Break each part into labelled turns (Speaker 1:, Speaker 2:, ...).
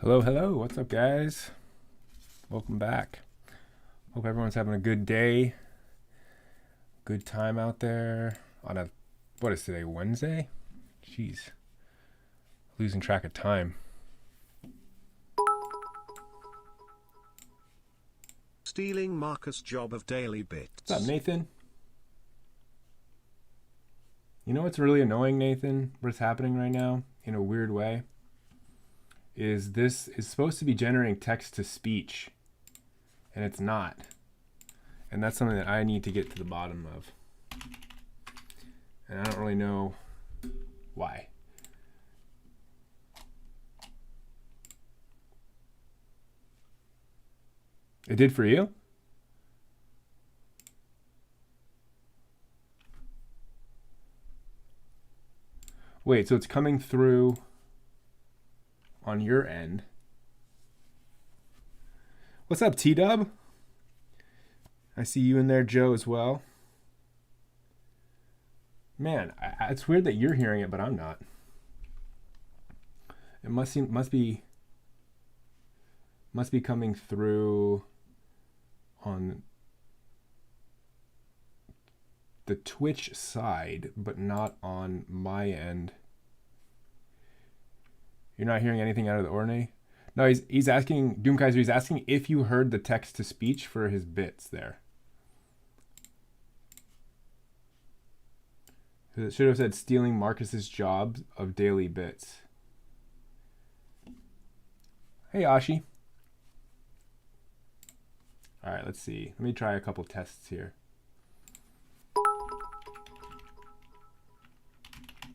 Speaker 1: Hello, hello. What's up, guys? Welcome back. Hope everyone's having a good day. Good time out there on what is today, Wednesday? Jeez. Losing track of time.
Speaker 2: Stealing Marcus' job of Daily Bits.
Speaker 1: What's up, Nathan? You know what's really annoying, Nathan? What's happening right now, in a weird way, is this is supposed to be generating text to speech, and it's not. And that's something that I need to get to the bottom of. And I don't really know why. It did for you? Wait, so it's coming through on your end. What's up, T-Dub? I see you in there, Joe, as well. Man, it's weird that you're hearing it, but I'm not. It must be coming through on the Twitch side, but not on my end. You're not hearing anything out of the ordinary? No, he's asking, Doomkaiser, he's asking if you heard the text to speech for his bits there. It should have said stealing Marcus's job of Daily Bits. Hey, Ashi. All right, let's see. Let me try a couple tests here.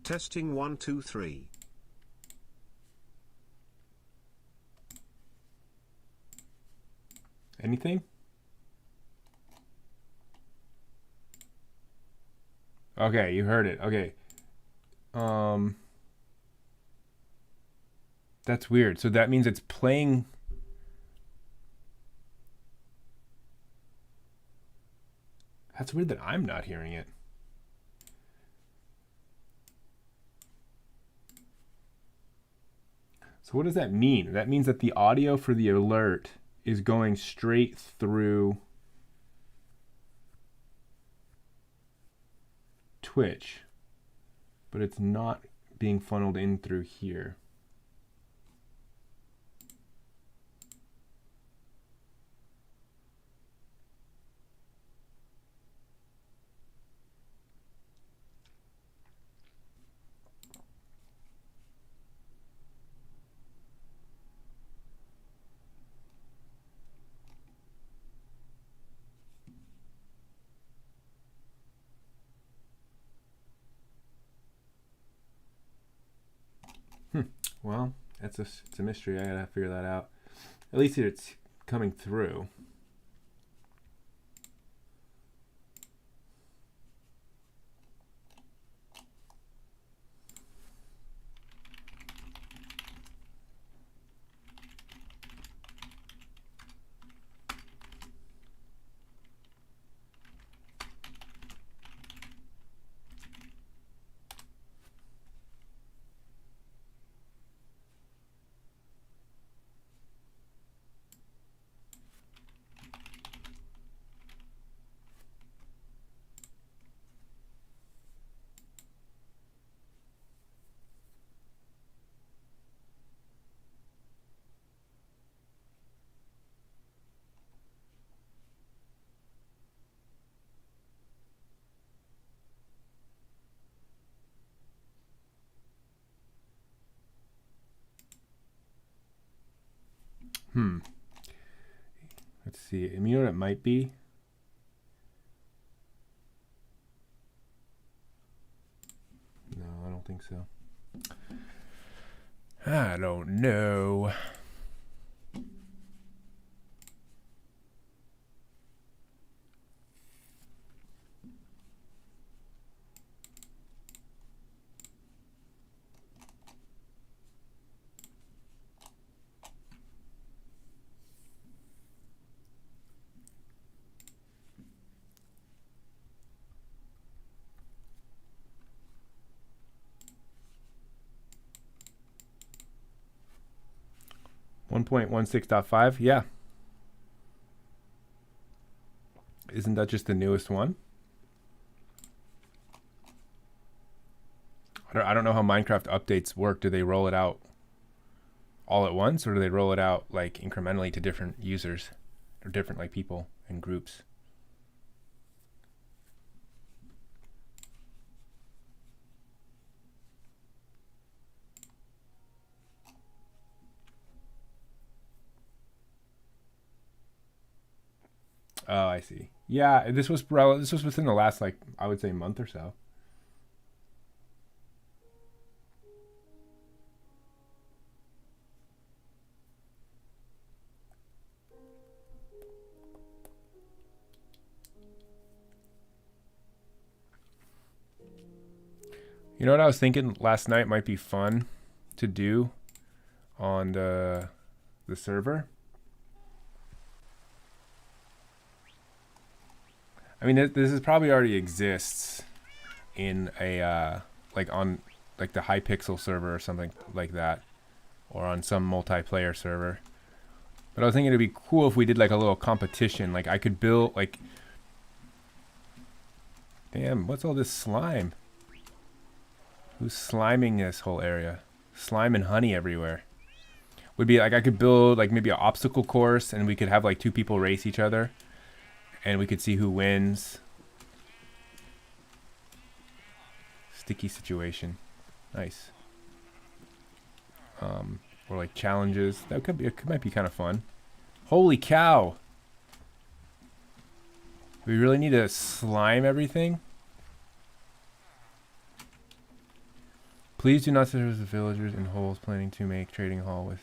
Speaker 2: Testing 1, 2, 3.
Speaker 1: Anything? Okay, you heard it. Okay. That's weird. So that means it's playing. That's weird that I'm not hearing it. So what does that mean? That means that the audio for the alert is going straight through Twitch, but it's not being funneled in through here. Well, it's a mystery. I gotta figure that out. At least it's coming through. Let's see. You know what it might be? No, I don't think so. I don't know. 1.16.5, yeah. Isn't that just the newest one? I don't know how Minecraft updates work. Do they roll it out all at once, or do they roll it out like incrementally to different users or different like people and groups? Oh, I see. Yeah, this was within the last, like, I would say, month or so. You know what I was thinking last night might be fun to do on the server? I mean, this is probably already exists in a like on like the Hypixel server or something like that, or on some multiplayer server. But I was thinking it'd be cool if we did like a little competition. Like I could build like, damn, what's all this slime? Who's sliming this whole area? Slime and honey everywhere. Would be like I could build like maybe an obstacle course, and we could have like 2 people race each other, and we could see who wins. Sticky situation. Nice. Or like challenges. That could be, might be kind of fun. Holy cow. We really need to slime everything. Please do not serve the villagers in holes planning to make trading hall with.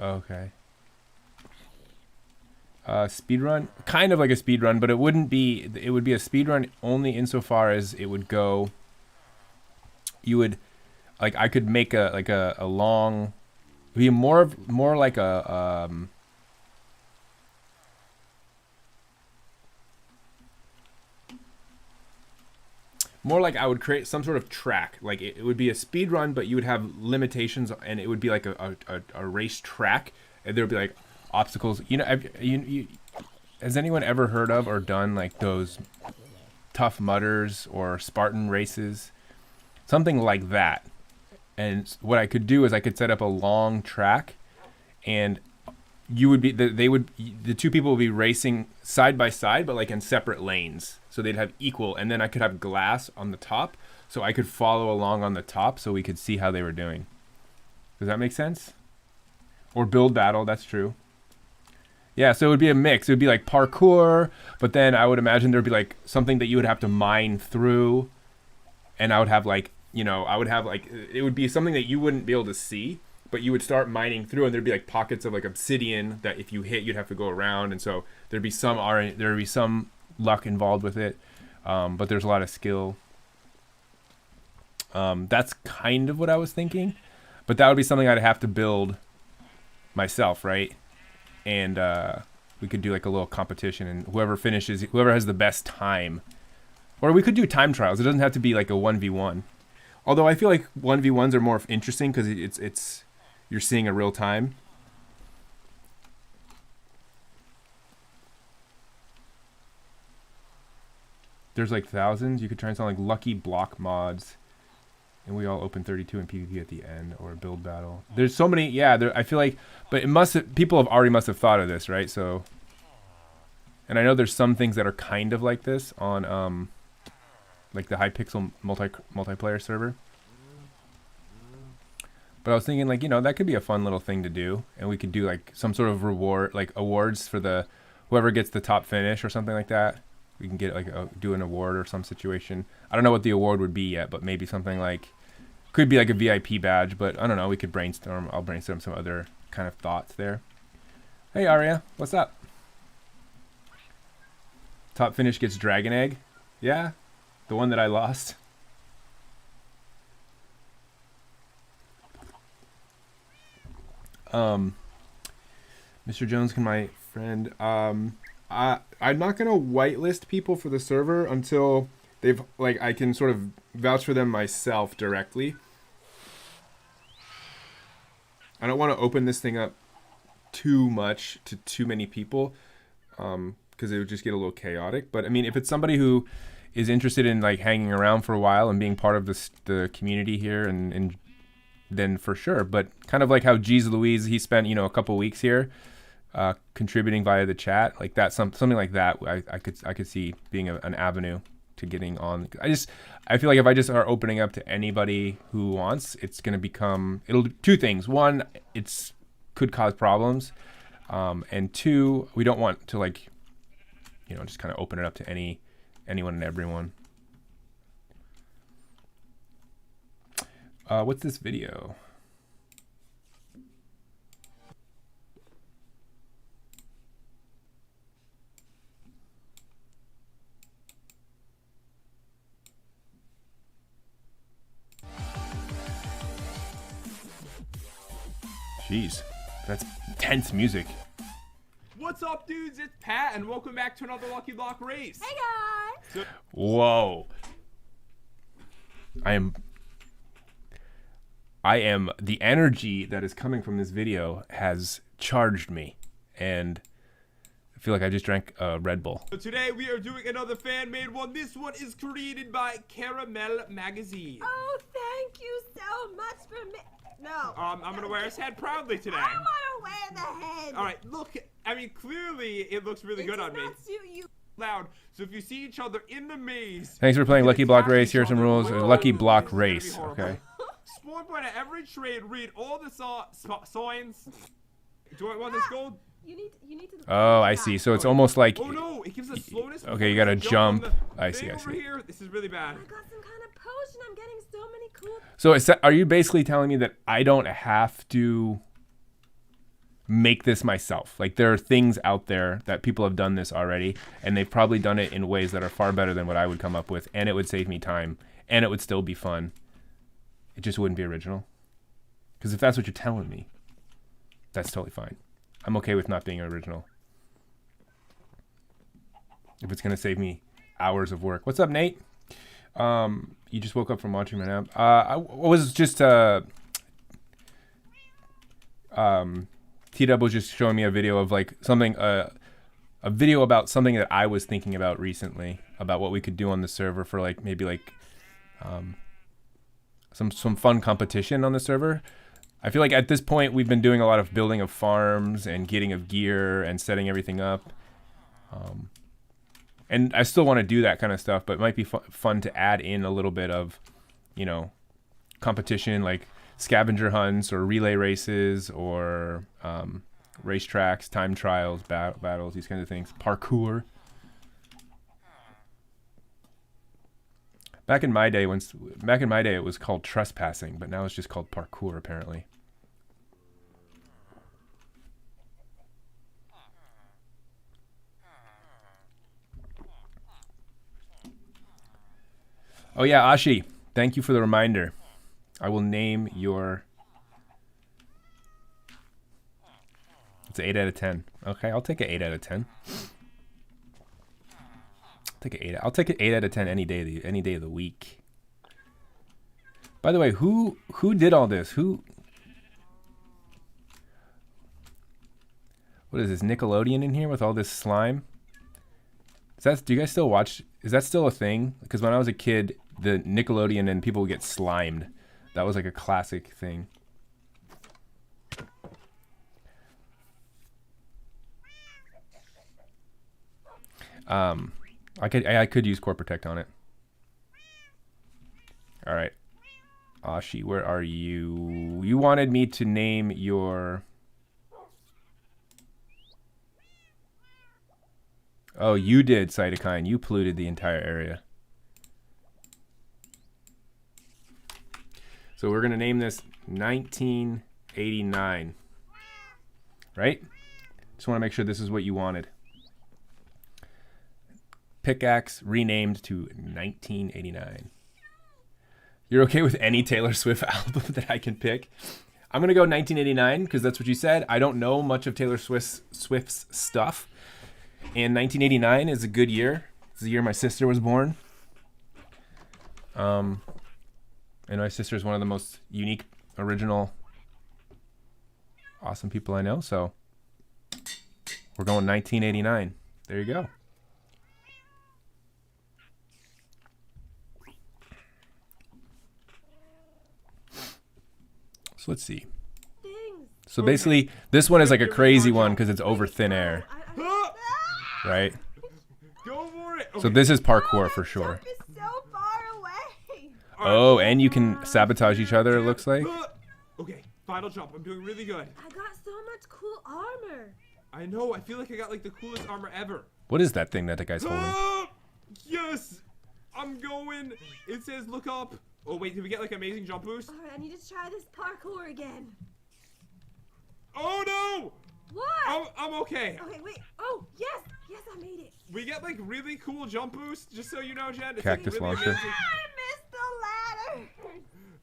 Speaker 1: Okay. Speedrun, kind of like a speedrun, but it wouldn't be. It would be a speedrun only insofar as it would go. You would, like, I could make a long. It'd be more like a more like I would create some sort of track. Like it would be a speed run, but you would have limitations, and it would be like a race track, and there would be like obstacles. You know, has anyone ever heard of or done like those Tough Mudders or Spartan races? Something like that. And what I could do is I could set up a long track, and you would be the 2 people would be racing side by side, but like in separate lanes, so they'd have equal. And then I could have glass on the top, so I could follow along on the top, so we could see how they were doing. Does that make sense? Or build battle, that's true. Yeah, so it would be a mix. It would be like parkour, but then I would imagine there'd be like something that you would have to mine through, and I would have like, you know, I would have like, it would be something that you wouldn't be able to see, but you would start mining through, and there'd be like pockets of like obsidian that if you hit, you'd have to go around, and so there'd be some luck involved with it, but there's a lot of skill. That's kind of what I was thinking, but that would be something I'd have to build myself, right? And we could do like a little competition, and whoever has the best time, or we could do time trials. It doesn't have to be like a 1v1. Although I feel like 1v1s are more interesting because it's you're seeing a real time. There's like thousands. You could try and sound like lucky block mods, and we all open 32 in PvP at the end, or build battle. There's so many. Yeah, I feel like, but people must have thought of this, right? So, and I know there's some things that are kind of like this on like the Hypixel multiplayer server. But I was thinking, like, you know, that could be a fun little thing to do, and we could do like some sort of reward, like awards for whoever gets the top finish or something like that. We can get like do an award or some situation. I don't know what the award would be yet, but maybe something like, could be like a VIP badge. But I don't know. We could brainstorm. I'll brainstorm some other kind of thoughts there. Hey Aria, what's up? Top finish gets dragon egg. Yeah, the one that I lost. Mr. Jones, can my friend, I'm not gonna whitelist people for the server until they've, like, I can sort of vouch for them myself directly. I don't want to open this thing up too much to too many people, because it would just get a little chaotic. But I mean, if it's somebody who is interested in like hanging around for a while and being part of the community here, and then for sure. But kind of like how Jeez Louise, he spent a couple weeks here, contributing via the chat, like that, something like that. I could see being an avenue to getting on. I feel like if I just are opening up to anybody who wants, it's going to become, it'll do two things. One, it's could cause problems. And two, we don't want to like, just kind of open it up to anyone and everyone. What's this video? Jeez, that's tense music.
Speaker 3: What's up, dudes? It's Pat, and welcome back to another Lucky Block race.
Speaker 4: Hey guys!
Speaker 1: Whoa. I am the energy that is coming from this video has charged me, and I feel like I just drank a Red Bull.
Speaker 3: So today we are doing another fan-made one. This one is created by Caramel Magazine.
Speaker 4: Oh, thank you so much for me. No.
Speaker 3: I'm gonna wear his head proudly today.
Speaker 4: I want to wear the head.
Speaker 3: All right, look. I mean, clearly it looks really good on me.
Speaker 4: It does not suit you.
Speaker 3: Loud. So if you see each other in the maze,
Speaker 1: Thanks for playing
Speaker 3: you
Speaker 1: Lucky
Speaker 3: can
Speaker 1: Block
Speaker 3: attack
Speaker 1: Race.
Speaker 3: each
Speaker 1: Here are some
Speaker 3: other.
Speaker 1: rules.
Speaker 3: Whoa,
Speaker 1: Lucky
Speaker 3: this
Speaker 1: Block
Speaker 3: is gonna be
Speaker 1: Race.
Speaker 3: horrible.
Speaker 1: Okay.
Speaker 3: Spawn point at every trade. Read all the signs. Do I want this gold?
Speaker 4: You need to.
Speaker 1: Oh, I see. So it's almost like,
Speaker 3: Oh no! It gives us slowness.
Speaker 1: okay, you gotta jump.
Speaker 3: on the
Speaker 1: I see,
Speaker 3: thing
Speaker 1: I
Speaker 3: over
Speaker 1: see.
Speaker 3: here. This is really bad.
Speaker 4: I got some kind of potion. I'm getting so many cool.
Speaker 1: So are you basically telling me that I don't have to make this myself? Like, there are things out there that people have done this already, and they've probably done it in ways that are far better than what I would come up with, and it would save me time, and it would still be fun. It just wouldn't be original. Because if that's what you're telling me, that's totally fine. I'm okay with not being original. If it's going to save me hours of work. What's up, Nate? You just woke up from watching my nap. I was just T-Dub was just showing me a video of like something, a video about something that I was thinking about recently, about what we could do on the server for like maybe like some fun competition on the server. I feel like at this point we've been doing a lot of building of farms and getting of gear and setting everything up. And I still want to do that kind of stuff, but it might be fun to add in a little bit of, competition, like scavenger hunts or relay races or racetracks, time trials, battles, these kinds of things. Parkour. Back in my day, it was called trespassing, but now it's just called parkour, apparently. Oh yeah, Ashi, thank you for the reminder. I will name your... It's an 8 out of 10. Okay, I'll take an 8 out of 10. I'll take an 8 out of 10 any day of the week. By the way, who did all this? What is this, Nickelodeon in here with all this slime? Do you guys still watch? Is that still a thing? Because when I was a kid, the Nickelodeon and people would get slimed. That was like a classic thing. I could use Core Protect on it. All right, Ashi, where are you? You wanted me to name your... Oh, you did, Cytokine. You polluted the entire area. So we're going to name this 1989. Right? Just want to make sure this is what you wanted. Pickaxe renamed to 1989. You're okay with any Taylor Swift album that I can pick? I'm going to go 1989 because that's what you said. I don't know much of Taylor Swift's stuff. And 1989 is a good year. It's the year my sister was born. And my sister is one of the most unique, original awesome people I know. So we're going 1989. There you go. So let's see.
Speaker 4: Things.
Speaker 1: So basically, this one is like a crazy one because it's over thin air,
Speaker 4: I-
Speaker 1: right?
Speaker 3: Go for it.
Speaker 1: So
Speaker 3: Okay.
Speaker 1: this is
Speaker 4: Oh,
Speaker 1: parkour
Speaker 4: that
Speaker 1: for sure.
Speaker 4: jump is so far away.
Speaker 1: Oh, and you can sabotage each other, it looks like.
Speaker 3: Okay, final jump. I'm doing really good.
Speaker 4: I got so much cool armor.
Speaker 3: I know. I feel like I got like the coolest armor ever.
Speaker 1: What is that thing that the guy's holding?
Speaker 3: Yes, I'm going. It says look up. Oh wait, did we get like amazing jump boost?
Speaker 4: All right, I need to try this parkour again.
Speaker 3: Oh no!
Speaker 4: What?
Speaker 3: I'm okay.
Speaker 4: Okay, wait. Oh, yes. Yes, I made it.
Speaker 3: We get like really cool jump boost, just so you know, Jen. It's
Speaker 1: Cactus
Speaker 3: like, really
Speaker 1: launcher.
Speaker 3: amazing.
Speaker 4: I missed the ladder.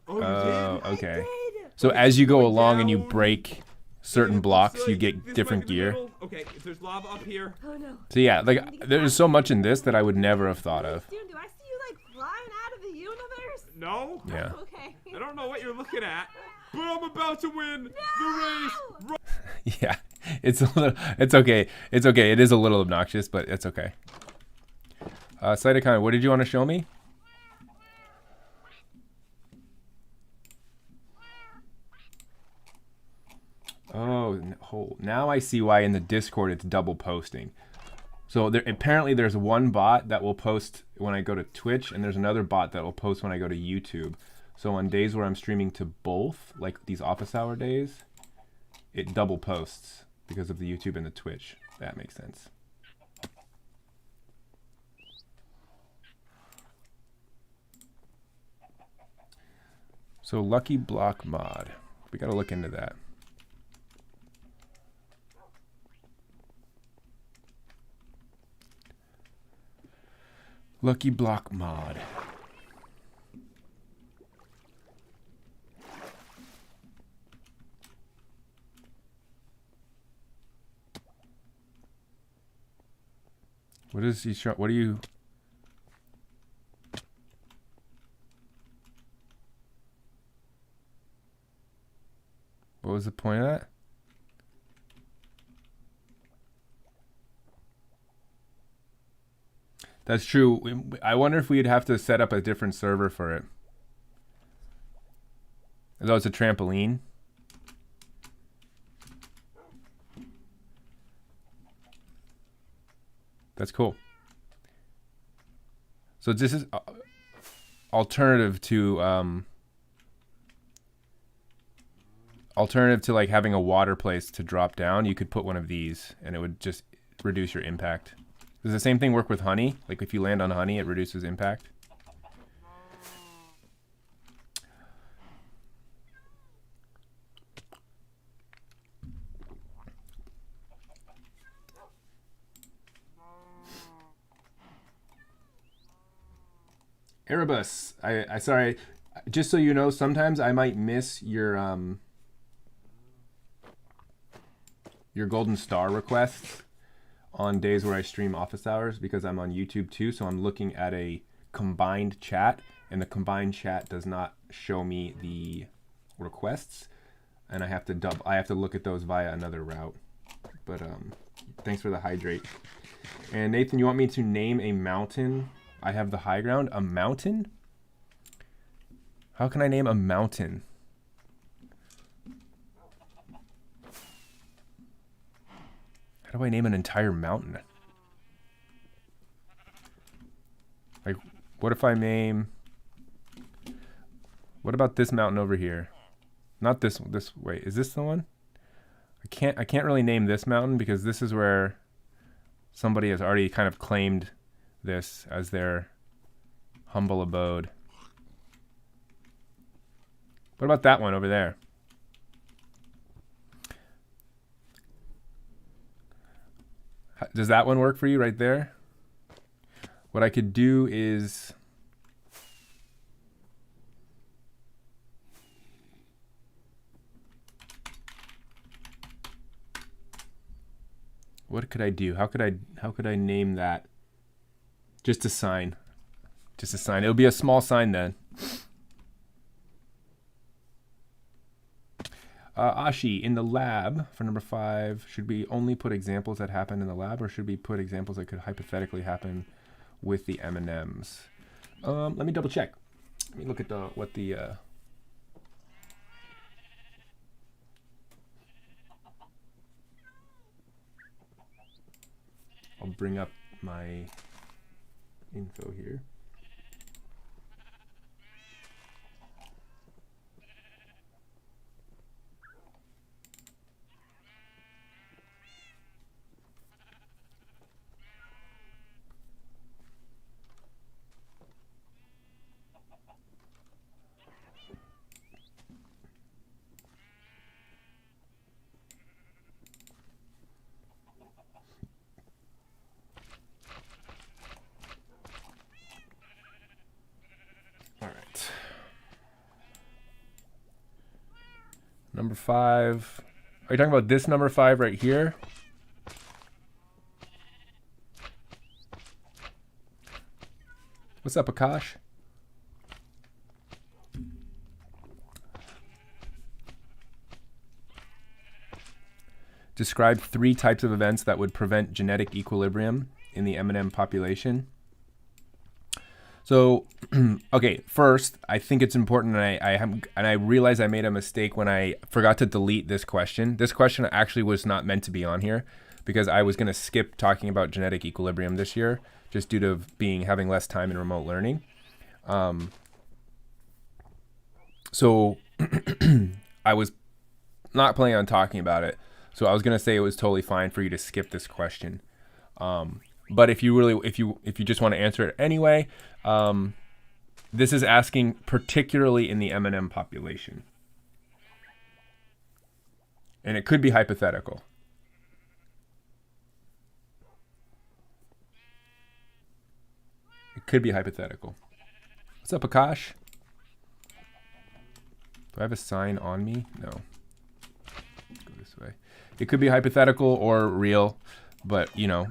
Speaker 3: Oh, you
Speaker 1: Oh,
Speaker 3: did?
Speaker 1: okay.
Speaker 4: I did.
Speaker 1: So as you go
Speaker 3: Going
Speaker 1: along and you
Speaker 3: down.
Speaker 1: break certain
Speaker 3: So,
Speaker 1: blocks, you
Speaker 3: like,
Speaker 1: get
Speaker 3: this
Speaker 1: different
Speaker 3: might be the
Speaker 1: gear.
Speaker 3: middle. Okay, if there's lava up here.
Speaker 4: Oh no.
Speaker 1: So yeah, like there's so much in this that I would never have thought of.
Speaker 4: Dude, do I see you like flying out of the universe?
Speaker 3: No.
Speaker 1: Yeah.
Speaker 4: Okay.
Speaker 3: I don't know what you're looking at, but I'm about to win the race.
Speaker 1: Yeah, it's a little. It's okay. It's okay. It is a little obnoxious, but it's okay. Cytokine, what did you want to show me? Oh, now I see why in the Discord it's double posting. So there, apparently there's one bot that will post when I go to Twitch, and there's another bot that will post when I go to YouTube. So on days where I'm streaming to both, like these office hour days, it double posts because of the YouTube and the Twitch. That makes sense. So Lucky Block mod. We gotta look into that. Lucky Block mod. What is he showing? What are you? What was the point of that? That's true. I wonder if we'd have to set up a different server for it. Though it's a trampoline. That's cool. So this is alternative to like having a water place to drop down. You could put one of these and it would just reduce your impact. Does the same thing work with honey? Like if you land on honey, it reduces impact? Erebus, I sorry, just so you know, sometimes I might miss your golden star requests on days where I stream office hours because I'm on YouTube too, so I'm looking at a combined chat, and the combined chat does not show me the requests, and I have to look at those via another route. But thanks for the hydrate. And Nathan, you want me to name a mountain? I have the high ground. A mountain? How can I name a mountain? How do I name an entire mountain? Like, what if I name... What about this mountain over here? Not this one. This, wait, is this the one? I can't really name this mountain because this is where somebody has already kind of claimed this as their humble abode. What about that one over there? Does that one work for you right there? What I could do is... What could I do? How could I name that? Just a sign. Just a sign. It'll be a small sign then. Ashi, in the lab for number 5, should we only put examples that happen in the lab, or should we put examples that could hypothetically happen with the M&Ms? Let me double check. Let me look at what the I'll bring up my info here. Number 5. Are you talking about this number 5 right here? What's up, Akash? Describe 3 types of events that would prevent genetic equilibrium in the M&M population. So, okay, first, I think it's important, and I realized I made a mistake when I forgot to delete this question. This question actually was not meant to be on here because I was going to skip talking about genetic equilibrium this year just due to having less time in remote learning. So I was not planning on talking about it. So I was going to say it was totally fine for you to skip this question. But if you just want to answer it anyway, this is asking particularly in the M&M population. And it could be hypothetical. It could be hypothetical. What's up, Akash? Do I have a sign on me? No. Go this way. It could be hypothetical or real, but you know,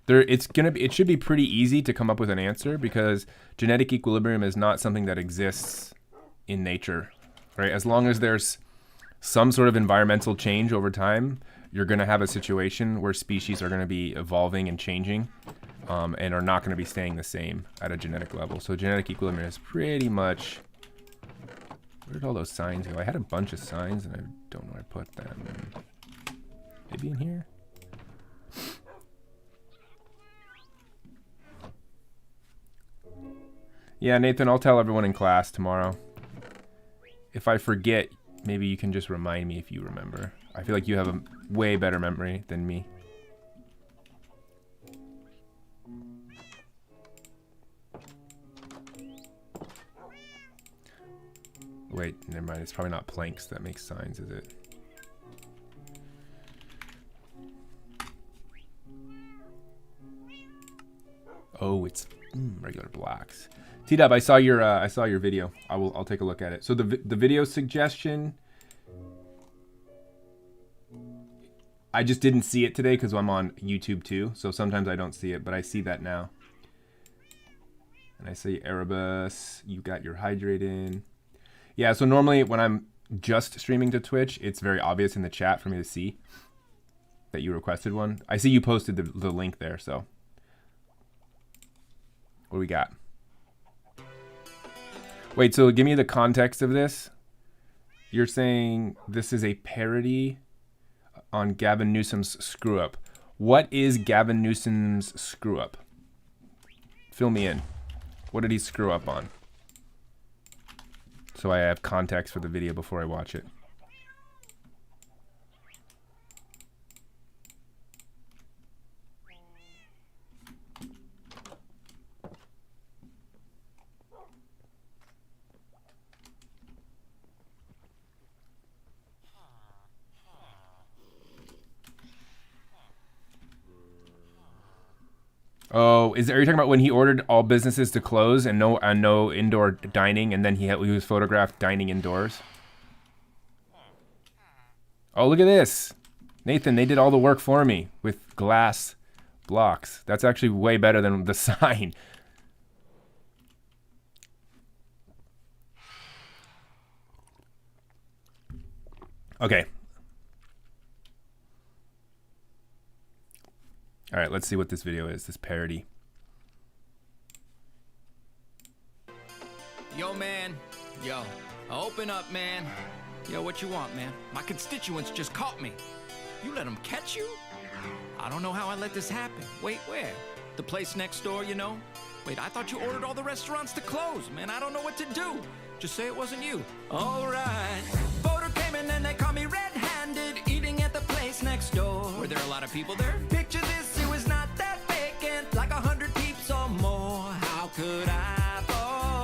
Speaker 1: it should be pretty easy to come up with an answer because genetic equilibrium is not something that exists in nature, right? As long as there's some sort of environmental change over time, you're going to have a situation where species are going to be evolving and changing, and are not going to be staying the same at a genetic level. So genetic equilibrium is pretty much... Where did all those signs go? I had a bunch of signs and I don't know where I put them. Maybe in here? Yeah, Nathan, I'll tell everyone in class tomorrow. If I forget, maybe you can just remind me if you remember. I feel like you have a way better memory than me. Wait, never mind. It's probably not planks that makes signs, is it? Oh, it's regular blocks. T-Dub, I saw your video. I'll take a look at it. So the video suggestion, I just didn't see it today because I'm on YouTube too. So sometimes I don't see it, but I see that now. And I see Erebus, you got your hydrate in. Yeah, so normally when I'm just streaming to Twitch, it's very obvious in the chat for me to see that you requested one. I see you posted the link there, so. What do we got? Wait, so give me the context of this. You're saying this is a parody on Gavin Newsom's screw up. What is Gavin Newsom's screw up? Fill me in. What did he screw up on? So I have context for the video before I watch it. Oh, are you talking about when he ordered all businesses to close and no indoor dining, and then he was photographed dining indoors? Oh, look at this. Nathan, they did all the work for me with glass blocks. That's actually way better than the sign. Okay. All right, let's see what this video is, this parody.
Speaker 5: Yo, man. Yo, open up, man. Yo, what you want, man? My constituents just caught me. You let them catch you? I don't know how I let this happen. Wait, where? The place next door, you know? Wait, I thought you ordered all the restaurants to close, man. I don't know what to do. Just say it wasn't you. All right. Voter came in and they caught me red-handed, eating at the place next door. Were there a lot of people there? Picture this, it was not that vacant, like 100 peeps or more. How could I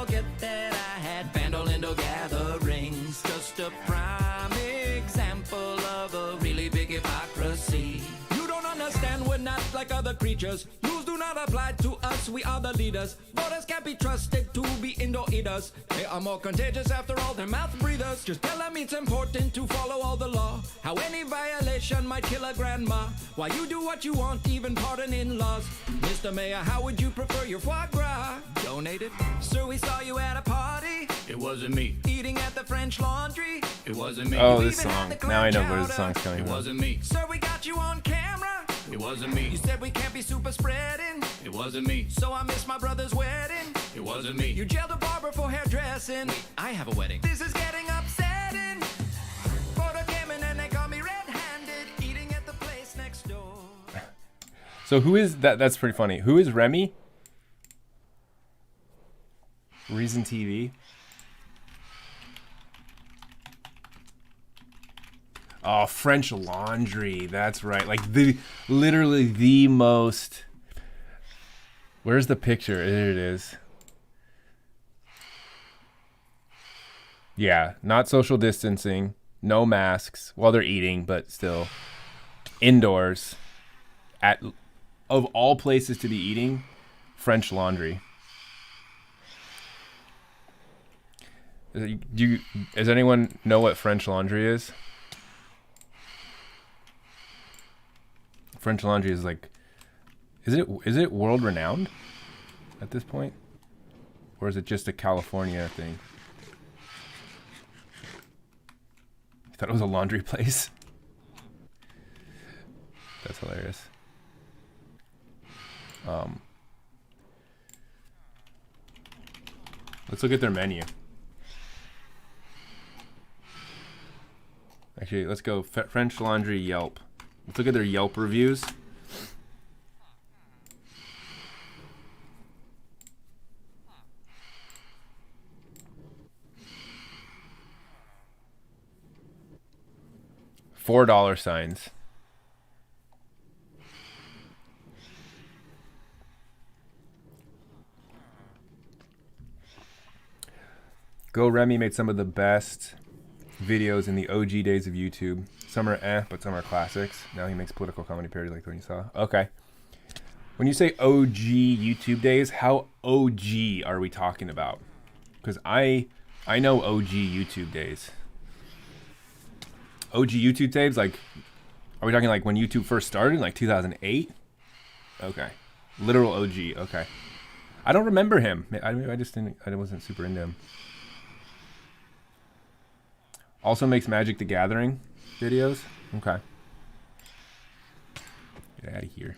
Speaker 5: forget that I had Vandalindo gatherings? Just a prime example of a really big hypocrisy. You don't understand, we're not like other creatures. Rules do not apply to us, we are the leaders. Voters can't be trusted to be indoor eaters. They are more contagious after all, they're mouth breathers. Just tell them it's important to follow all the law. How any violation might kill a grandma. Why you do what you want, even pardon in-laws. Mr. Mayor, how would you prefer your foie gras? Donated? Sir, we saw you at a party. It wasn't me. Eating at the French Laundry. It wasn't me.
Speaker 1: Oh,
Speaker 5: You
Speaker 1: this
Speaker 5: even had
Speaker 1: song.
Speaker 5: the clam
Speaker 1: Now I know where
Speaker 5: chowder.
Speaker 1: the song's coming
Speaker 5: It
Speaker 1: from.
Speaker 5: wasn't me. Sir, we got you on camera. It wasn't me. You said we can't be super spreading. It wasn't me. So I missed my brother's wedding. It wasn't me. You jailed a barber for hairdressing. Wait, I have a wedding. This is getting upsetting. Photo came in and they caught me red-handed, eating at the place next door.
Speaker 1: So who is that? That's pretty funny. Who is Remy? Reason TV. Oh, French Laundry. That's right. Like literally the most. Where's the picture? There it is. Yeah, not social distancing, no masks while they're eating, but still indoors. At of all places to be eating, French Laundry. Does anyone know what French Laundry is? French Laundry is like, is it world renowned at this point, or is it just a California thing? I thought it was a laundry place. That's hilarious. Let's look at their menu. Actually, let's go French Laundry Yelp. Let's look at their Yelp reviews. $4 signs. Go Remy made some of the best videos in the OG days of YouTube. Some are but some are classics. Now he makes political comedy parody like the one you saw. Okay. When you say OG YouTube days, how OG are we talking about? Because I know OG YouTube days. OG YouTube days, like, are we talking like when YouTube first started, like 2008? Okay. Literal OG, okay. I don't remember him. I wasn't super into him. Also makes Magic the Gathering videos. Okay. Get out of here.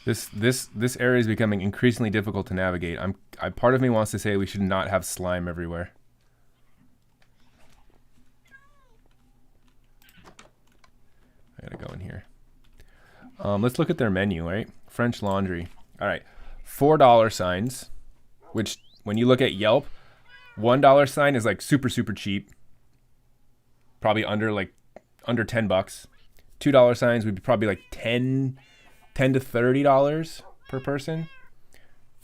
Speaker 1: This area is becoming increasingly difficult to navigate. Part of me wants to say we should not have slime everywhere. I gotta go in here. Let's look at their menu, right? French Laundry. All right, $4 signs, which when you look at Yelp, $1 sign is like super cheap. Probably under 10 bucks. $2 signs would be probably like $10 to $30 per person.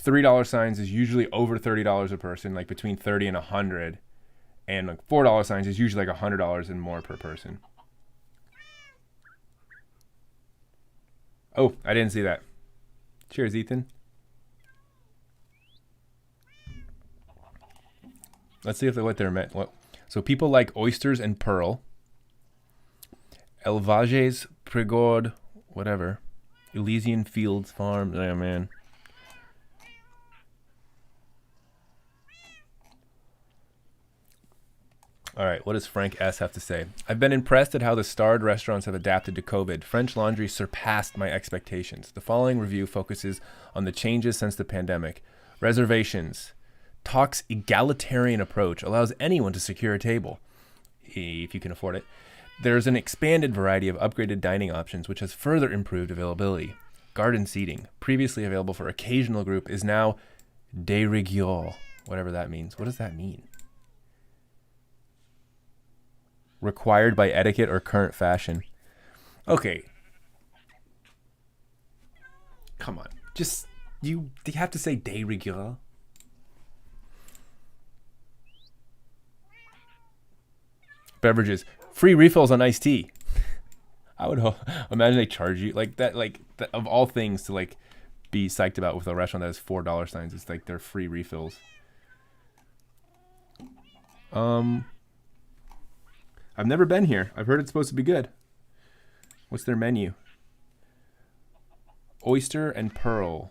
Speaker 1: $3 signs is usually over $30 a person, like between 30 and 100. And like $4 signs is usually like $100 and more per person. Oh, I didn't see that. Cheers, Ethan. Let's see what they're meant. So people like oysters and pearl. Elvages Prigord whatever. Elysian Fields Farm. Yeah, man. All right, what does Frank S. have to say? I've been impressed at how the starred restaurants have adapted to COVID. French Laundry surpassed my expectations. The following review focuses on the changes since the pandemic. Reservations. Talks egalitarian approach. Allows anyone to secure a table, if you can afford it. There's an expanded variety of upgraded dining options, which has further improved availability. Garden seating, previously available for occasional group, is now de rigueur, whatever that means. What does that mean? Required by etiquette or current fashion. Okay. Come on. Just, you have to say de rigueur. Beverages. Free refills on iced tea. I would imagine they charge you like that, of all things to like be psyched about with a restaurant that has $4 signs. It's like their free refills. I've never been here. I've heard it's supposed to be good. What's their menu? Oyster and pearl.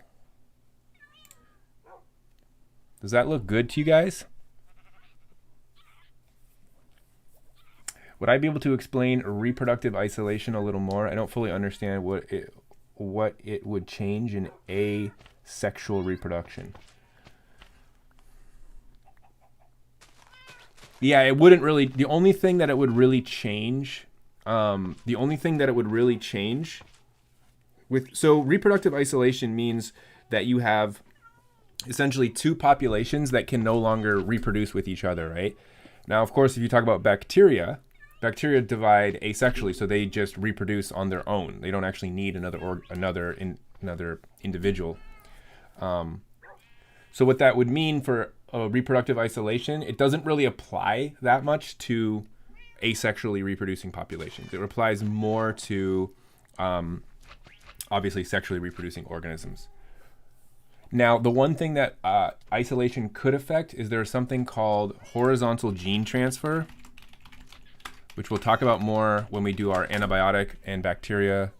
Speaker 1: Does that look good to you guys? Would I be able to explain reproductive isolation a little more? I don't fully understand what it would change in asexual reproduction. Yeah, it wouldn't really. The only thing that it would really change, so reproductive isolation means that you have essentially two populations that can no longer reproduce with each other, right? Now, of course, if you talk about bacteria divide asexually, so they just reproduce on their own. They don't actually need another individual. So what that would mean for reproductive isolation, it doesn't really apply that much to asexually reproducing populations. It applies more to obviously sexually reproducing organisms. Now, the one thing that isolation could affect is there's something called horizontal gene transfer, which we'll talk about more when we do our antibiotic and bacteria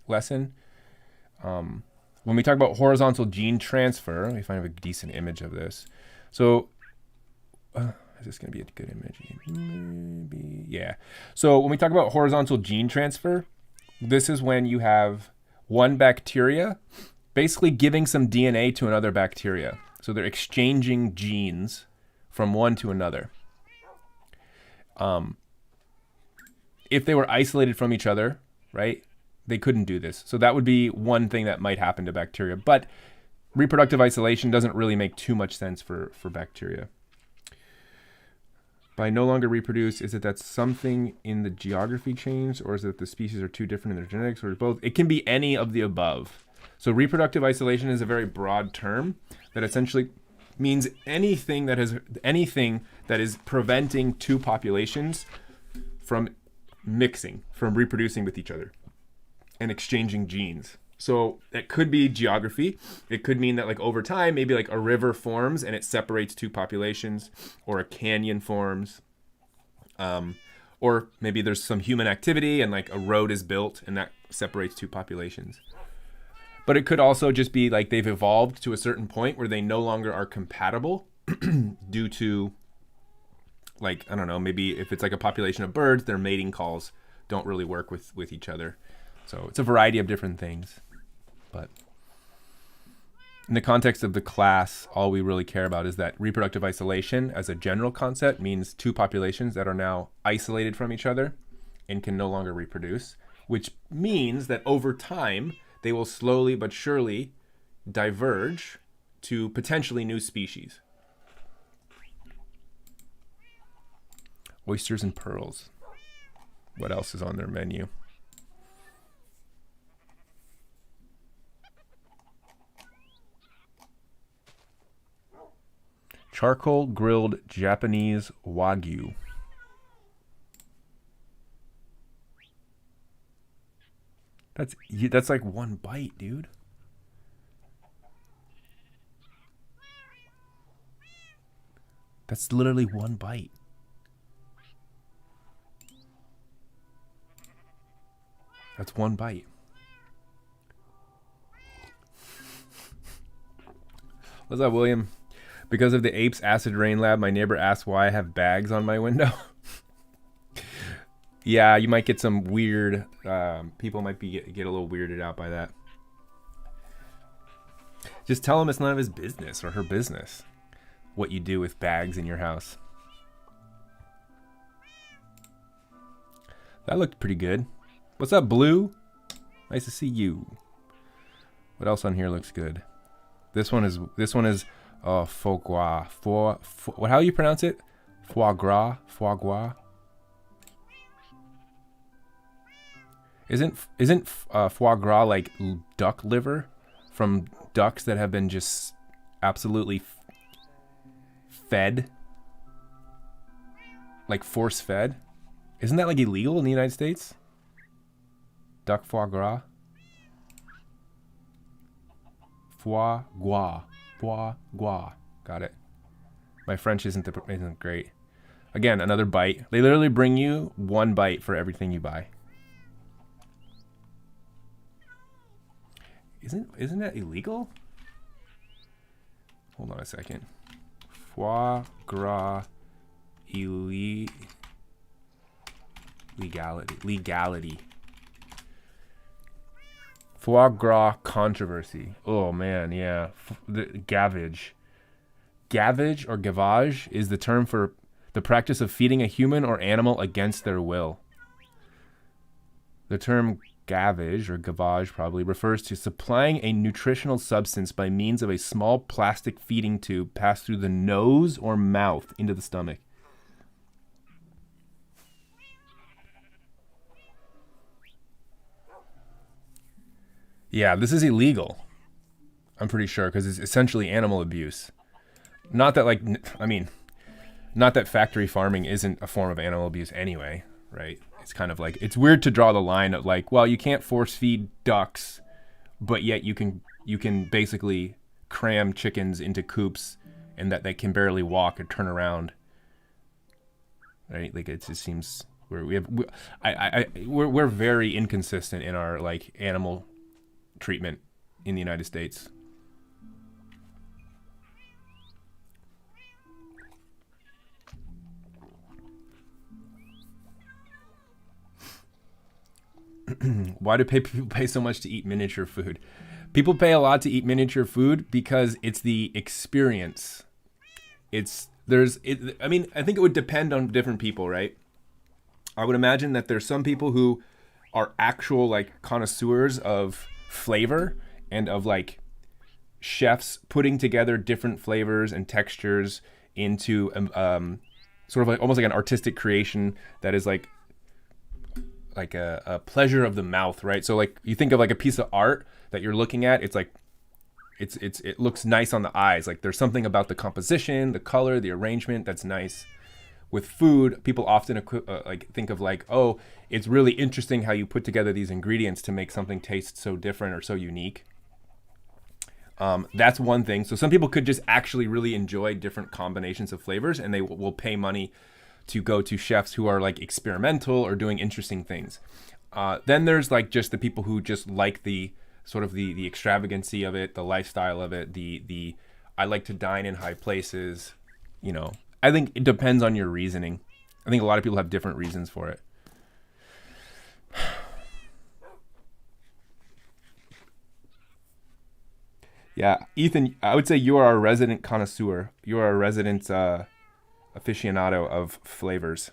Speaker 1: lesson. When we talk about horizontal gene transfer, let me find a decent image of this. So, is this going to be a good image? Maybe, yeah. So when we talk about horizontal gene transfer, this is when you have one bacteria basically giving some DNA to another bacteria. So they're exchanging genes from one to another. If they were isolated from each other, right, they couldn't do this. So that would be one thing that might happen to bacteria. But reproductive isolation doesn't really make too much sense for bacteria. By no longer reproduce, is it that something in the geography changed, or is it that the species are too different in their genetics, or both? It can be any of the above. So reproductive isolation is a very broad term that essentially means anything that is preventing two populations from mixing, from reproducing with each other and exchanging genes. So it could be geography. It could mean that like over time, maybe like a river forms and it separates two populations, or a canyon forms. Or maybe there's some human activity and like a road is built and that separates two populations. But it could also just be like they've evolved to a certain point where they no longer are compatible due to, like, I don't know, maybe if it's like a population of birds, their mating calls don't really work with each other. So it's a variety of different things. But in the context of the class, all we really care about is that reproductive isolation as a general concept means two populations that are now isolated from each other and can no longer reproduce, which means that over time, they will slowly but surely diverge to potentially new species. Oysters and pearls. What else is on their menu? Charcoal grilled Japanese Wagyu. That's like one bite, dude. That's literally one bite. That's one bite. What's up, William? Because of the Apes Acid Rain Lab, my neighbor asked why I have bags on my window. Yeah, you might get some weird... people might get a little weirded out by that. Just tell him it's none of his business or her business what you do with bags in your house. That looked pretty good. What's up, Blue? Nice to see you. What else on here looks good? This one is foie gras. How do you pronounce it? Foie gras. Foie gras. Isn't foie gras like duck liver from ducks that have been just absolutely fed, like force fed? Isn't that like illegal in the United States? Duck foie gras. Foie gras. Foie gras. Got it. My French isn't great. Again, another bite. They literally bring you one bite for everything you buy. Isn't that illegal? Hold on a second. Foie gras legality. Foie gras controversy. Oh man, yeah. Gavage. Gavage or gavage is the term for the practice of feeding a human or animal against their will. The term gavage or gavage probably refers to supplying a nutritional substance by means of a small plastic feeding tube passed through the nose or mouth into the stomach. Yeah, this is illegal. I'm pretty sure because it's essentially animal abuse. Not that not that factory farming isn't a form of animal abuse anyway, right? It's kind of like, it's weird to draw the line of like, well, you can't force feed ducks, but yet you can basically cram chickens into coops and that they can barely walk or turn around. Right? Like it just seems we're very inconsistent in our like animal treatment in the United States. Why do people pay so much to eat miniature food? People pay a lot to eat miniature food because it's the experience. I think it would depend on different people, right? I would imagine that there's some people who are actual like connoisseurs of flavor and of like chefs putting together different flavors and textures into sort of like almost like an artistic creation that is like a pleasure of the mouth, right? So like you think of like a piece of art that you're looking at, it's like it looks nice on the eyes. Like there's something about the composition, the color, the arrangement that's nice. With food, people often think of like, oh, it's really interesting how you put together these ingredients to make something taste so different or so unique. That's one thing. So some people could just actually really enjoy different combinations of flavors, and they will pay money to go to chefs who are like experimental or doing interesting things. Then there's like just the people who just like the sort of the extravagancy of it, the lifestyle of it, the I like to dine in high places, you know. I think it depends on your reasoning. I think a lot of people have different reasons for it. Yeah, Ethan, I would say you are a resident connoisseur. You are a resident aficionado of flavors.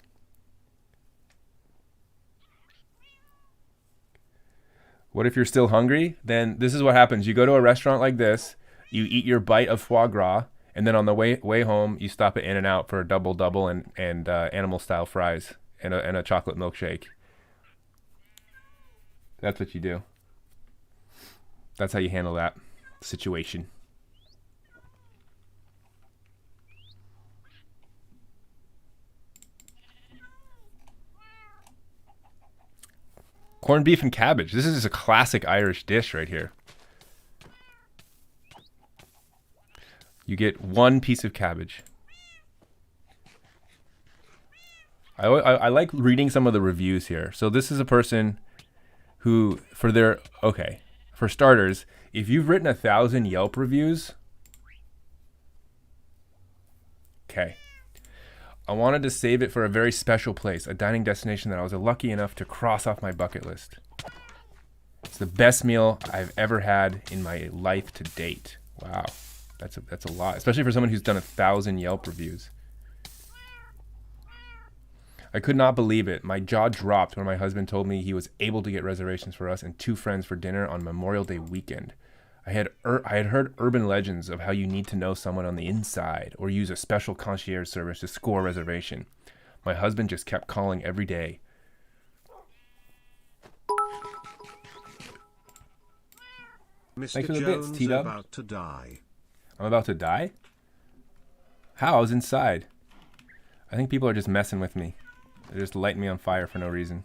Speaker 1: What if you're still hungry? Then this is what happens. You go to a restaurant like this, you eat your bite of foie gras, and then on the way home, you stop at In-N-Out for a double and animal-style fries and a chocolate milkshake. That's what you do. That's how you handle that situation. Corned beef and cabbage. This is a classic Irish dish right here. You get one piece of cabbage. I like reading some of the reviews here. So this is a person who, for starters, if you've written 1,000 Yelp reviews, Okay. I wanted to save it for a very special place, a dining destination that I was lucky enough to cross off my bucket list. It's the best meal I've ever had in my life to date. Wow. That's a lot, especially for someone who's done 1,000 Yelp reviews. I could not believe it. My jaw dropped when my husband told me he was able to get reservations for us and 2 friends for dinner on Memorial Day weekend. I had heard urban legends of how you need to know someone on the inside or use a special concierge service to score a reservation. My husband just kept calling every day.
Speaker 2: Mr.
Speaker 1: Thanks for the bits,
Speaker 2: Jones
Speaker 1: T-Dub.
Speaker 2: about to die.
Speaker 1: I'm about to die? How? I was inside. I think people are just messing with me. They're just lighting me on fire for no reason.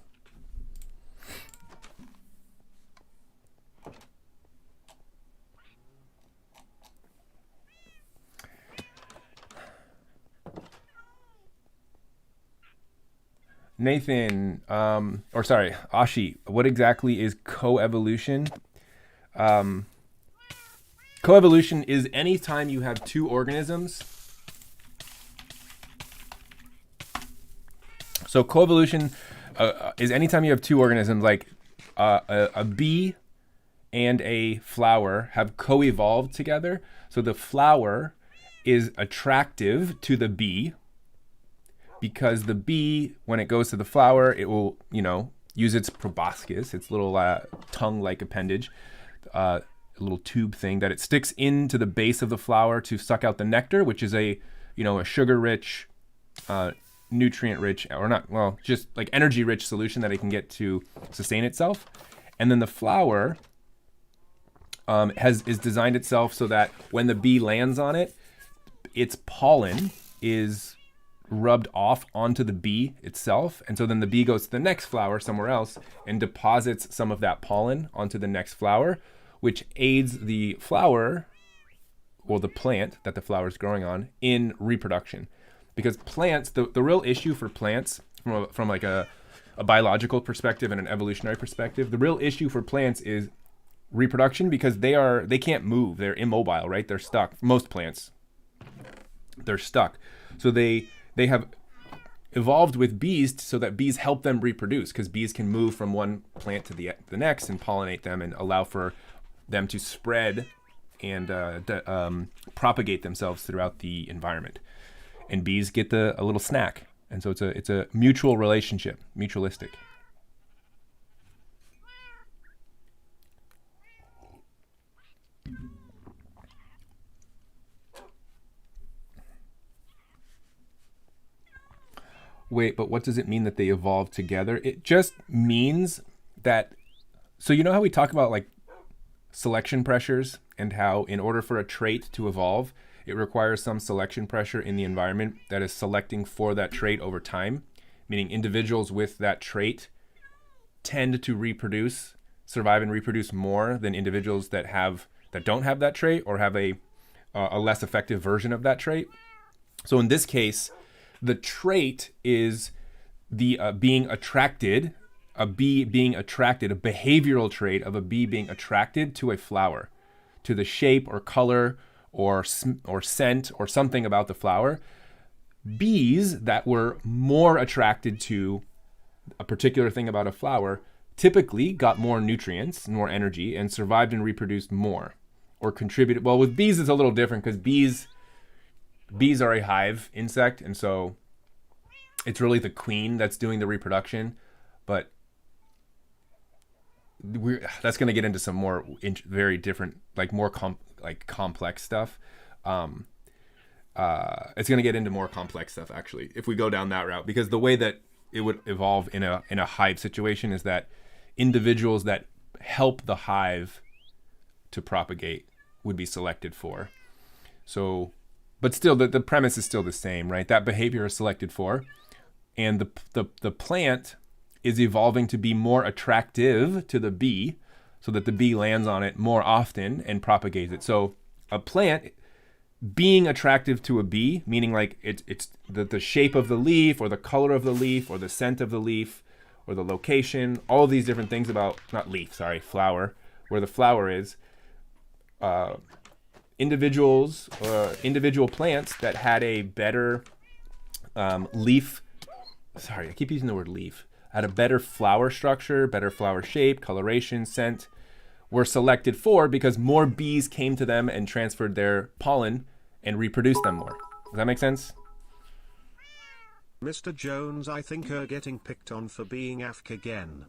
Speaker 1: Nathan, Ashi, what exactly is coevolution? Coevolution is any time you have 2 organisms. So coevolution is anytime you have 2 organisms, like a bee and a flower have co-evolved together. So the flower is attractive to the bee because the bee, when it goes to the flower, it will, use its proboscis, its little tongue-like appendage, a little tube thing that it sticks into the base of the flower to suck out the nectar, which is a sugar-rich, nutrient-rich, or not, well, just like energy-rich solution that it can get to sustain itself. And then the flower is designed itself so that when the bee lands on it, its pollen is rubbed off onto the bee itself, and so then the bee goes to the next flower somewhere else and deposits some of that pollen onto the next flower, which aids the flower, or the plant that the flower is growing on, in reproduction. Because plants, the real issue for plants from like a biological perspective and an evolutionary perspective, the real issue for plants is reproduction, because they can't move, they're immobile, right? They're stuck. Most plants, they're stuck. So they have evolved with bees so that bees help them reproduce, because bees can move from one plant to the next and pollinate them and allow for them to spread and propagate themselves throughout the environment. And bees get a little snack, and so it's a mutual relationship, mutualistic. Wait, but what does it mean that they evolved together? It just means that, so you know how we talk about like selection pressures and how in order for a trait to evolve, it requires some selection pressure in the environment that is selecting for that trait over time, meaning individuals with that trait tend to survive and reproduce more than individuals that don't have that trait or have a less effective version of that trait. So in this case, the trait is the being attracted, a bee being attracted, a behavioral trait of a bee being attracted to a flower, to the shape or color or scent or something about the flower. Bees that were more attracted to a particular thing about a flower typically got more nutrients, more energy, and survived and reproduced more, or contributed. Well, with bees it's a little different, because bees are a hive insect, and so it's really the queen that's doing the reproduction. But that's going to get into some more very different, like more complex stuff. It's going to get into more complex stuff actually if we go down that route, because the way that it would evolve in a hive situation is that individuals that help the hive to propagate would be selected for. So, but still, the premise is still the same, right? That behavior is selected for, and the plant is evolving to be more attractive to the bee, so that the bee lands on it more often and propagates it. So a plant being attractive to a bee, meaning like it's the shape of the leaf or the color of the leaf or the scent of the leaf or the location, all of these different things about, flower, where the flower is individual plants that had a better leaf. Sorry, I keep using the word leaf. Had a better flower structure, better flower shape, coloration, scent, were selected for because more bees came to them and transferred their pollen and reproduced them more. Does that make sense?
Speaker 2: Mr. Jones, I think you're getting picked on for being AFK again.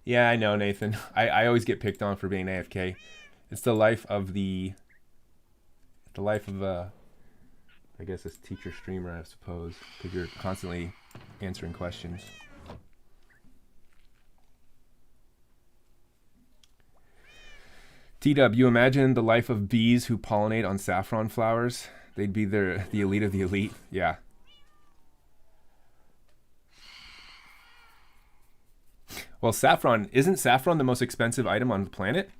Speaker 1: Yeah, I know, Nathan. I always get picked on for being AFK. It's the life of I guess this teacher streamer, I suppose, because you're constantly answering questions. T-Dub, imagine the life of bees who pollinate on saffron flowers. They'd be the elite of the elite. Yeah. Well, isn't saffron the most expensive item on the planet?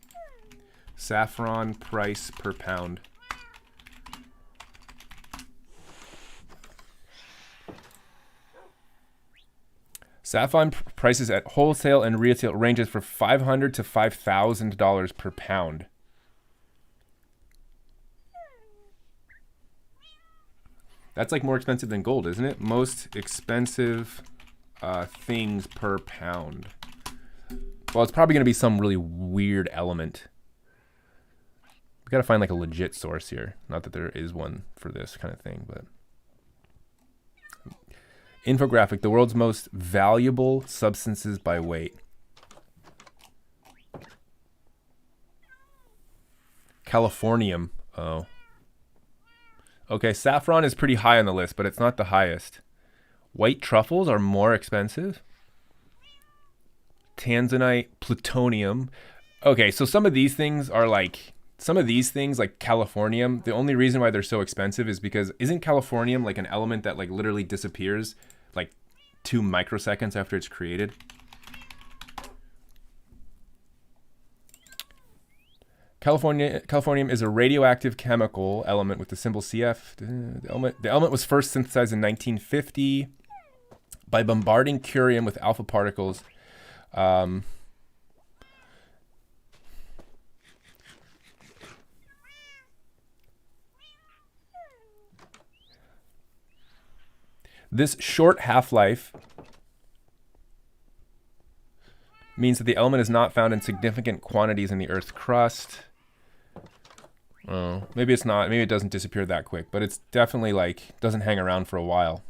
Speaker 1: Saffron price per pound. Saffron prices at wholesale and retail ranges from $500 to $5,000 per pound. That's like more expensive than gold, isn't it? Most expensive things per pound. Well, it's probably going to be some really weird element. We got to find like a legit source here. Not that there is one for this kind of thing, but... Infographic, the world's most valuable substances by weight. Californium. Oh. Okay, saffron is pretty high on the list, but it's not the highest. White truffles are more expensive. Tanzanite, plutonium. Okay, so some of these things like californium, the only reason why they're so expensive is because isn't californium like an element that like literally disappears like 2 microseconds after it's created? Californium is a radioactive chemical element with the symbol CF. The element was first synthesized in 1950 by bombarding curium with alpha particles. This short half-life means that the element is not found in significant quantities in the Earth's crust. Oh, maybe it's not. Maybe it doesn't disappear that quick, but it's definitely like doesn't hang around for a while.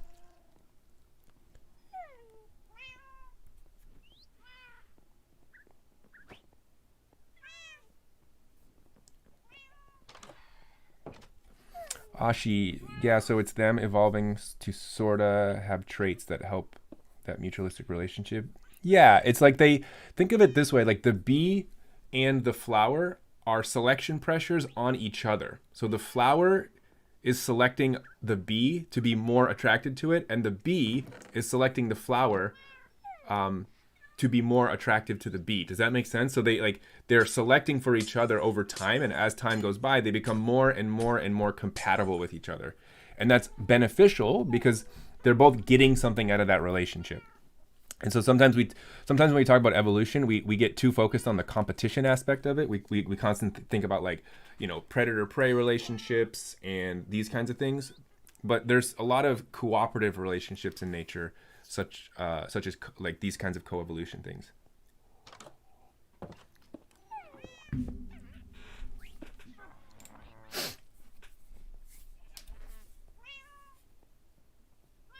Speaker 1: Ashi, yeah, so it's them evolving to sorta have traits that help that mutualistic relationship. Yeah, it's like they think of it this way, like the bee and the flower are selection pressures on each other. So the flower is selecting the bee to be more attracted to it, and the bee is selecting the flower to be more attractive to the bee. Does that make sense? So they're selecting for each other over time, and as time goes by, they become more and more and more compatible with each other. And that's beneficial because they're both getting something out of that relationship. And so sometimes when we talk about evolution, we get too focused on the competition aspect of it. We constantly think about like, predator-prey relationships and these kinds of things. But there's a lot of cooperative relationships in nature, such as like these kinds of coevolution things.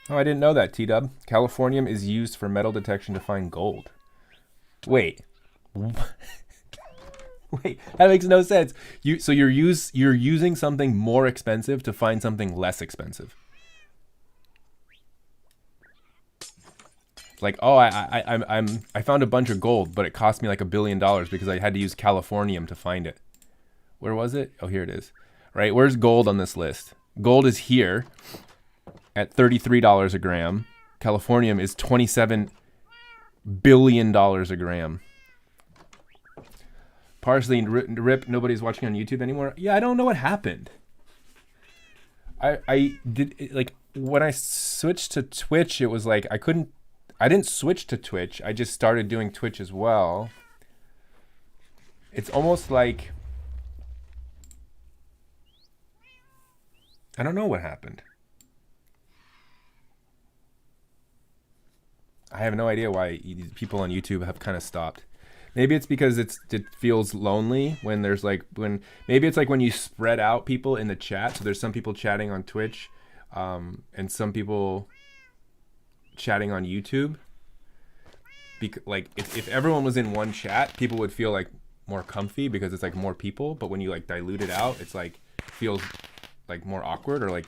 Speaker 1: Oh, I didn't know that, T-Dub. Californium is used for metal detection to find gold. Wait. Wait, that makes no sense. So you're using something more expensive to find something less expensive. Like, oh, I found a bunch of gold, but it cost me like $1 billion because I had to use Californium to find it. Where was it? Oh, here it is. Right, where's gold on this list? Gold is here at $33 a gram. Californium is $27 billion a gram. Parsley, rip, nobody's watching on YouTube anymore. Yeah, I don't know what happened. I did, like, when I switched to Twitch, it was like, I didn't switch to Twitch. I just started doing Twitch as well. It's almost like I don't know what happened. I have no idea why people on YouTube have kind of stopped. Maybe it's because it feels lonely when there's like maybe it's like when you spread out people in the chat. So there's some people chatting on Twitch, and some people chatting on YouTube. Like if everyone was in one chat, people would feel like more comfy because it's like more people. But when you like dilute it out, it's like feels like more awkward or like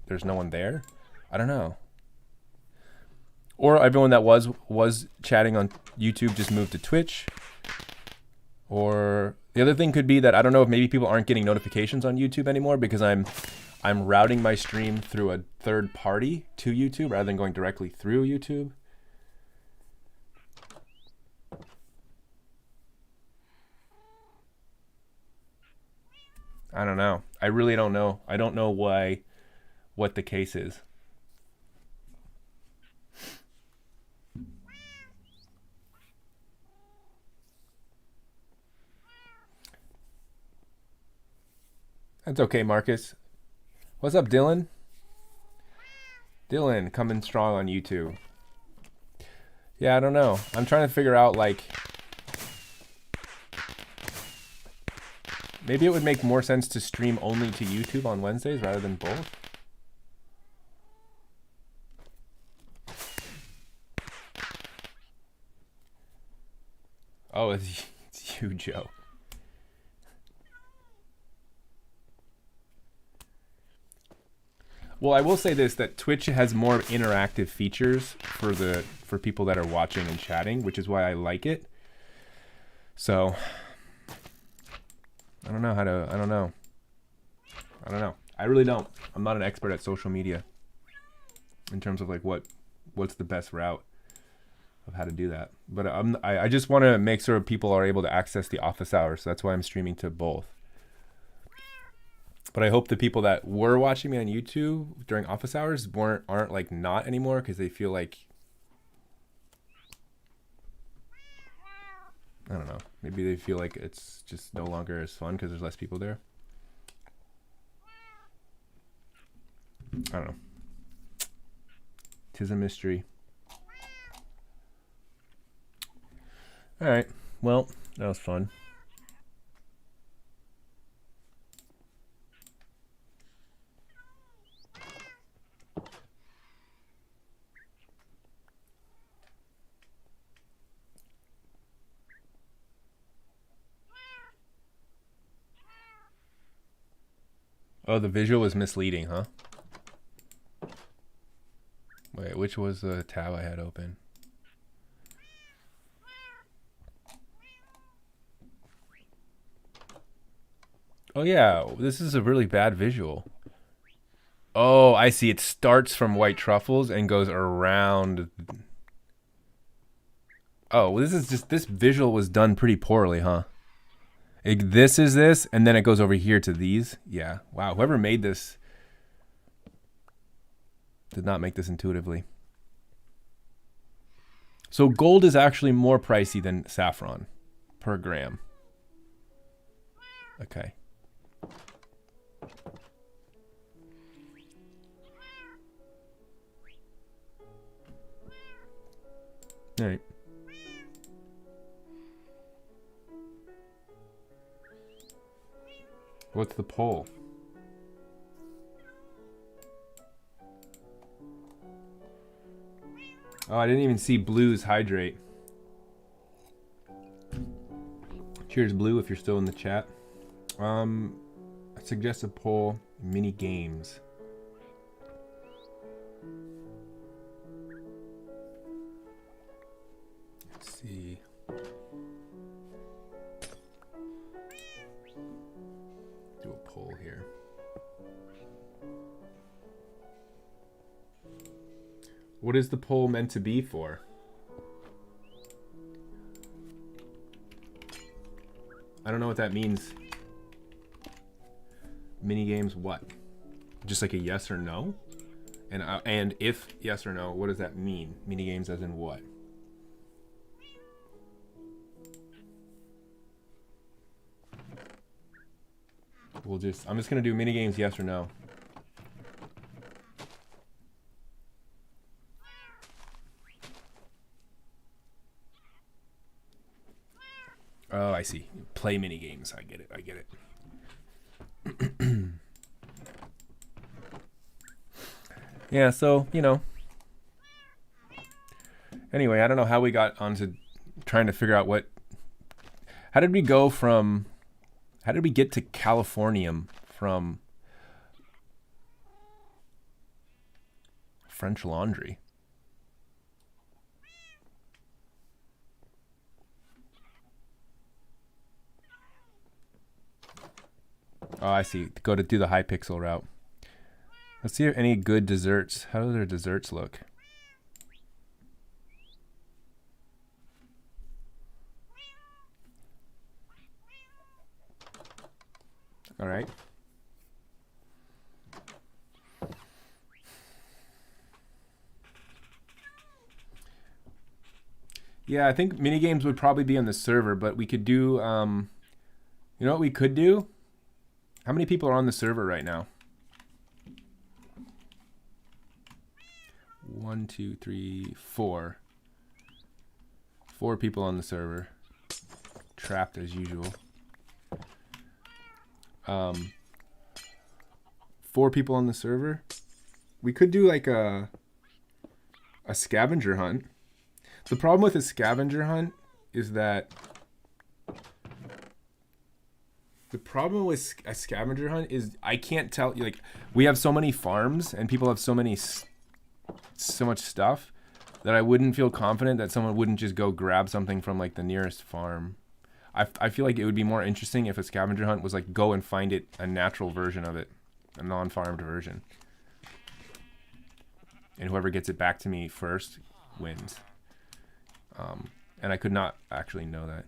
Speaker 1: there's no one there. I don't know. Or everyone that was chatting on YouTube just moved to Twitch. Or the other thing could be that I don't know if maybe people aren't getting notifications on YouTube anymore because I'm routing my stream through a third party to YouTube rather than going directly through YouTube. I don't know. I really don't know. I don't know what the case is. That's okay, Marcus. What's up, Dylan? Dylan coming strong on YouTube. Yeah, I don't know. I'm trying to figure out like maybe it would make more sense to stream only to YouTube on Wednesdays rather than both. Oh, it's you, Joe. Well, I will say this, that Twitch has more interactive features for people that are watching and chatting, which is why I like it. So I don't know. I really don't. I'm not an expert at social media in terms of like what's the best route of how to do that. But I just want to make sure people are able to access the office hours. So that's why I'm streaming to both. But I hope the people that were watching me on YouTube during office hours aren't like not anymore because they feel like, I don't know, maybe they feel like it's just no longer as fun because there's less people there. I don't know. 'Tis a mystery. All right. Well, that was fun. Oh, the visual was misleading, huh? Wait, which was the tab I had open? Oh yeah, this is a really bad visual. Oh, I see. It starts from white truffles and goes around. Oh, well, this visual was done pretty poorly, huh? This is this, and then it goes over here to these. Yeah. Wow. Whoever made this did not make this intuitively. So gold is actually more pricey than saffron per gram. Okay. All right. What's the poll? Oh, I didn't even see Blue's hydrate. Cheers, Blue, if you're still in the chat. I suggest a poll, mini games. Let's see. Do a poll here. What is the poll meant to be for? I don't know what that means. Mini games, what? Just like a yes or no? And if yes or no, what does that mean? Mini games as in what? I'm just gonna do mini games yes or no. I see. Play mini games. I get it. I get it. Yeah, so, you know. Anyway, I don't know how we got onto trying to figure out how did we get to Californium from French Laundry? Oh, I see. Go to do the Hypixel route. Let's see if any good desserts. How do their desserts look? All right. Yeah, I think minigames would probably be on the server, but we could do, you know what we could do? How many people are on the server right now? 1, 2, 3, 4. 4 people on the server. Trapped as usual. 4 people on the server. We could do like a scavenger hunt. The problem with a scavenger hunt is that I can't tell, like, we have so many farms and people have so much stuff that I wouldn't feel confident that someone wouldn't just go grab something from like the nearest farm. I feel like it would be more interesting if a scavenger hunt was like go and find it, a natural version of it, a non-farmed version. And whoever gets it back to me first wins. And I could not actually know that.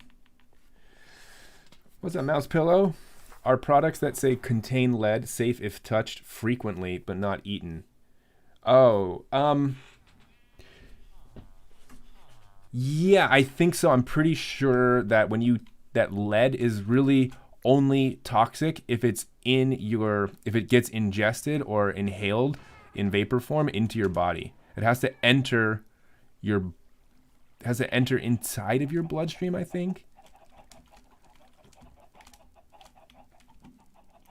Speaker 1: What's that, Mouse Pillow? Are products that say contain lead safe if touched frequently but not eaten? Oh, yeah, I think so. I'm pretty sure that that lead is really only toxic if it gets ingested or inhaled in vapor form into your body. It has to enter inside of your bloodstream, I think.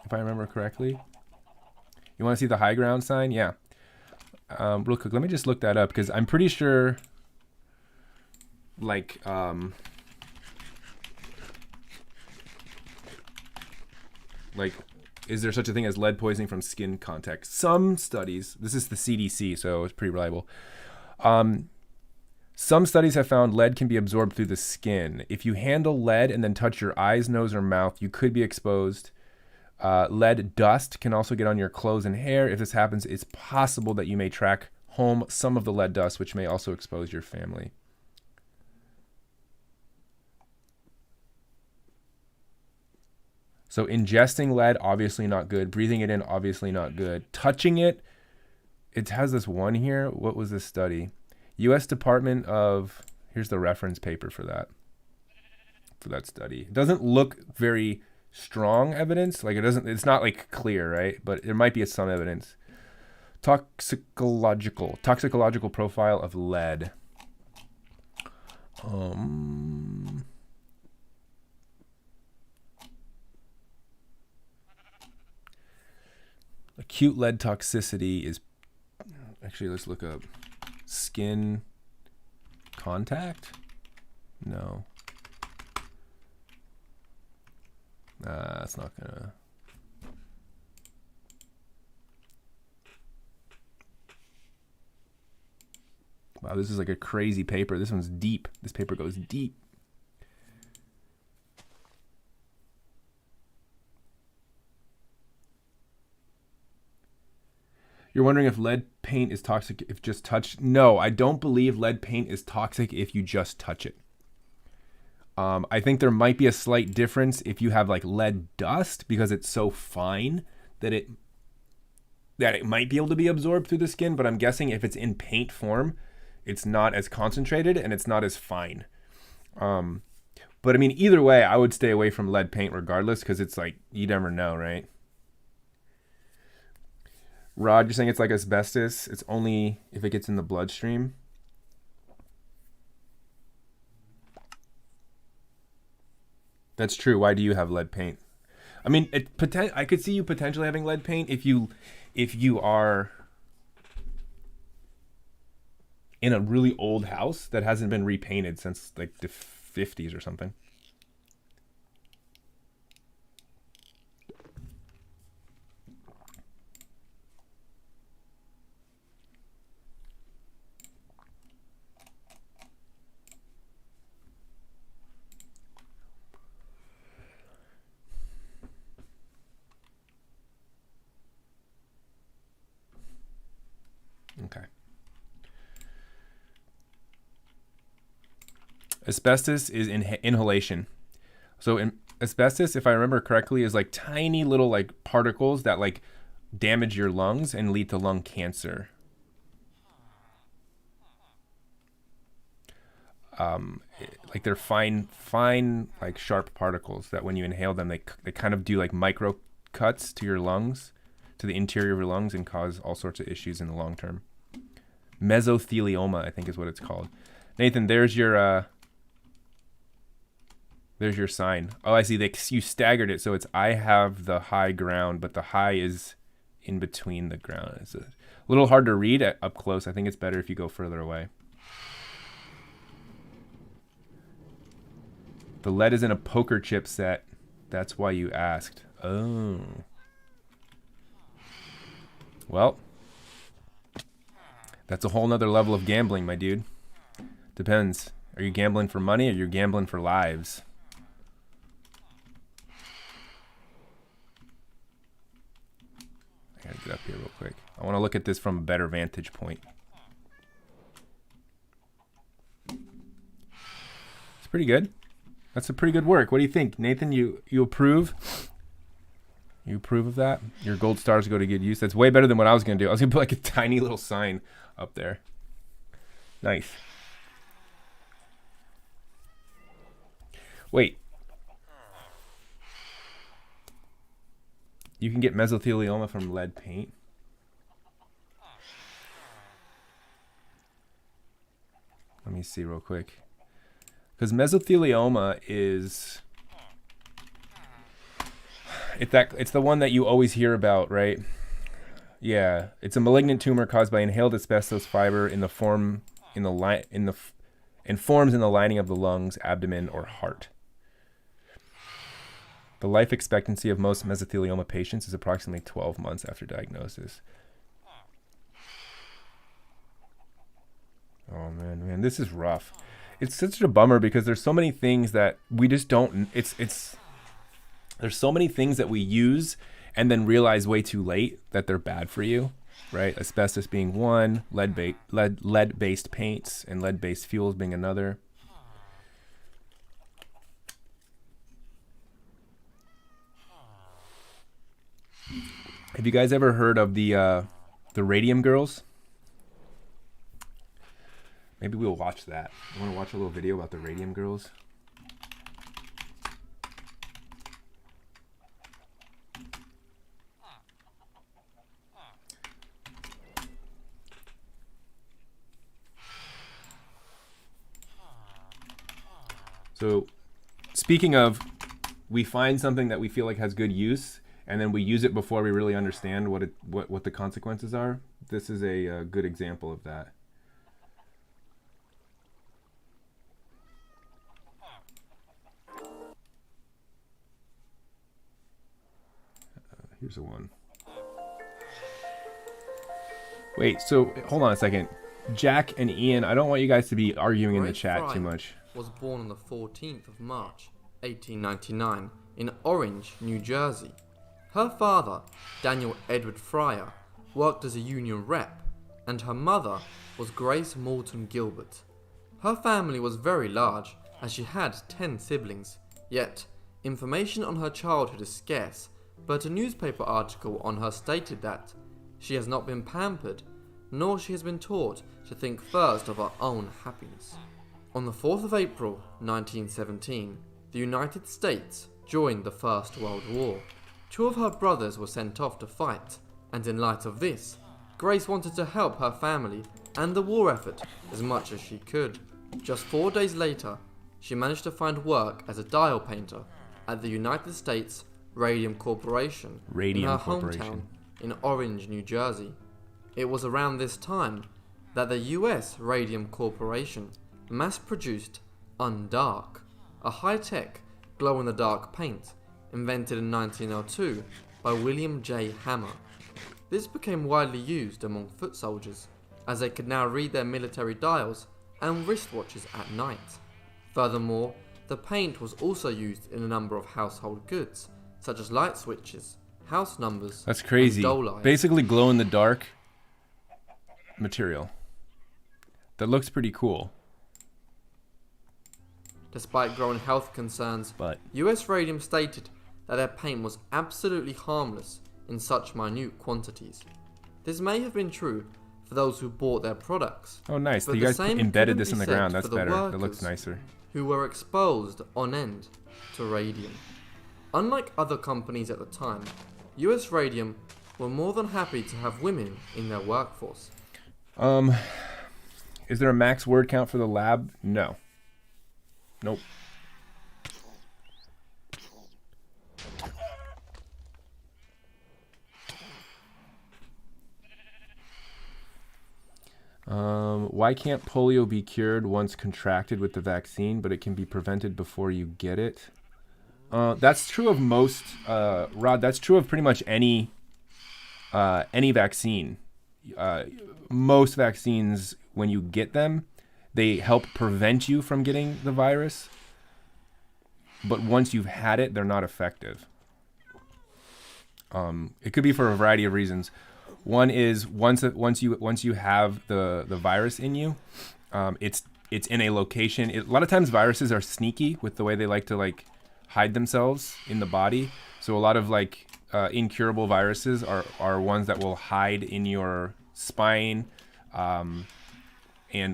Speaker 1: If I remember correctly. You want to see the high ground sign? Yeah. Real quick, let me just look that up because I'm pretty sure like is there such a thing as lead poisoning from skin contact? Some studies, this is the CDC, so it's pretty reliable. Some studies have found lead can be absorbed through the skin. If you handle lead and then touch your eyes, nose, or mouth, you could be exposed. Lead dust can also get on your clothes and hair. If this happens, it's possible that you may track home some of the lead dust, which may also expose your family. So ingesting lead, obviously not good. Breathing it in, obviously not good. Touching it, it has this one here. What was this study? U.S. Department of, here's the reference paper for that study. It doesn't look very strong evidence. Like it's not like clear, right? But there might be some evidence. Toxicological profile of lead. Acute lead toxicity is, actually, let's look up skin contact. No. That's not gonna. Wow, this is like a crazy paper. This one's deep. This paper goes deep. You're wondering if lead paint is toxic if just touched? No, I don't believe lead paint is toxic if you just touch it. I think there might be a slight difference if you have like lead dust because it's so fine that it might be able to be absorbed through the skin, but I'm guessing if it's in paint form, it's not as concentrated and it's not as fine. But I mean, either way, I would stay away from lead paint regardless because it's like, you never know, right? Rod, you're saying it's like asbestos. It's only if it gets in the bloodstream. That's true. Why do you have lead paint? I mean, I could see you potentially having lead paint if you are in a really old house that hasn't been repainted since like the 50s or something. Okay. Asbestos is inhalation. So asbestos, if I remember correctly, is like tiny little like particles that like damage your lungs and lead to lung cancer. Like they're fine, like sharp particles that when you inhale them, they kind of do like micro cuts to your lungs, to the interior of your lungs, and cause all sorts of issues in the long term. Mesothelioma, I think is what it's called. Nathan, there's your sign. Oh, I see. You staggered it, so it's I have the high ground, but the high is in between the ground. It's a little hard to read up close. I think it's better if you go further away. The lead is in a poker chip set. That's why you asked. Oh. Well, that's a whole nother level of gambling, my dude. Depends. Are you gambling for money or you're gambling for lives? I gotta get up here real quick. I want to look at this from a better vantage point. It's pretty good. That's a pretty good work. What do you think, Nathan? You approve? You approve of that? Your gold stars go to good use. That's way better than what I was gonna do. I was gonna put like a tiny little sign up there. Nice. Wait. You can get mesothelioma from lead paint. Let me see real quick. Because mesothelioma is... It's the one that you always hear about, right? Yeah, it's a malignant tumor caused by inhaled asbestos fiber and forms in the lining of the lungs, abdomen, or heart. The life expectancy of most mesothelioma patients is approximately 12 months after diagnosis. Oh man, this is rough. It's such a bummer because there's so many things that we just don't. There's so many things that we use and then realize way too late that they're bad for you, right? Asbestos being one, lead-based paints and lead-based fuels being another. Have you guys ever heard of the Radium Girls? Maybe we'll watch that. I want to watch a little video about the Radium Girls. So, speaking of, we find something that we feel like has good use, and then we use it before we really understand what the consequences are. This is a good example of that. Here's a one. Wait, so hold on a second. Jack and Ian, I don't want you guys to be arguing in the chat too much.
Speaker 6: Was born on the 14th of March, 1899, in Orange, New Jersey. Her father, Daniel Edward Fryer, worked as a union rep, and her mother was Grace Morton Gilbert. Her family was very large, as she had 10 siblings, yet information on her childhood is scarce, but a newspaper article on her stated that she has not been pampered, nor she has been taught to think first of her own happiness. On the 4th of April, 1917, the United States joined the First World War. 2 of her brothers were sent off to fight, and in light of this, Grace wanted to help her family and the war effort as much as she could. Just 4 days later, she managed to find work as a dial painter at the United States Radium Corporation in her hometown in Orange, New Jersey. It was around this time that the US Radium Corporation mass-produced Undark, a high-tech glow-in-the-dark paint invented in 1902 by William J. Hammer. This became widely used among foot soldiers, as they could now read their military dials and wristwatches at night. Furthermore, the paint was also used in a number of household goods, such as light switches, house numbers,
Speaker 1: That's crazy.
Speaker 6: and doll lights.
Speaker 1: Basically glow-in-the-dark material. That looks pretty cool.
Speaker 6: Despite growing health concerns,
Speaker 1: But
Speaker 6: US Radium stated that their paint was absolutely harmless in such minute quantities. This may have been true for those who bought their products,
Speaker 1: oh, nice.
Speaker 6: but
Speaker 1: You
Speaker 6: the
Speaker 1: guys
Speaker 6: same
Speaker 1: embedded
Speaker 6: couldn't
Speaker 1: this in
Speaker 6: be
Speaker 1: the
Speaker 6: said
Speaker 1: ground.
Speaker 6: for
Speaker 1: That's
Speaker 6: the
Speaker 1: better. That looks
Speaker 6: workers
Speaker 1: nicer.
Speaker 6: who were exposed on end to radium. Unlike other companies at the time, US Radium were more than happy to have women in their workforce.
Speaker 1: Is there a max word count for the lab? No. Nope. Why can't polio be cured once contracted with the vaccine, but it can be prevented before you get it? That's true of most, Rod. That's true of pretty much any vaccine. Most vaccines, when you get them, they help prevent you from getting the virus. But once you've had it, they're not effective. It could be for a variety of reasons. One is once you have the virus in you, it's in a location. A lot of times viruses are sneaky with the way they like to hide themselves in the body. So a lot of incurable viruses are ones that will hide in your spine and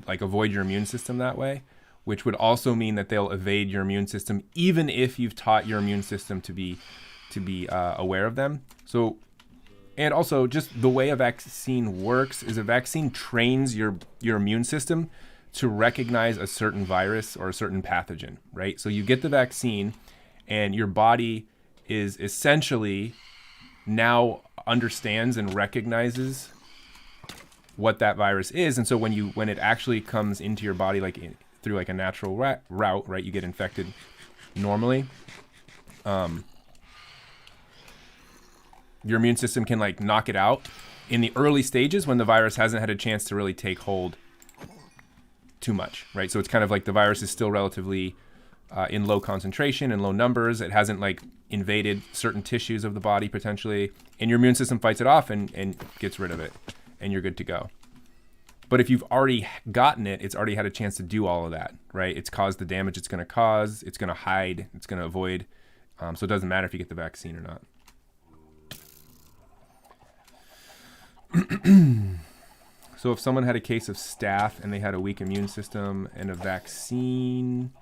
Speaker 1: avoid your immune system that way, which would also mean that they'll evade your immune system even if you've taught your immune system to be aware of them. So, and also just the way a vaccine works is a vaccine trains your immune system to recognize a certain virus or a certain pathogen, right? So you get the vaccine and your body is essentially now understands and recognizes what that virus is. And so when it actually comes into your body through a natural route, right, you get infected normally, your immune system can knock it out in the early stages when the virus hasn't had a chance to really take hold too much, right? So it's kind of like the virus is still relatively in low concentration and low numbers. It hasn't invaded certain tissues of the body potentially, and your immune system fights it off and gets rid of it, and you're good to go. But if you've already gotten it, it's already had a chance to do all of that, right? It's caused the damage it's going to cause, it's going to hide, it's going to avoid. So it doesn't matter if you get the vaccine or not. So if someone had a case of staph and they had a weak immune system and a vaccine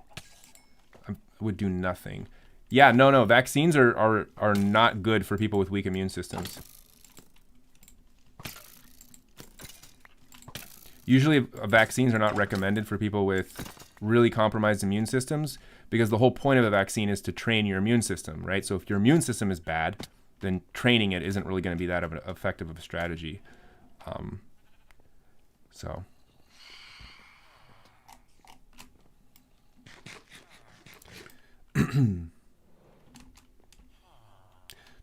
Speaker 1: would do nothing. Yeah, no. Vaccines are not good for people with weak immune systems. Usually vaccines are not recommended for people with really compromised immune systems because the whole point of a vaccine is to train your immune system, right? So if your immune system is bad, then training it isn't really going to be that effective of a strategy. So.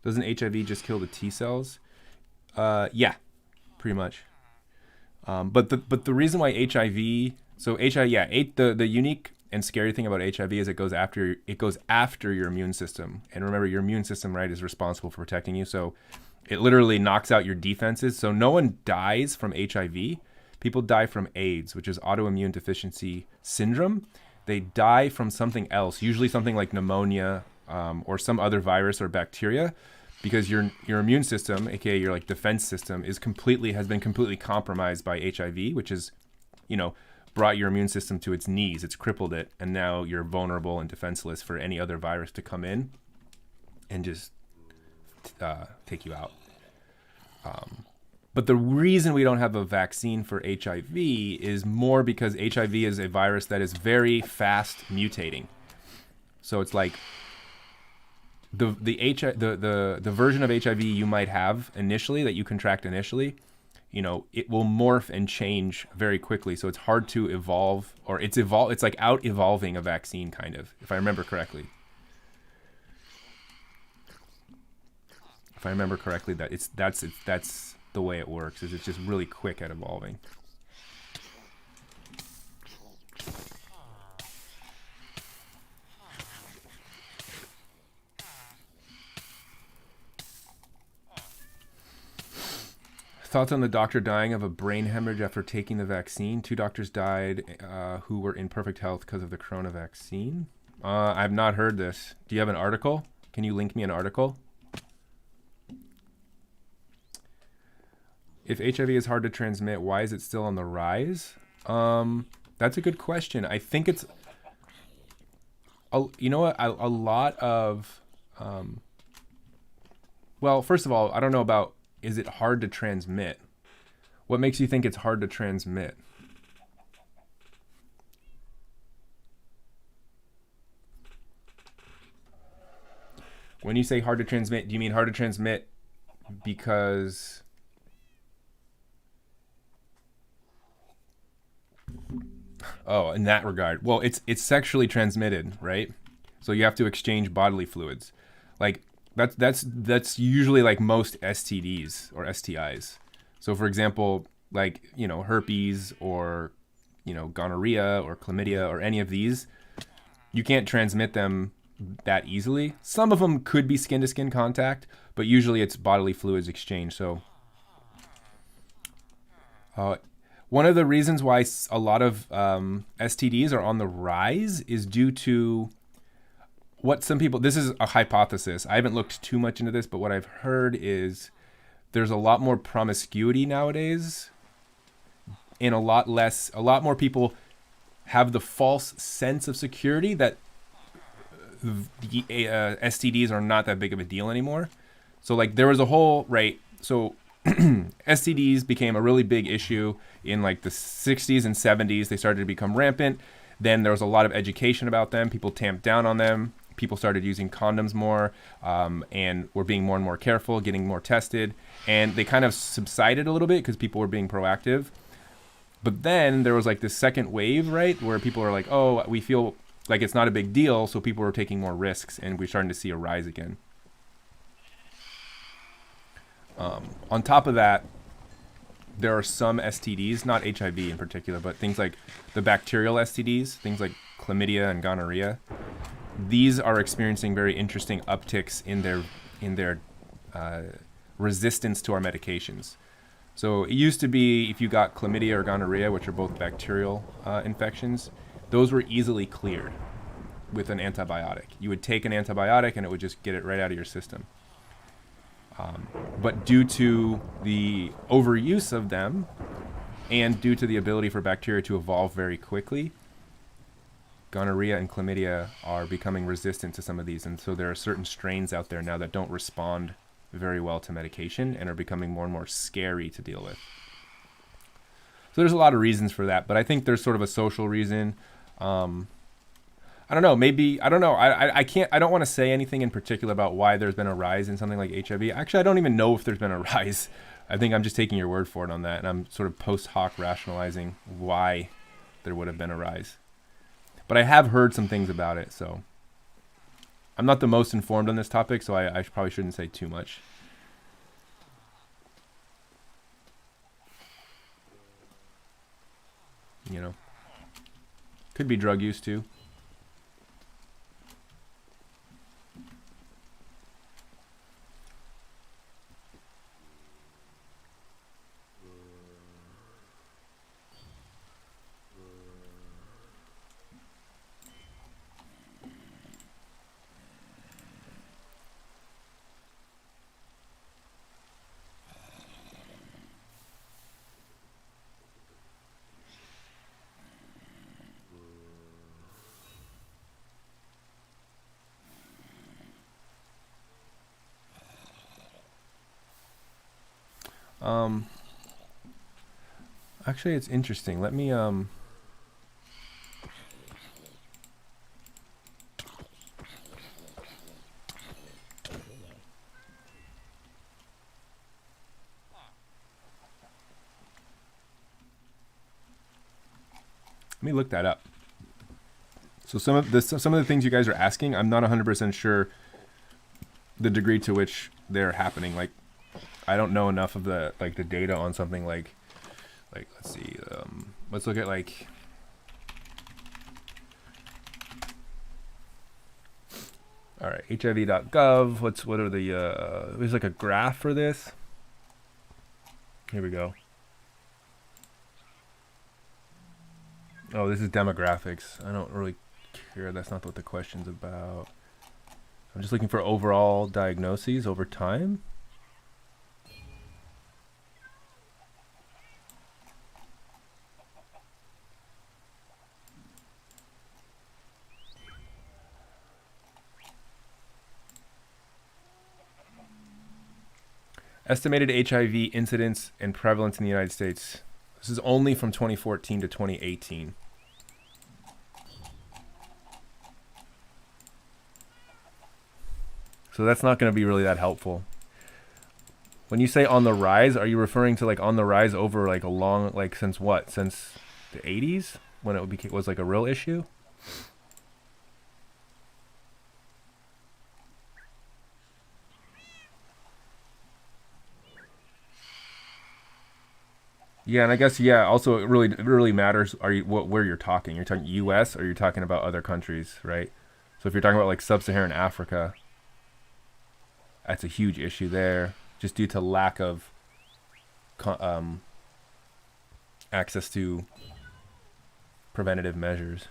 Speaker 1: Doesn't HIV just kill the T cells? Yeah, pretty much. But the reason why HIV, the unique and scary thing about HIV is it goes after your immune system. And remember, your immune system, right, is responsible for protecting you. So it literally knocks out your defenses. So no one dies from HIV. People die from AIDS, which is autoimmune deficiency syndrome. They die from something else, usually something like pneumonia or some other virus or bacteria, because your immune system, aka your defense system, has been completely compromised by HIV, which is, brought your immune system to its knees. It's crippled it, and now you're vulnerable and defenseless for any other virus to come in and just take you out. But the reason we don't have a vaccine for HIV is more because HIV is a virus that is very fast mutating. So it's the version of HIV you might have initially, that you contract initially, you know, it will morph and change very quickly. So it's hard to evolve, or it's like out evolving a vaccine, kind of, if I remember correctly. If I remember correctly, that's the way it works. Is it's just really quick at evolving. Thoughts on the doctor dying of a brain hemorrhage after taking the vaccine? 2 doctors died who were in perfect health because of the corona vaccine. I've not heard this. Do you have an article? Can you link me an article? If HIV is hard to transmit, why is it still on the rise? That's a good question. I think it's, you know what, a lot of, well, first of all, I don't know about, is it hard to transmit? What makes you think it's hard to transmit? When you say hard to transmit, do you mean hard to transmit because... Oh, in that regard. Well, it's sexually transmitted, right? So you have to exchange bodily fluids. Like that's usually like most STDs or STIs. So for example, like, you know, herpes or, you know, gonorrhea or chlamydia or any of these, you can't transmit them that easily. Some of them could be skin to skin contact, but usually it's bodily fluids exchange. So one of the reasons why a lot of STDs are on the rise is due to what some people, this is a hypothesis. I haven't looked too much into this, but what I've heard is there's a lot more promiscuity nowadays, and a lot more people have the false sense of security that the STDs are not that big of a deal anymore. So like there was a whole, right, so STDs became a really big issue in like the 60s and 70s. They started to become rampant. Then there was a lot of education about them. People tamped down on them. People started using condoms more, and were being more and more careful, getting more tested. And they kind of subsided a little bit because people were being proactive. But then there was like this second wave, right, where people are like, oh, we feel like it's not a big deal. So people were taking more risks, and we're starting to see a rise again. On top of that, there are some STDs, not HIV in particular, but things like the bacterial STDs, things like chlamydia and gonorrhea. These are experiencing very interesting upticks in their resistance to our medications. So it used to be if you got chlamydia or gonorrhea, which are both bacterial infections, those were easily cleared with an antibiotic. You would take an antibiotic and it would just get it right out of your system. But due to the overuse of them and due to the ability for bacteria to evolve very quickly, gonorrhea and chlamydia are becoming resistant to some of these. And so there are certain strains out there now that don't respond very well to medication and are becoming more and more scary to deal with. So there's a lot of reasons for that, but I think there's sort of a social reason. I don't know, maybe, I don't know. I don't want to say anything in particular about why there's been a rise in something like HIV. Actually, I don't even know if there's been a rise. I think I'm just taking your word for it on that. And I'm sort of post hoc rationalizing why there would have been a rise. But I have heard some things about it, so I'm not the most informed on this topic, so I probably shouldn't say too much. You know, could be drug use too. Actually, it's interesting. Let me Let me look that up. So some of the things you guys are asking, I'm not 100% sure the degree to which they're happening. Like, I don't know enough of the data on something like let's see, let's look at like. All right, HIV.gov. What are the there's like a graph for this. Here we go. Oh, this is demographics. I don't really care. That's not what the question's about. I'm just looking for overall diagnoses over time. Estimated HIV incidence and prevalence in the United States. This is only from 2014 to 2018. So that's not going to be really that helpful. When you say on the rise, are you referring to like on the rise over like a long, like since what? Since the 80s when it was like a real issue? Yeah, and I guess also it really matters where you're talking. You're talking US or you're talking about other countries, right? So if you're talking about like sub-Saharan Africa, that's a huge issue there, just due to lack of access to preventative measures.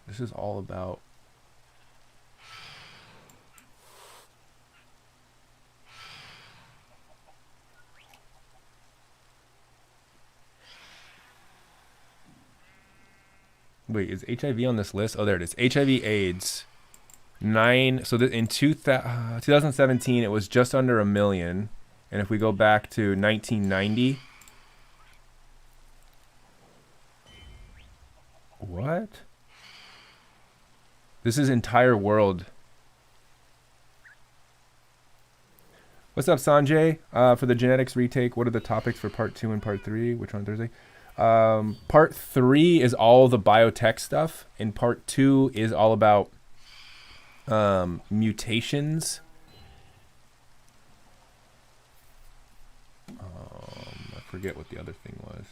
Speaker 1: This is all about Wait, is HIV on this list? Oh, there it is. HIV AIDS. So in 2017, it was just under 1 million. And if we go back to 1990. What? This is entire world. What's up, Sanjay? For the genetics retake, what are the topics for part 2 and part 3? Which one Thursday? Part 3 is all the biotech stuff, and part 2 is all about mutations. I forget what the other thing was.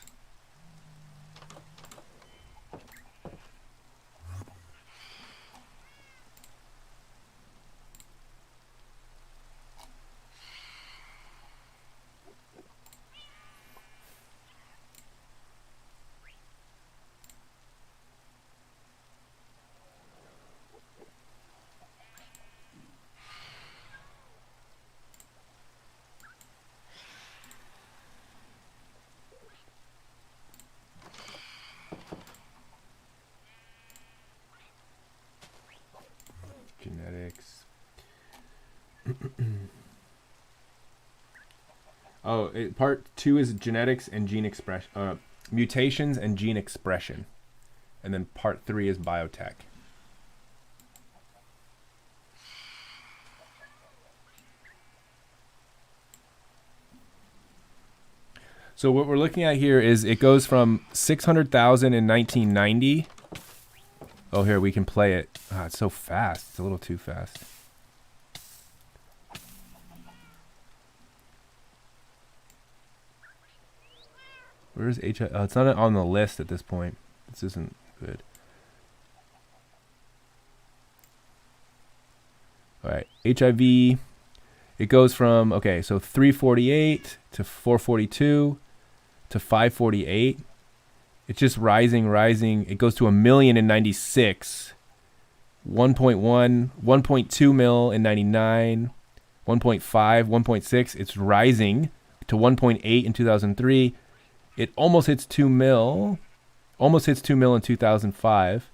Speaker 1: Genetics. Part 2 is genetics and gene expression, mutations and gene expression, and then part 3 is biotech. So what we're looking at here is it goes from 600,000 in 1990. Oh, here, we can play it. Ah, it's so fast. It's a little too fast. Where's HIV? Oh, it's not on the list at this point. This isn't good. All right, HIV. It goes from, okay, so 348 to 442 to 548. It's just rising. It goes to 1 million in 96, 1.1, 1.2 mil in 99, 1.5, 1.6. It's rising to 1.8 in 2003. It almost hits 2 mil. Almost hits 2 mil in 2005.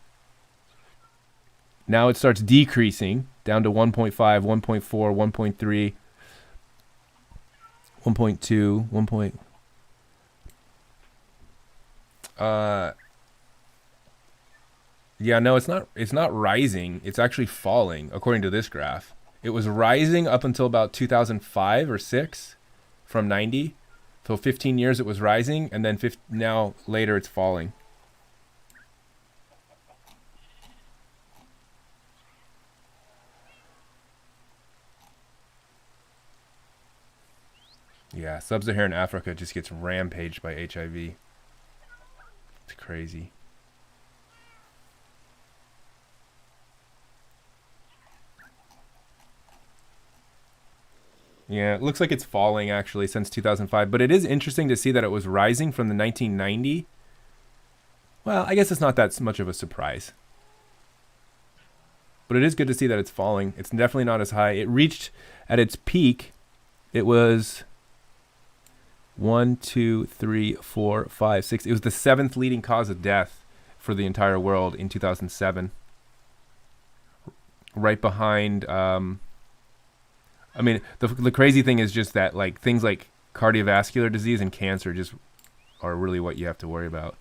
Speaker 1: Now it starts decreasing down to 1.5, 1.4, 1.3, 1.2, 1. Yeah, no, it's not rising. It's actually falling according to this graph. It was rising up until about 2005 or 6 from 90. So 15 years it was rising, and then now later it's falling. Yeah, sub-Saharan Africa just gets rampaged by HIV. It's crazy. Yeah, it looks like it's falling actually since 2005, but it is interesting to see that it was rising from the 1990. Well, I guess it's not that much of a surprise. But it is good to see that it's falling. It's definitely not as high. It reached at its peak, it was 1, 2, 3, 4, 5, 6. It was the 7th leading cause of death for the entire world in 2007. Right behind, I mean, the crazy thing is just that like things like cardiovascular disease and cancer just are really what you have to worry about.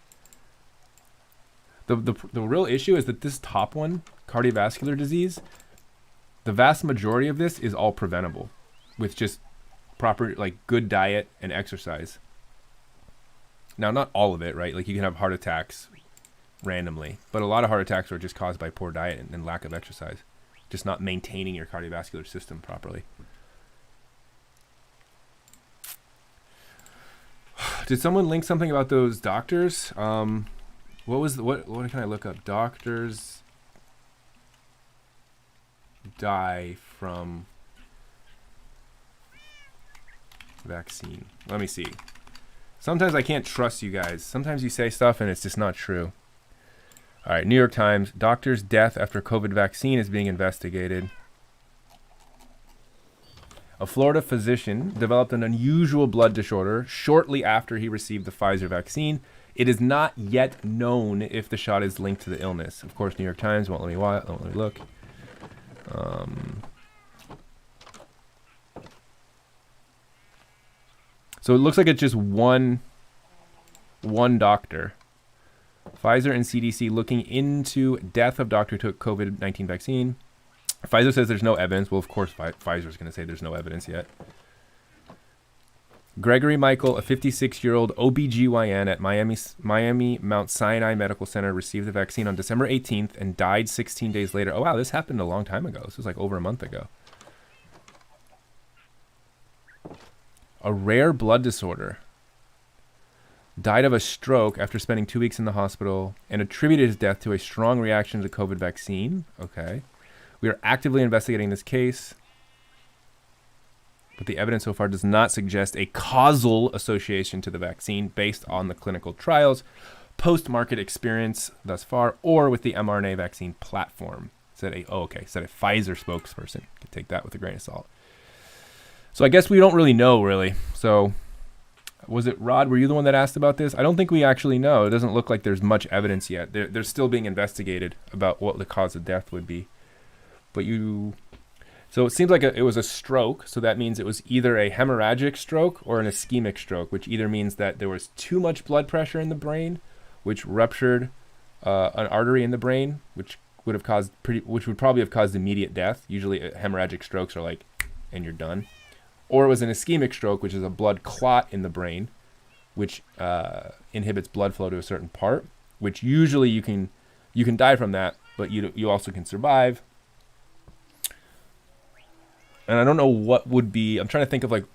Speaker 1: The real issue is that this top one, cardiovascular disease, the vast majority of this is all preventable with just proper, like, good diet and exercise. Now, not all of it, right? Like, you can have heart attacks randomly, but a lot of heart attacks are just caused by poor diet and lack of exercise, just not maintaining your cardiovascular system properly. Did someone link something about those doctors? What can I look up? Doctors die from vaccine. Let me see. Sometimes I can't trust you guys. Sometimes you say stuff and it's just not true. All right, New York Times. Doctor's death after COVID vaccine is being investigated. A Florida physician developed an unusual blood disorder shortly after he received the Pfizer vaccine. It is not yet known if the shot is linked to the illness. Of course, New York Times won't let me look. So it looks like it's just one doctor. Pfizer and CDC looking into death of doctor who took COVID-19 vaccine. Pfizer says there's no evidence. Well, of course, Pfizer's going to say there's no evidence yet. Gregory Michael, a 56-year-old OBGYN at Miami Mount Sinai Medical Center, received the vaccine on December 18th and died 16 days later. Oh, wow, this happened a long time ago. This was like over a month ago. A rare blood disorder. Died of a stroke after spending 2 weeks in the hospital and attributed his death to a strong reaction to the COVID vaccine. Okay. We are actively investigating this case, but the evidence so far does not suggest a causal association to the vaccine based on the clinical trials, post-market experience thus far, or with the mRNA vaccine platform. Said a Pfizer spokesperson. Could take that with a grain of salt. So I guess we don't really know, really. So was it Rod? Were you the one that asked about this? I don't think we actually know. It doesn't look like there's much evidence yet. They're still being investigated about what the cause of death would be. But so it seems like it was a stroke. So that means it was either a hemorrhagic stroke or an ischemic stroke, which either means that there was too much blood pressure in the brain, which ruptured an artery in the brain, which would probably have caused immediate death. Usually hemorrhagic strokes are like, and you're done. Or it was an ischemic stroke, which is a blood clot in the brain, which inhibits blood flow to a certain part, which usually you can die from that, but you also can survive. And I don't know what would be, I'm trying to think of like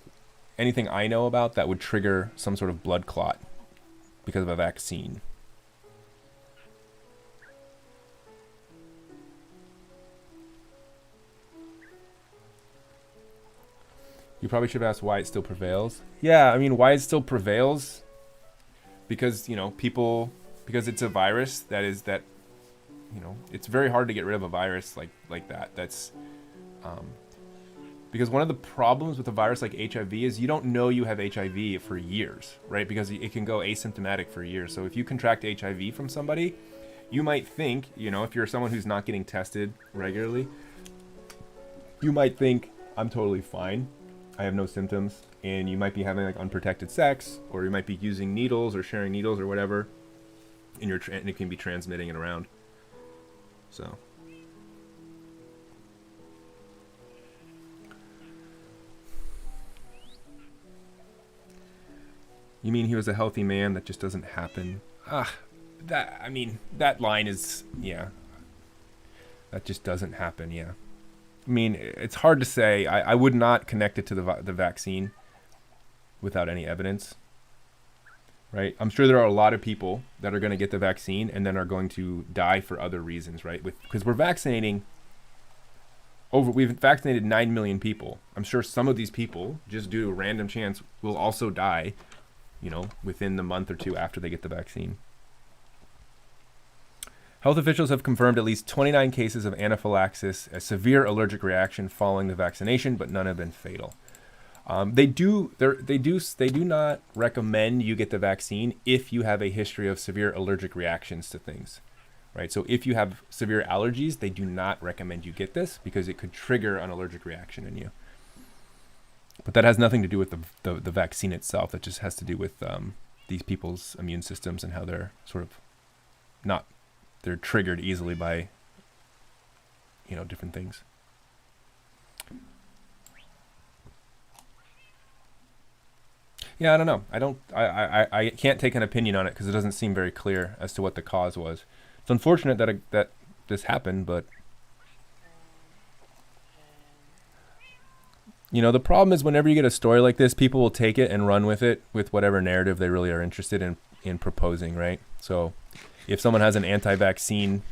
Speaker 1: anything I know about that would trigger some sort of blood clot because of a vaccine. You probably should have asked why it still prevails. Yeah, I mean, why it still prevails? Because, because it's a virus that it's very hard to get rid of a virus like that. That's, because one of the problems with a virus like HIV is you don't know you have HIV for years, right? Because it can go asymptomatic for years. So if you contract HIV from somebody, you might think, if you're someone who's not getting tested regularly, you might think, I'm totally fine. I have no symptoms, and you might be having like unprotected sex, or you might be using needles or sharing needles or whatever, and it can be transmitting it around. So You mean he was a healthy man? That just doesn't happen. That line is, yeah. That just doesn't happen, yeah. I mean, it's hard to say. I would not connect it to the vaccine without any evidence, right? I'm sure there are a lot of people that are going to get the vaccine and then are going to die for other reasons, right? Because we've vaccinated 9 million people. I'm sure some of these people, just due to a random chance, will also die, within the month or two after they get the vaccine. Health officials have confirmed at least 29 cases of anaphylaxis, a severe allergic reaction following the vaccination, but none have been fatal. They do not recommend you get the vaccine if you have a history of severe allergic reactions to things, right? So if you have severe allergies, they do not recommend you get this because it could trigger an allergic reaction in you. But that has nothing to do with the vaccine itself. That just has to do with these people's immune systems and how they're they're triggered easily by, different things. Yeah, I don't know. I can't take an opinion on it because it doesn't seem very clear as to what the cause was. It's unfortunate that this happened, but the problem is whenever you get a story like this, people will take it and run with it with whatever narrative they really are interested in proposing, right? So if someone has an anti-vaccine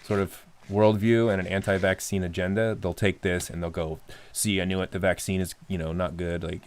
Speaker 1: sort of worldview and an anti-vaccine agenda, they'll take this and they'll go, see, I knew it, the vaccine is, not good. Like,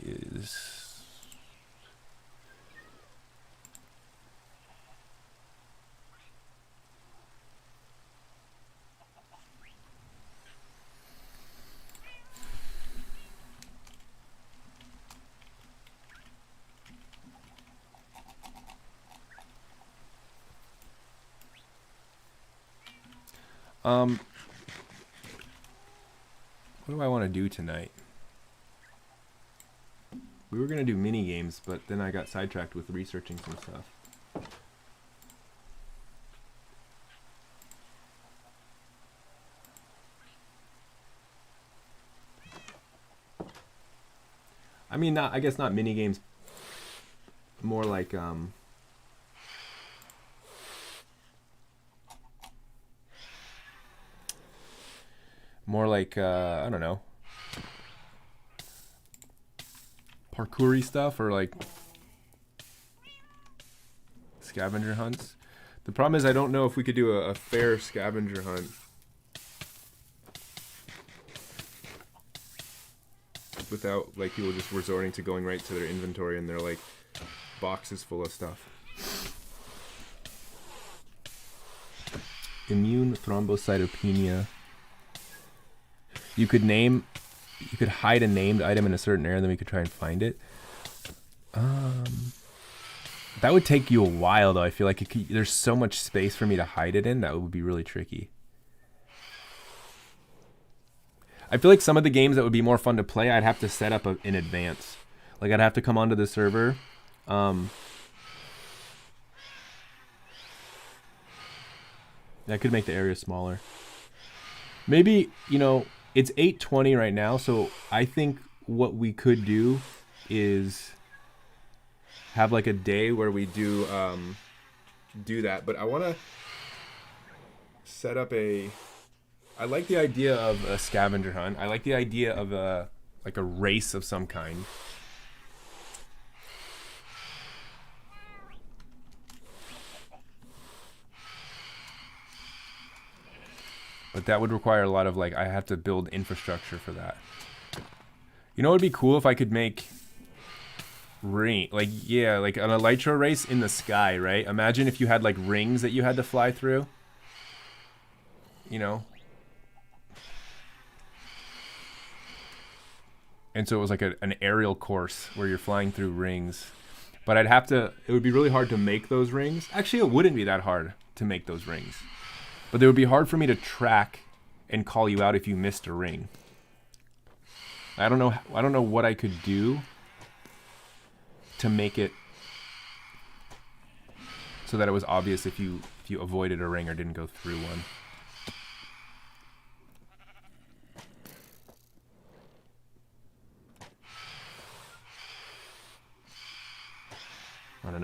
Speaker 1: what do I want to do tonight? We were going to do mini games, but then I got sidetracked with researching some stuff. I mean, I guess not mini games, more like I don't know, parkour-y stuff or like scavenger hunts. The problem is I don't know if we could do a fair scavenger hunt without like people just resorting to going right to their inventory and their like boxes full of stuff. Immune thrombocytopenia. You could hide a named item in a certain area, then we could try and find it. That would take you a while, though. I feel like there's so much space for me to hide it in, that would be really tricky. I feel like some of the games that would be more fun to play, I'd have to set up in advance. Like, I'd have to come onto the server. That could make the area smaller. Maybe, it's 8:20 right now, so I think what we could do is have like a day where we do that. But I want to set up I like the idea of a scavenger hunt. I like the idea of a race of some kind. But that would require a lot of I have to build infrastructure for that. It would be cool if I could make an elytra race in the sky, right? Imagine if you had rings that you had to fly through. And so it was an aerial course where you're flying through rings. But it would be really hard to make those rings. Actually, it wouldn't be that hard to make those rings. But it would be hard for me to track and call you out if you missed a ring. I don't know what I could do to make it so that it was obvious if you avoided a ring or didn't go through one.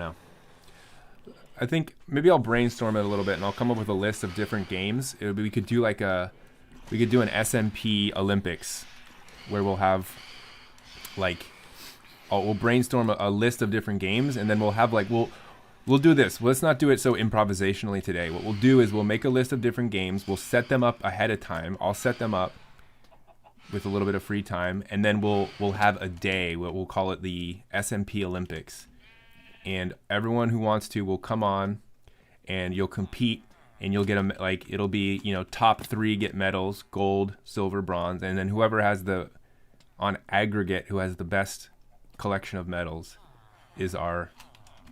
Speaker 1: know. I think maybe I'll brainstorm it a little bit and I'll come up with a list of different games. We could do an SMP Olympics where we'll have like, we'll brainstorm a list of different games, and then we'll have like, we'll do this. Let's not do it so improvisationally today. What we'll do is we'll make a list of different games. We'll set them up ahead of time. I'll set them up with a little bit of free time, and then we'll have a day. We'll call it the SMP Olympics, and everyone who wants to will come on, and you'll compete, and you'll get it'll be, you know, top 3 get medals: gold, silver, bronze, and then whoever has on aggregate, who has the best collection of medals is our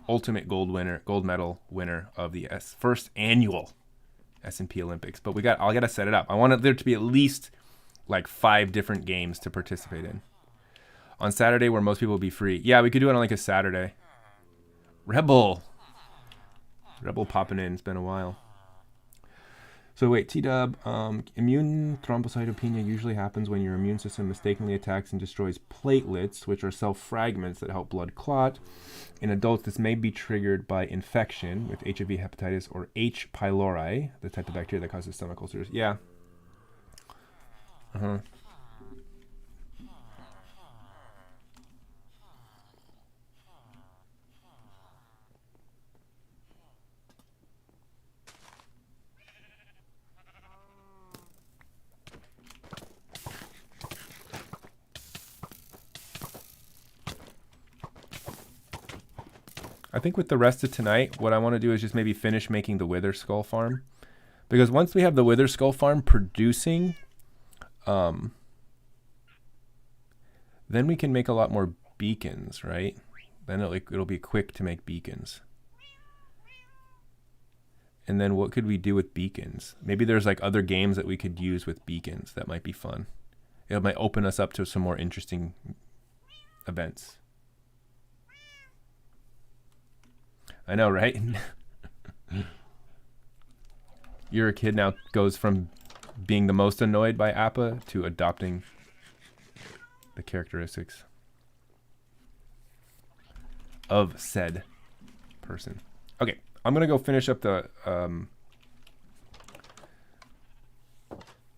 Speaker 1: ultimate gold medal winner of the first annual SMP Olympics. But I gotta set it up. I want there to be at least like 5 different games to participate in on Saturday, where most people will be free. Yeah, we could do it on like a Saturday. Rebel popping in. It's been a while. So wait, T-Dub, immune thrombocytopenia usually happens when your immune system mistakenly attacks and destroys platelets, which are cell fragments that help blood clot. In adults, this may be triggered by infection with HIV, hepatitis, or H. pylori, the type of bacteria that causes stomach ulcers. Yeah. I think with the rest of tonight, what I want to do is just maybe finish making the Wither Skull farm. Because once we have the Wither Skull farm producing, then we can make a lot more beacons, right? Then it'll be quick to make beacons. And then what could we do with beacons? Maybe there's like other games that we could use with beacons that might be fun. It might open us up to some more interesting events. I know, right? You're a kid now goes from being the most annoyed by Appa to adopting the characteristics of said person. Okay, I'm gonna go finish up the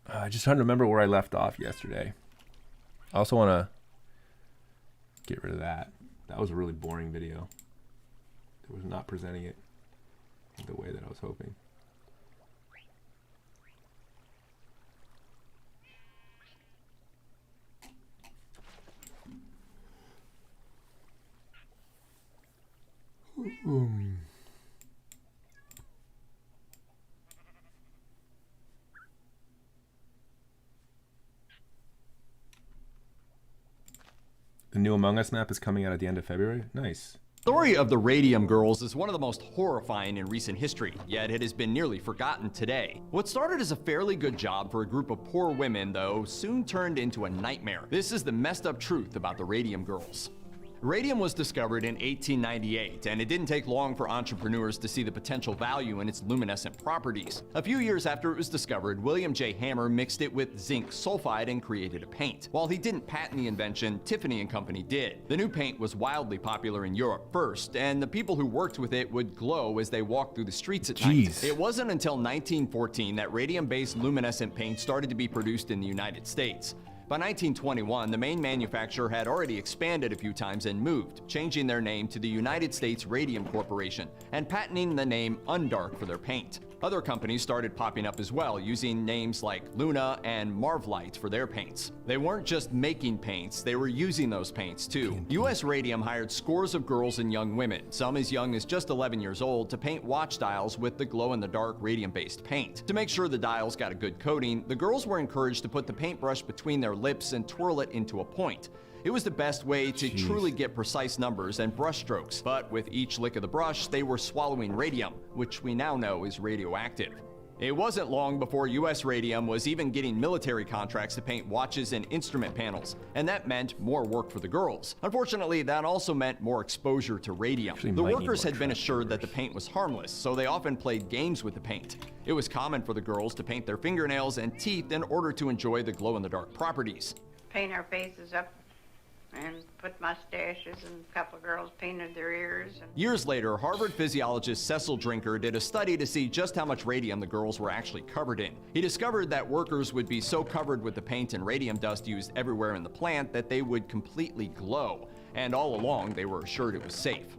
Speaker 1: I just trying to remember where I left off yesterday. I also want to get rid of that. That was a really boring video. It was not presenting it the way that I was hoping. The new Among Us map is coming out at the end of February. Nice.
Speaker 7: The story of the Radium Girls is one of the most horrifying in recent history, yet it has been nearly forgotten today. What started as a fairly good job for a group of poor women, though, soon turned into a nightmare. This is the messed up truth about the Radium Girls. Radium was discovered in 1898, and it didn't take long for entrepreneurs to see the potential value in its luminescent properties. A few years after it was discovered, William J. Hammer mixed it with zinc sulfide and created a paint. While he didn't patent the invention, Tiffany & Company did. The new paint was wildly popular in Europe first, and the people who worked with it would glow as they walked through the streets at night. It wasn't until 1914 that radium-based luminescent paint started to be produced in the United States. By 1921, the main manufacturer had already expanded a few times and moved, changing their name to the United States Radium Corporation and patenting the name Undark for their paint. Other companies started popping up as well, using names like Luna and Marvlite for their paints. They weren't just making paints, they were using those paints too. US Radium hired scores of girls and young women, some as young as just 11 years old, to paint watch dials with the glow-in-the-dark radium-based paint. To make sure the dials got a good coating, the girls were encouraged to put the paintbrush between their lips and twirl it into a point. It was the best way to truly get precise numbers and brush strokes, but with each lick of the brush, they were swallowing radium, which we now know is radioactive. It wasn't long before US Radium was even getting military contracts to paint watches and instrument panels, and that meant more work for the girls. Unfortunately, that also meant more exposure to radium. The workers had been assured that the paint was harmless, so they often played games with the paint. It was common for the girls to paint their fingernails and teeth in order to enjoy the glow-in-the-dark properties.
Speaker 8: Paint our faces up and put mustaches, and a couple of girls painted their ears. And
Speaker 7: Years later, Harvard physiologist Cecil Drinker did a study to see just how much radium the girls were actually covered in. He discovered that workers would be so covered with the paint and radium dust used everywhere in the plant that they would completely glow, and all along they were assured it was safe.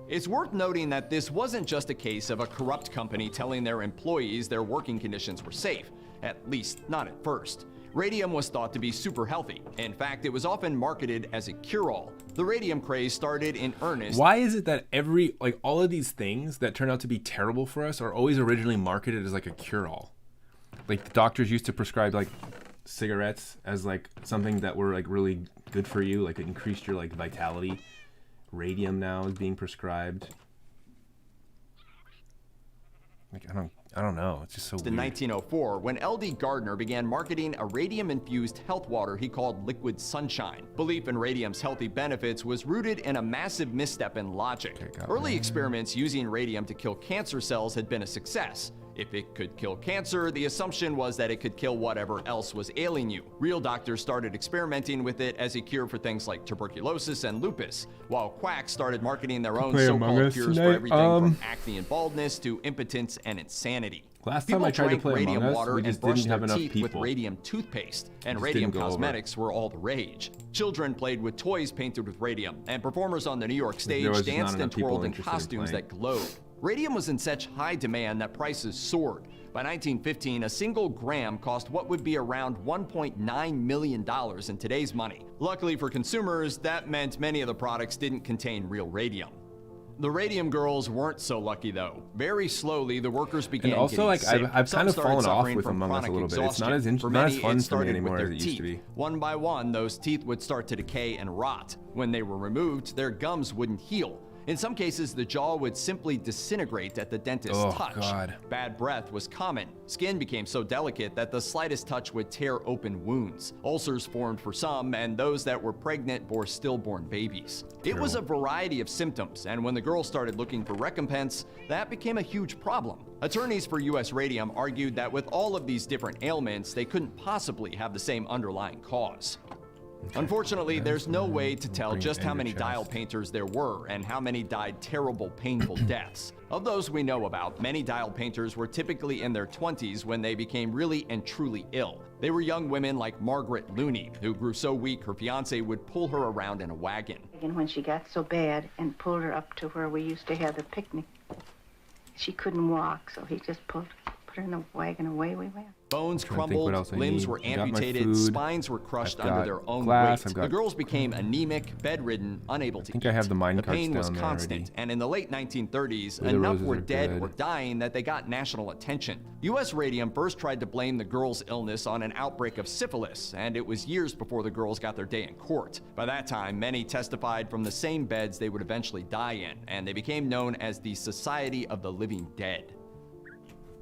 Speaker 7: It's worth noting that this wasn't just a case of a corrupt company telling their employees their working conditions were safe, at least not at first. Radium was thought to be super healthy. In fact, it was often marketed as a cure-all. The radium craze started in earnest.
Speaker 1: Why is it that all of these things that turn out to be terrible for us are always originally marketed as like a cure-all? Like the doctors used to prescribe like cigarettes as like something that were like really good for you, like it increased your like vitality. Radium now is being prescribed. Like I don't know. It's just so
Speaker 7: in
Speaker 1: weird.
Speaker 7: 1904, when L.D. Gardner began marketing a radium-infused health water he called Liquid Sunshine. Belief in radium's healthy benefits was rooted in a massive misstep in logic. Early experiments using radium to kill cancer cells had been a success. If it could kill cancer, the assumption was that it could kill whatever else was ailing you. Real doctors started experimenting with it as a cure for things like tuberculosis and lupus, while quacks started marketing their own so-called cures for everything from acne and baldness to impotence and insanity.
Speaker 1: Last time I tried to play
Speaker 7: radium
Speaker 1: Among Us,
Speaker 7: water
Speaker 1: we
Speaker 7: and
Speaker 1: just
Speaker 7: brushed
Speaker 1: didn't have
Speaker 7: their
Speaker 1: enough
Speaker 7: teeth with
Speaker 1: people.
Speaker 7: radium toothpaste, and
Speaker 1: Just
Speaker 7: radium
Speaker 1: didn't go over.
Speaker 7: cosmetics were all the rage. Children played with toys painted with radium, and performers on the New York
Speaker 1: There
Speaker 7: stage
Speaker 1: was just not
Speaker 7: danced
Speaker 1: enough
Speaker 7: and
Speaker 1: people
Speaker 7: twirled in
Speaker 1: interested in
Speaker 7: costumes
Speaker 1: playing.
Speaker 7: that glowed. Radium was in such high demand that prices soared. By 1915, a single gram cost what would be around $1.9 million in today's money. Luckily for consumers, that meant many of the products didn't contain real radium. The radium girls weren't so lucky though. Very slowly, the workers began
Speaker 1: And also,
Speaker 7: getting
Speaker 1: like,
Speaker 7: sick.
Speaker 1: I've
Speaker 7: Some
Speaker 1: kind of
Speaker 7: started
Speaker 1: fallen off
Speaker 7: suffering
Speaker 1: with
Speaker 7: from
Speaker 1: Among Us a
Speaker 7: chronic
Speaker 1: little bit. It's not
Speaker 7: exhaustion.
Speaker 1: as
Speaker 7: For
Speaker 1: not as
Speaker 7: many,
Speaker 1: fun
Speaker 7: it
Speaker 1: for me
Speaker 7: started with
Speaker 1: anymore
Speaker 7: their
Speaker 1: as it used to
Speaker 7: teeth.
Speaker 1: be.
Speaker 7: One by one, those teeth would start to decay and rot. When they were removed, their gums wouldn't heal. In some cases, the jaw would simply disintegrate at the dentist's
Speaker 1: Oh,
Speaker 7: touch.
Speaker 1: God.
Speaker 7: Bad breath was common. Skin became so delicate that the slightest touch would tear open wounds. Ulcers formed for some, and those that were pregnant bore stillborn babies. It was a variety of symptoms, and when the girls started looking for recompense, that became a huge problem. Attorneys for U.S. Radium argued that with all of these different ailments, they couldn't possibly have the same underlying cause. Unfortunately, there's no way to tell
Speaker 1: Bring it
Speaker 7: just
Speaker 1: in
Speaker 7: how
Speaker 1: your
Speaker 7: many
Speaker 1: chest.
Speaker 7: dial painters there were and how many died terrible, painful deaths. Of those we know about, many dial painters were typically in their 20s when they became really and truly ill. They were young women like Margaret Looney, who grew so weak her fiancé would pull her around in a wagon.
Speaker 8: And when she got so bad and pulled her up to where we used to have the picnic, she couldn't walk, so he just put her in the wagon, away we went.
Speaker 7: Bones
Speaker 1: Trying to think what
Speaker 7: crumbled,
Speaker 1: else I
Speaker 7: limbs
Speaker 1: need.
Speaker 7: were
Speaker 1: I got my
Speaker 7: amputated,
Speaker 1: food.
Speaker 7: spines were crushed
Speaker 1: I've
Speaker 7: under
Speaker 1: got
Speaker 7: their own
Speaker 1: glass, I've
Speaker 7: weight.
Speaker 1: got-
Speaker 7: The girls became anemic, bedridden, unable to
Speaker 1: think
Speaker 7: eat.
Speaker 1: I have the mine
Speaker 7: The
Speaker 1: carts
Speaker 7: pain was
Speaker 1: down there
Speaker 7: constant,
Speaker 1: already.
Speaker 7: and in the late 1930s,
Speaker 1: Where the
Speaker 7: enough
Speaker 1: roses
Speaker 7: were
Speaker 1: are
Speaker 7: dead
Speaker 1: good.
Speaker 7: or dying that they got national attention. U.S. Radium first tried to blame the girls' illness on an outbreak of syphilis, and it was years before the girls got their day in court. By that time, many testified from the same beds they would eventually die in, and they became known as the Society of the Living Dead.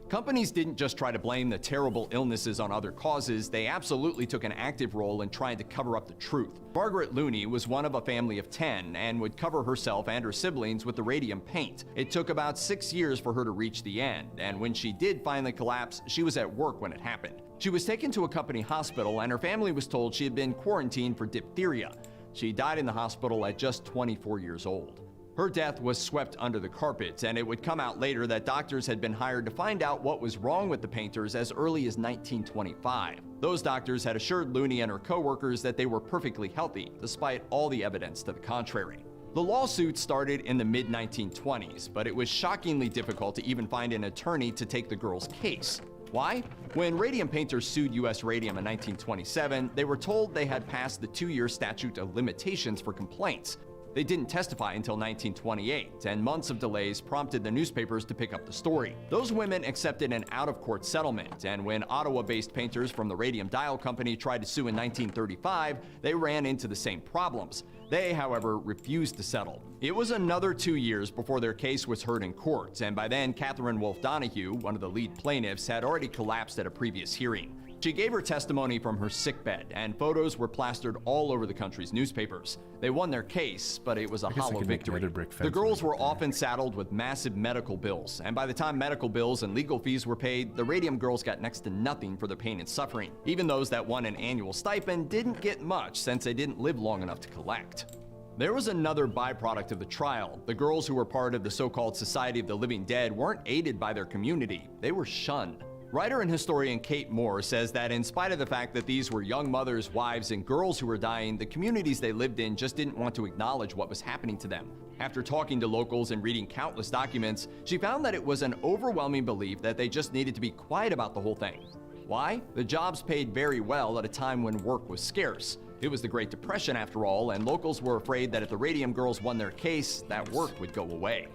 Speaker 7: Companies didn't just try to blame the terrible illnesses on other causes, they absolutely took an active role in trying to cover up the truth. Margaret Looney was one of a family of 10 and would cover herself and her siblings with the radium paint. It took about 6 years for her to reach the end, and when she did finally collapse, she was at work when it happened. She was taken to a company hospital and her family was told she had been quarantined for diphtheria. She died in the hospital at just 24 years old. Her death was swept under the carpet, and it would come out later that doctors had been hired to find out what was wrong with the painters as early as 1925. Those doctors had assured Looney and her co-workers that they were perfectly healthy, despite all the evidence to the contrary. The lawsuit started in the mid-1920s, but it was shockingly difficult to even find an attorney to take the girls' case. Why? When radium painters sued U.S. Radium in 1927, they were told they had passed the 2-year statute of limitations for complaints. They didn't testify until 1928, and months of delays prompted the newspapers to pick up the story. Those women accepted an out-of-court settlement, and when Ottawa-based painters from the Radium Dial Company tried to sue in 1935, they ran into the same problems. They, however, refused to settle. It was another 2 years before their case was heard in court, and by then, Catherine Wolfe Donahue, one of the lead plaintiffs, had already collapsed at a previous hearing. She gave her testimony from her sickbed, and photos were plastered all over the country's newspapers. They won their case, but it was a
Speaker 1: guess I
Speaker 7: hollow
Speaker 1: could make
Speaker 7: victory.
Speaker 1: nether brick
Speaker 7: The
Speaker 1: fence
Speaker 7: girls
Speaker 1: right
Speaker 7: were
Speaker 1: there.
Speaker 7: often saddled with massive medical bills, and by the time medical bills and legal fees were paid, the Radium Girls got next to nothing for their pain and suffering. Even those that won an annual stipend didn't get much since they didn't live long enough to collect. There was another byproduct of the trial. The girls who were part of the so-called Society of the Living Dead weren't aided by their community. They were shunned. Writer and historian Kate Moore says that in spite of the fact that these were young mothers, wives, and girls who were dying, the communities they lived in just didn't want to acknowledge what was happening to them. After talking to locals and reading countless documents, she found that it was an overwhelming belief that they just needed to be quiet about the whole thing. Why? The jobs paid very well at a time when work was scarce. It was the Great Depression after all, and locals were afraid that if the Radium Girls won their case, that work would go away.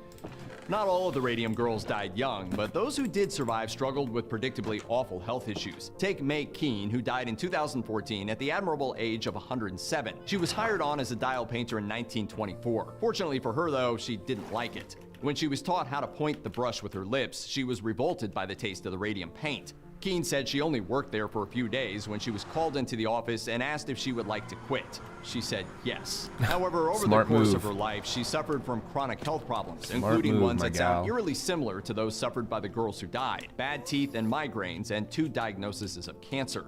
Speaker 7: Not all of the Radium Girls died young, but those who did survive struggled with predictably awful health issues. Take May Keene, who died in 2014 at the admirable age of 107. She was hired on as a dial painter in 1924. Fortunately for her, though, she didn't like it. When she was taught how to point the brush with her lips, she was revolted by the taste of the radium paint. Keene said she only worked there for a few days when she was called into the office and asked if she would like to quit. She said yes. However, over the
Speaker 1: Smart
Speaker 7: course
Speaker 1: move.
Speaker 7: of her life, she suffered from chronic health problems,
Speaker 1: Smart
Speaker 7: including
Speaker 1: move,
Speaker 7: ones
Speaker 1: my
Speaker 7: that sound
Speaker 1: gal.
Speaker 7: eerily similar to those suffered by the girls who died: bad teeth and migraines, and 2 diagnoses of cancer.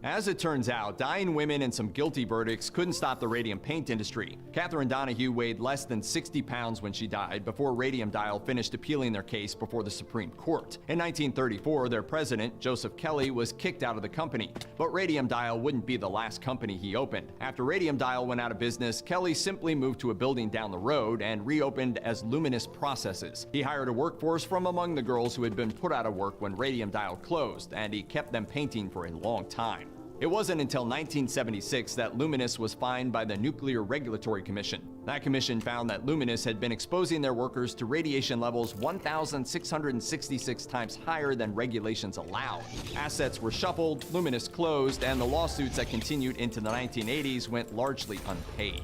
Speaker 7: As it turns out, dying women and some guilty verdicts couldn't stop the radium paint industry. Catherine Donahue weighed less than 60 pounds when she died before Radium Dial finished appealing their case before the Supreme Court. In 1934, their president, Joseph Kelly, was kicked out of the company. But Radium Dial wouldn't be the last company he opened. After Radium Dial went out of business, Kelly simply moved to a building down the road and reopened as Luminous Processes. He hired a workforce from among the girls who had been put out of work when Radium Dial closed, and he kept them painting for a long time. It wasn't until 1976 that Luminous was fined by the Nuclear Regulatory Commission. That commission found that Luminous had been exposing their workers to radiation levels 1,666 times higher than regulations allowed. Assets were shuffled, Luminous closed, and the lawsuits that continued into the 1980s went largely unpaid.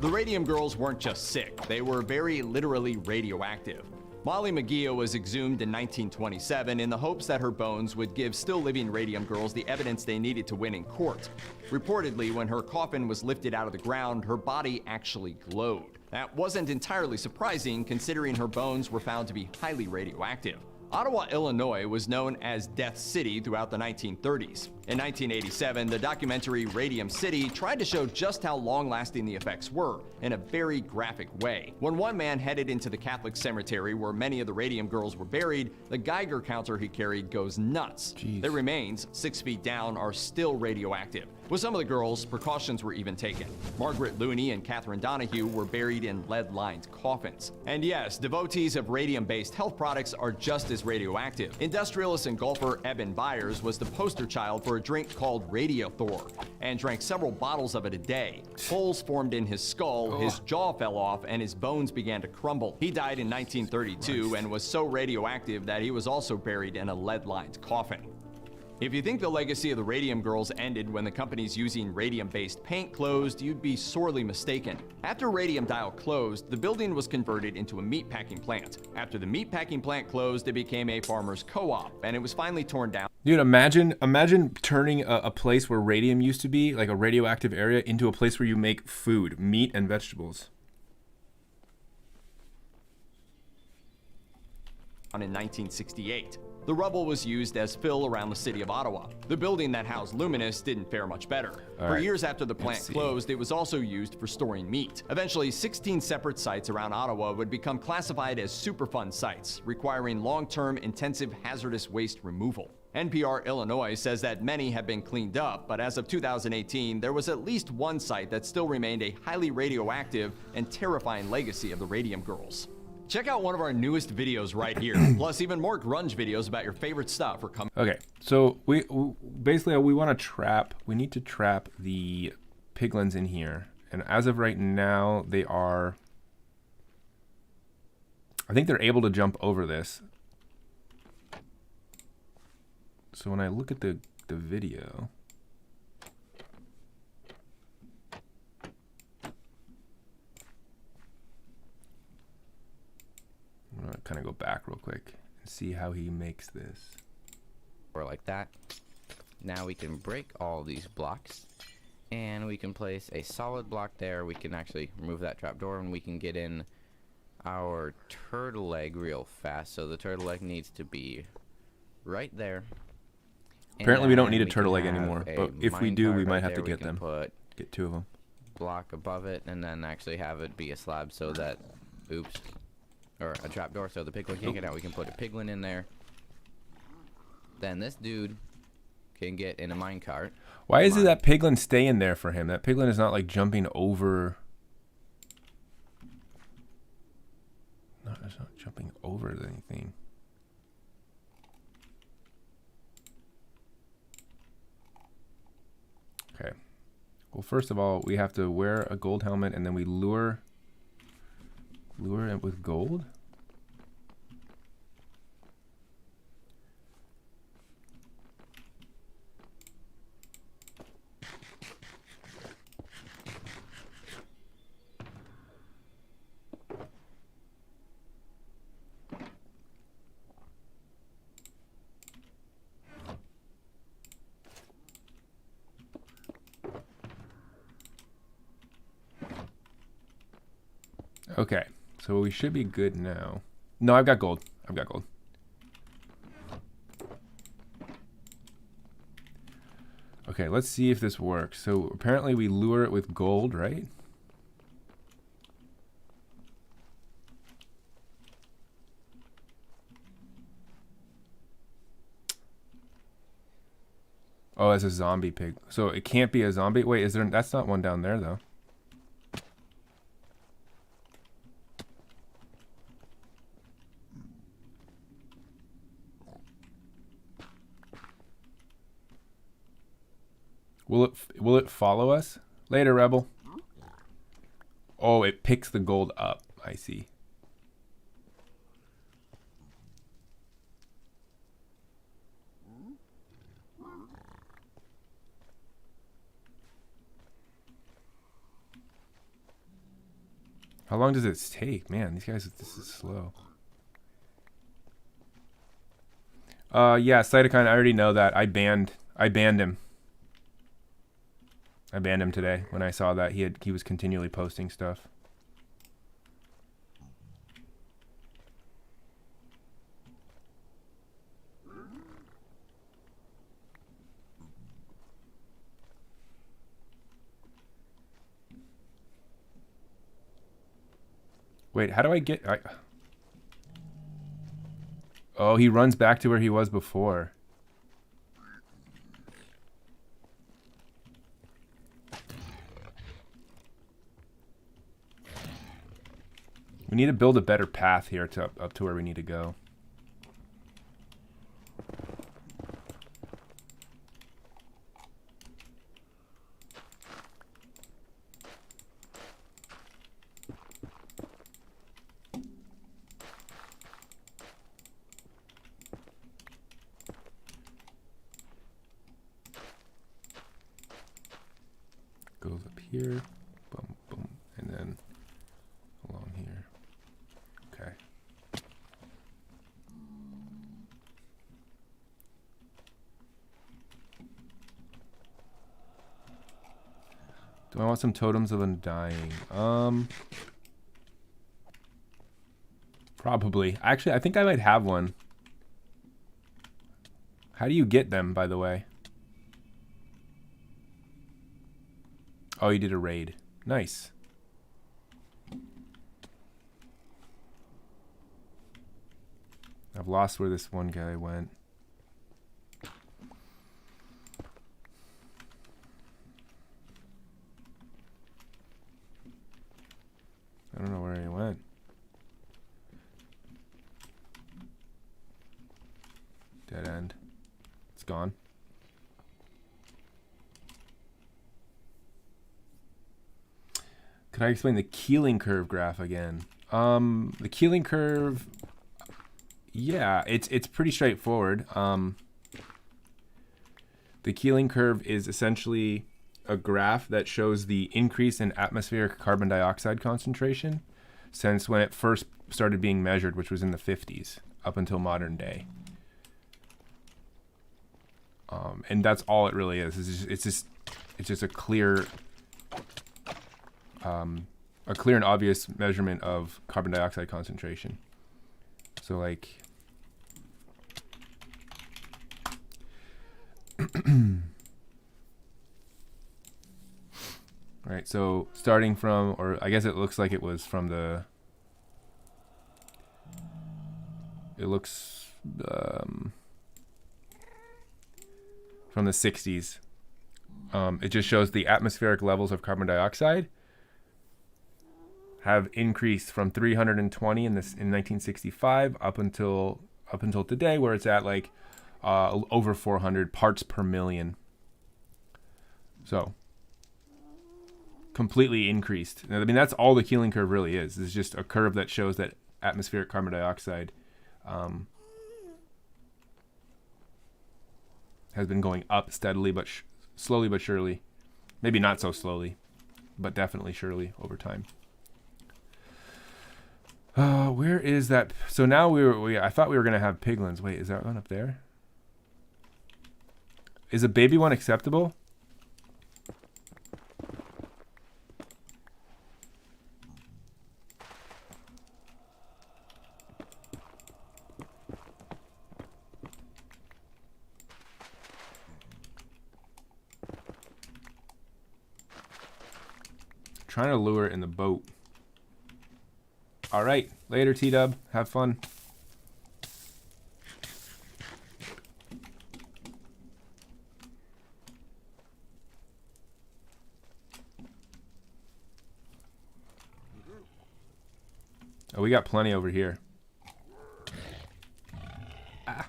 Speaker 7: The Radium Girls weren't just sick, they were very literally radioactive. Molly McGeough was exhumed in 1927 in the hopes that her bones would give still living Radium Girls the evidence they needed to win in court. Reportedly, when her coffin was lifted out of the ground, her body actually glowed. That wasn't entirely surprising considering her bones were found to be highly radioactive. Ottawa, Illinois was known as Death City throughout the 1930s. In 1987, the documentary Radium City tried to show just how long-lasting the effects were in a very graphic way. When one man headed into the Catholic cemetery where many of the Radium Girls were buried, the Geiger counter he carried goes nuts.
Speaker 1: Jeez.
Speaker 7: Their remains, 6 feet down, are still radioactive. With some of the girls, precautions were even taken. Margaret Looney and Catherine Donahue were buried in lead-lined coffins. And yes, devotees of radium-based health products are just as radioactive. Industrialist and golfer Eben Byers was the poster child for a drink called Radiothor and drank several bottles of it a day. Holes formed in his skull, his jaw fell off, and his bones began to crumble. He died in 1932 and was so radioactive that he was also buried in a lead-lined coffin. If you think the legacy of the Radium Girls ended when the companies using radium-based paint closed, you'd be sorely mistaken. After Radium Dial closed, the building was converted into a meatpacking plant. After the meatpacking plant closed, it became a farmer's co-op, and it was finally torn down.
Speaker 1: Dude, imagine turning a place where radium used to be, like a radioactive area, into a place where you make food, meat and vegetables.
Speaker 7: In 1968. The rubble was used as fill around the city of Ottawa. The building that housed Luminous didn't fare much better. For
Speaker 1: right.
Speaker 7: years after the plant
Speaker 1: Let's see.
Speaker 7: closed, it was also used for storing meat. Eventually, 16 separate sites around Ottawa would become classified as Superfund sites, requiring long-term intensive hazardous waste removal. NPR Illinois says that many have been cleaned up, but as of 2018, there was at least one site that still remained a highly radioactive and terrifying legacy of the Radium Girls. Check out one of our newest videos right here, plus even more grunge videos about your favorite stuff are coming.
Speaker 1: Okay, so we basically we want to trap. We need to trap the piglins in here, and as of right now, they are. I think they're able to jump over this. So when I look at the video. I'm gonna kind of go back real quick and see how he makes this.
Speaker 9: Or like that. Now we can break all these blocks, and we can place a solid block there. We can actually remove that trapdoor, and we can get in our turtle egg real fast. So the turtle egg needs to be right there.
Speaker 1: Apparently we don't
Speaker 9: And
Speaker 1: need a
Speaker 9: we
Speaker 1: turtle
Speaker 9: can
Speaker 1: egg
Speaker 9: have
Speaker 1: anymore,
Speaker 9: a
Speaker 1: but if we do,
Speaker 9: minecart
Speaker 1: we might
Speaker 9: right
Speaker 1: have to
Speaker 9: there. We
Speaker 1: get
Speaker 9: can
Speaker 1: them.
Speaker 9: Put
Speaker 1: Get 2 of them.
Speaker 9: block above it, and then actually have it be a slab so that, oops, or a trapdoor so the piglin can't get out. We can put a piglin in there. Then this dude can get in a minecart.
Speaker 1: Why is it that piglin staying there for him? That piglin is not like jumping over. No, it's not jumping over anything. Okay. Well, first of all, we have to wear a gold helmet, and then we lure it with gold. Okay, so we should be good now. No, I've got gold. I've got gold. Okay, let's see if this works. So apparently we lure it with gold, right? Oh, it's a zombie pig. So it can't be a zombie. Wait, is there? That's not one down there though. Will it follow us? Later, Rebel. Oh, it picks the gold up. I see. How long does it take? Man, these guys, this is slow. Yeah, Cytokine, I already know that. I banned him. I banned him today when I saw that he was continually posting stuff. Wait, how do I get... Oh, he runs back to where he was before. We need to build a better path here to up to where we need to go. Goes up here, boom, boom, and then along here. Okay. Do I want some totems of undying? Probably. Actually, I think I might have one. How do you get them, by the way? Oh, you did a raid. Nice. I've lost where this one guy went. I don't know where he went. Dead end. It's gone. Could I explain the Keeling curve graph again? The Keeling curve, yeah, it's pretty straightforward. The Keeling curve is essentially a graph that shows the increase in atmospheric carbon dioxide concentration since when it first started being measured, which was in the 50s, up until modern day. And that's all it really is. It's just a clear and obvious measurement of carbon dioxide concentration. So like right, so starting from, or I guess it looks like it was from the, it looks from the 60s. It just shows the atmospheric levels of carbon dioxide have increased from 320 in 1965 up until today, where it's at like over 400 parts per million. So completely increased. I mean, that's all the Keeling curve really is. It's just a curve that shows that atmospheric carbon dioxide has been going up steadily, but slowly but surely. Maybe not so slowly, but definitely surely over time. Where is that? So now I thought we were gonna have piglins. Wait, is that one up there? Is a baby one acceptable? Trying to lure it in the boat. All right, later, T-Dub. Have fun. Oh, we got plenty over here. Ah.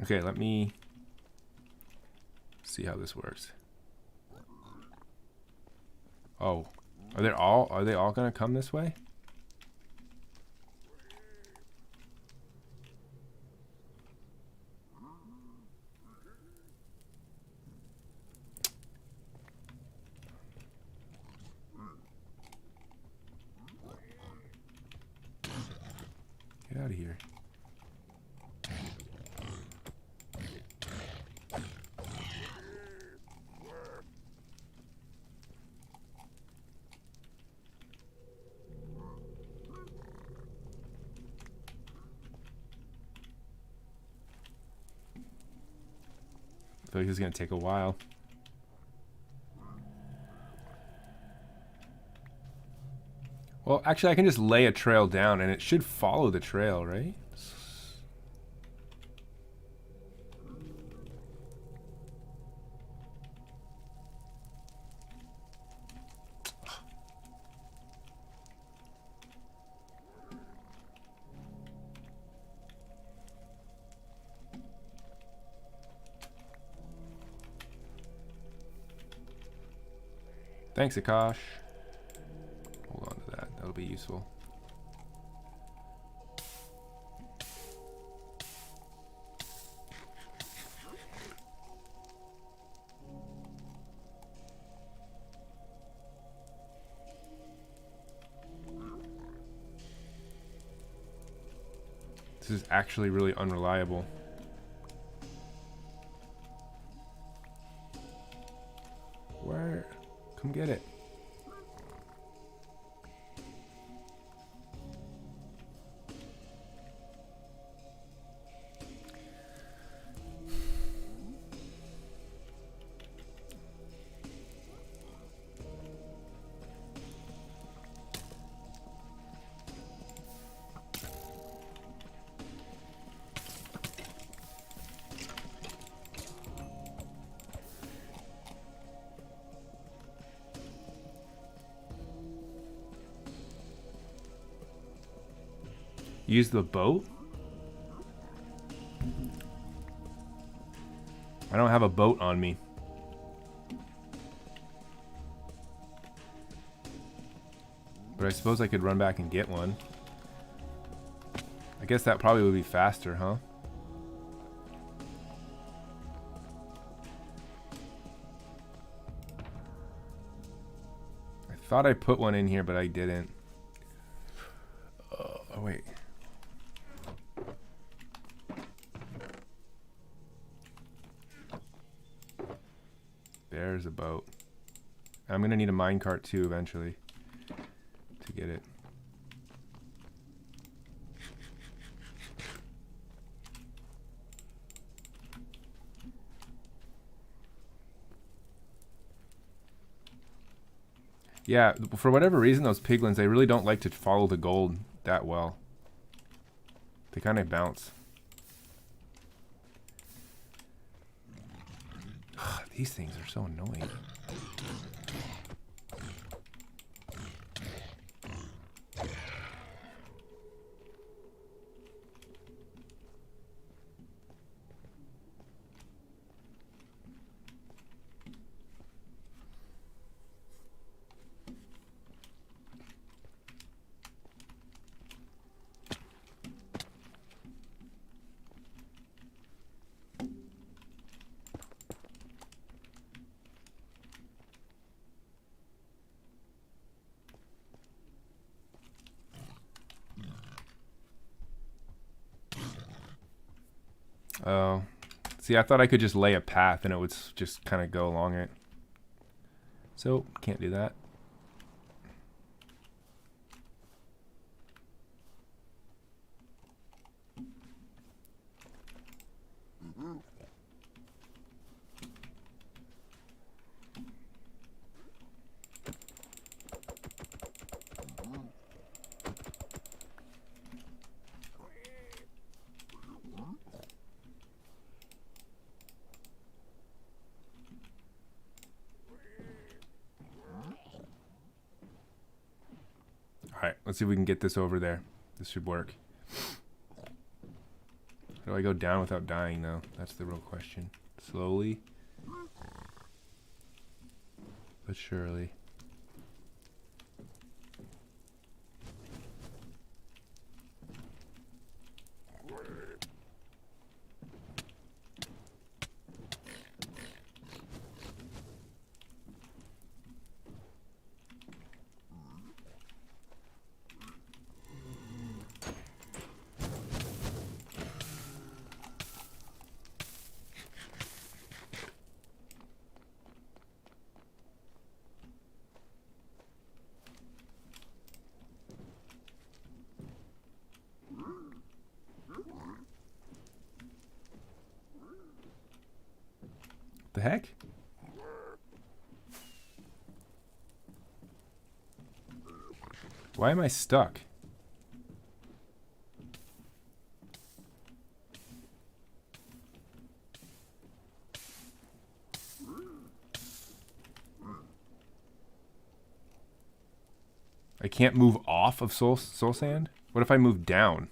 Speaker 1: Okay, let me see how this works. Oh, are they all gonna come this way? Get out of here. I feel like this is going to take a while. Well, actually, I can just lay a trail down and it should follow the trail, right? Thanks, Akash. Hold on to that. That'll be useful. This is actually really unreliable. Where? Come get it. Use the boat? I don't have a boat on me. But I suppose I could run back and get one. I guess that probably would be faster, huh? thought I put one in here, but I didn't. Oh, wait. There's a boat. I'm gonna need a minecart too eventually to get it. Yeah, for whatever reason, those piglins, they really don't like to follow the gold that well. They kind of bounce. These things are so annoying. Oh, see, I thought I could just lay a path and it would just kind of go along it. So, can't do that. Alright, let's see if we can get this over there. This should work. How do I go down without dying, though? That's the real question. Slowly. But surely. The heck? Why am I stuck? I can't move off of soul sand? What if I move down?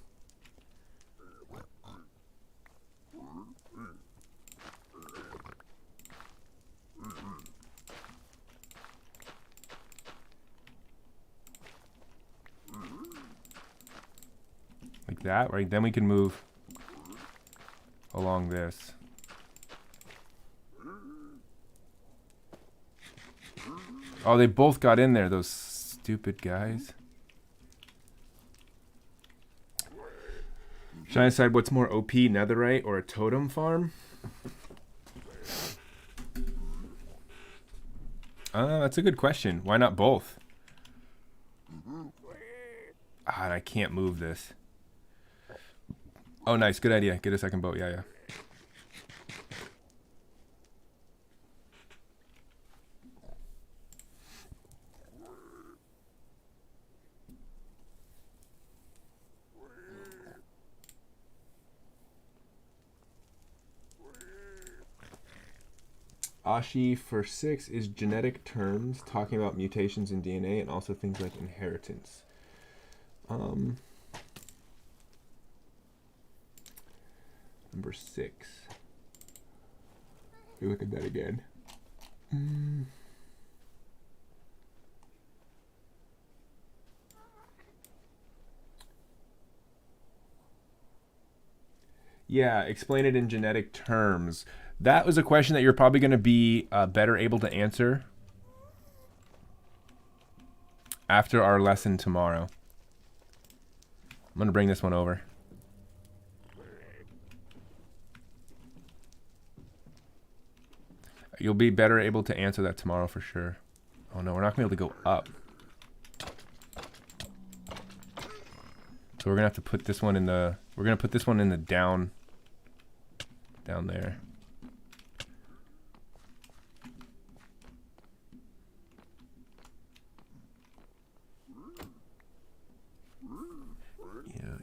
Speaker 1: Like that, right? Then we can move along this. Oh, they both got in there, those stupid guys. Should I decide what's more OP, netherite or a totem farm? That's a good question. Why not both? Ah, I can't move this. Oh, nice. Good idea. Get a second boat. Yeah, yeah. Ashi for 6 is genetic terms, talking about mutations in DNA and also things like inheritance. Number 6. We look at that again. Yeah, explain it in genetic terms. That was a question that you're probably going to be better able to answer after our lesson tomorrow. I'm going to bring this one over. You'll be better able to answer that tomorrow for sure. Oh no, we're not going to be able to go up. So we're going to have to put this one in the... We're going to put this one in the down there.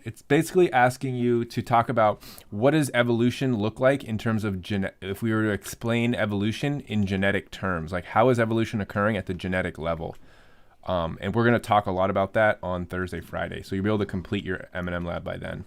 Speaker 1: It's basically asking you to talk about what does evolution look like in terms of if we were to explain evolution in genetic terms, like how is evolution occurring at the genetic level? And we're going to talk a lot about that on Thursday, Friday. So you'll be able to complete your M&M lab by then.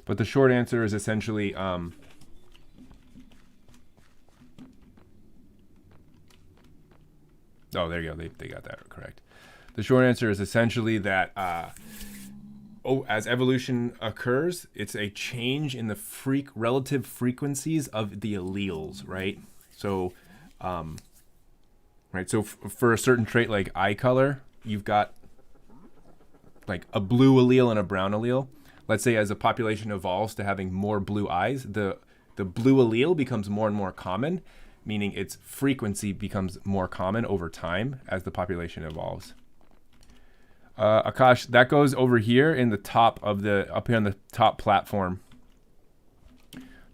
Speaker 1: But the short answer is essentially, oh, there you go. They got that correct. The short answer is essentially that, as evolution occurs, it's a change in the relative frequencies of the alleles, right? So, So for a certain trait like eye color, you've got like a blue allele and a brown allele. Let's say as a population evolves to having more blue eyes, the blue allele becomes more and more common, meaning its frequency becomes more common over time as the population evolves. Akash, that goes over here in the top of up here on the top platform.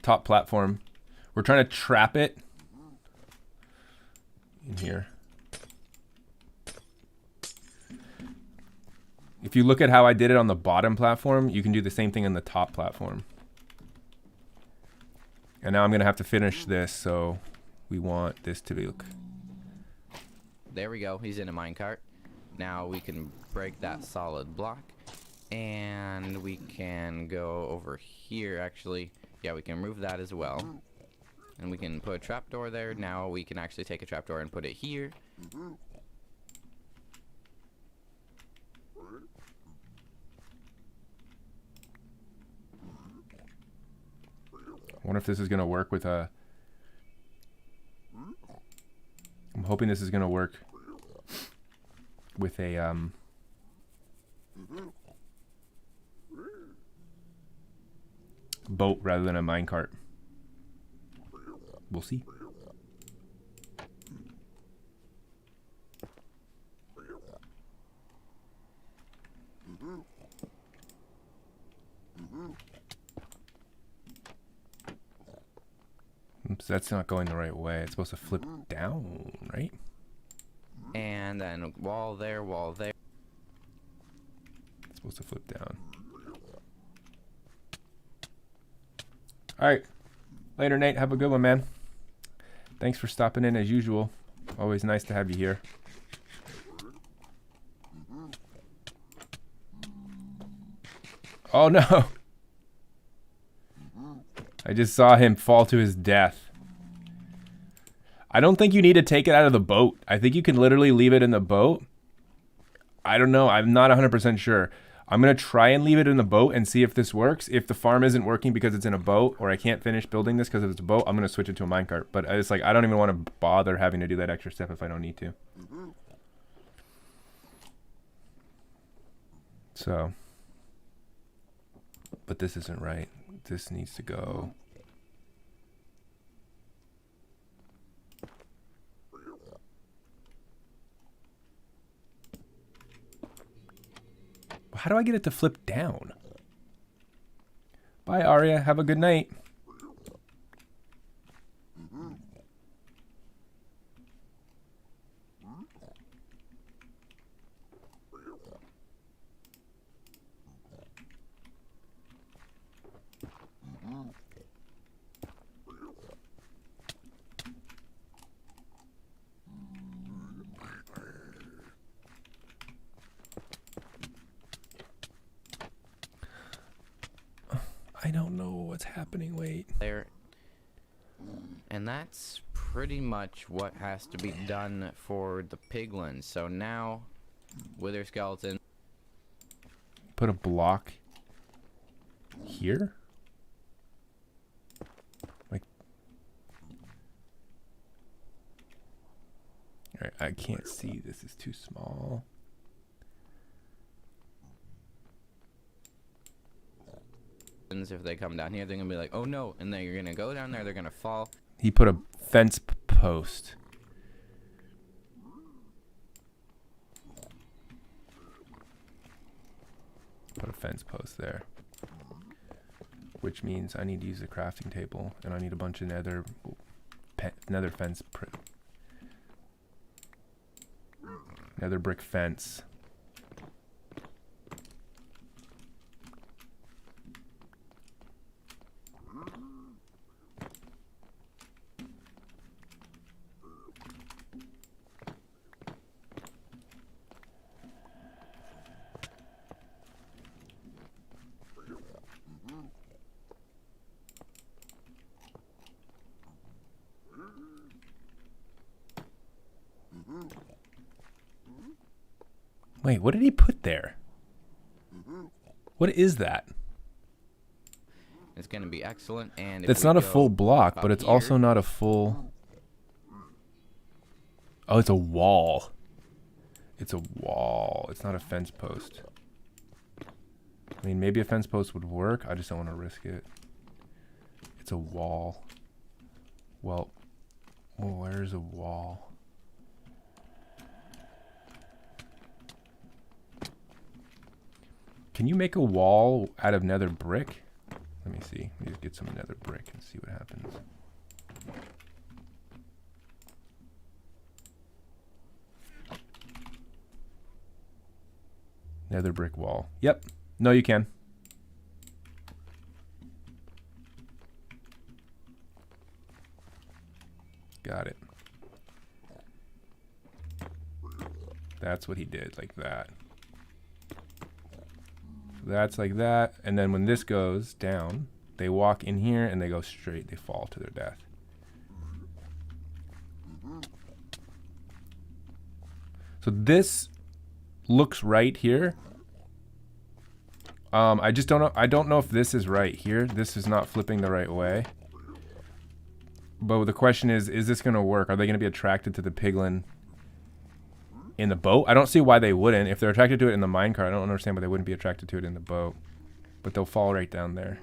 Speaker 1: Top platform. We're trying to trap it in here. If you look at how I did it on the bottom platform, you can do the same thing on the top platform. And now I'm going to have to finish this, so we want this to be...
Speaker 9: There we go. He's in a minecart. Now we can break that solid block. And we can go over here, actually. Yeah, we can remove that as well. And we can put a trapdoor there. Now we can actually take a trapdoor and put it here.
Speaker 1: I wonder if this is going to work with a... I'm hoping this is going to work with a... boat rather than a minecart. We'll see. Oops, that's not going the right way. It's supposed to flip down, right?
Speaker 9: And then wall there, wall there.
Speaker 1: It's supposed to flip down. All right. Later, Nate. Have a good one, man. Thanks for stopping in as usual. Always nice to have you here. Oh, no. I just saw him fall to his death. I don't think you need to take it out of the boat. I think you can literally leave it in the boat. I don't know. I'm not 100% sure. I'm going to try and leave it in the boat and see if this works. If the farm isn't working because it's in a boat, or I can't finish building this because it's a boat, I'm going to switch it to a minecart. But it's like, I don't even want to bother having to do that extra step if I don't need to. So. But this isn't right. This needs to go. How do I get it to flip down? Bye, Arya. Have a good night. I don't know what's happening. Wait.
Speaker 9: there. And that's pretty much what has to be done for the piglins. So now, Wither Skeleton.
Speaker 1: Put a block here? Like, alright, I can't see. This is too small.
Speaker 9: If they come down here, they're gonna be like, oh no, and then you're gonna go down there, they're gonna fall.
Speaker 1: He put a fence post. Put a fence post there. Which means I need to use a crafting table, and I need a bunch of nether fence, nether brick fence. Wait, what did he put there? What is that?
Speaker 9: It's gonna be excellent. And if
Speaker 1: It's
Speaker 9: we
Speaker 1: not a
Speaker 9: go
Speaker 1: full block, but
Speaker 9: up
Speaker 1: it's also
Speaker 9: here-
Speaker 1: not a full... Oh, it's a wall. It's a wall. It's not a fence post. I mean, maybe a fence post would work. I just don't want to risk it. It's a wall. Well, where's a wall? Can you make a wall out of nether brick? Let me see. Let me just get some nether brick and see what happens. Nether brick wall. Yep. No, you can. Got it. That's what he did, like that. So that's like that, and then when this goes down, they walk in here and they go straight, they fall to their death. So this looks right here. I just don't know. I don't know if this is right here. This is not flipping the right way. But the question is this going to work? Are they going to be attracted to the piglin in the boat? I don't see why they wouldn't. If they're attracted to it in the minecart, I don't understand why they wouldn't be attracted to it in the boat. But they'll fall right down there.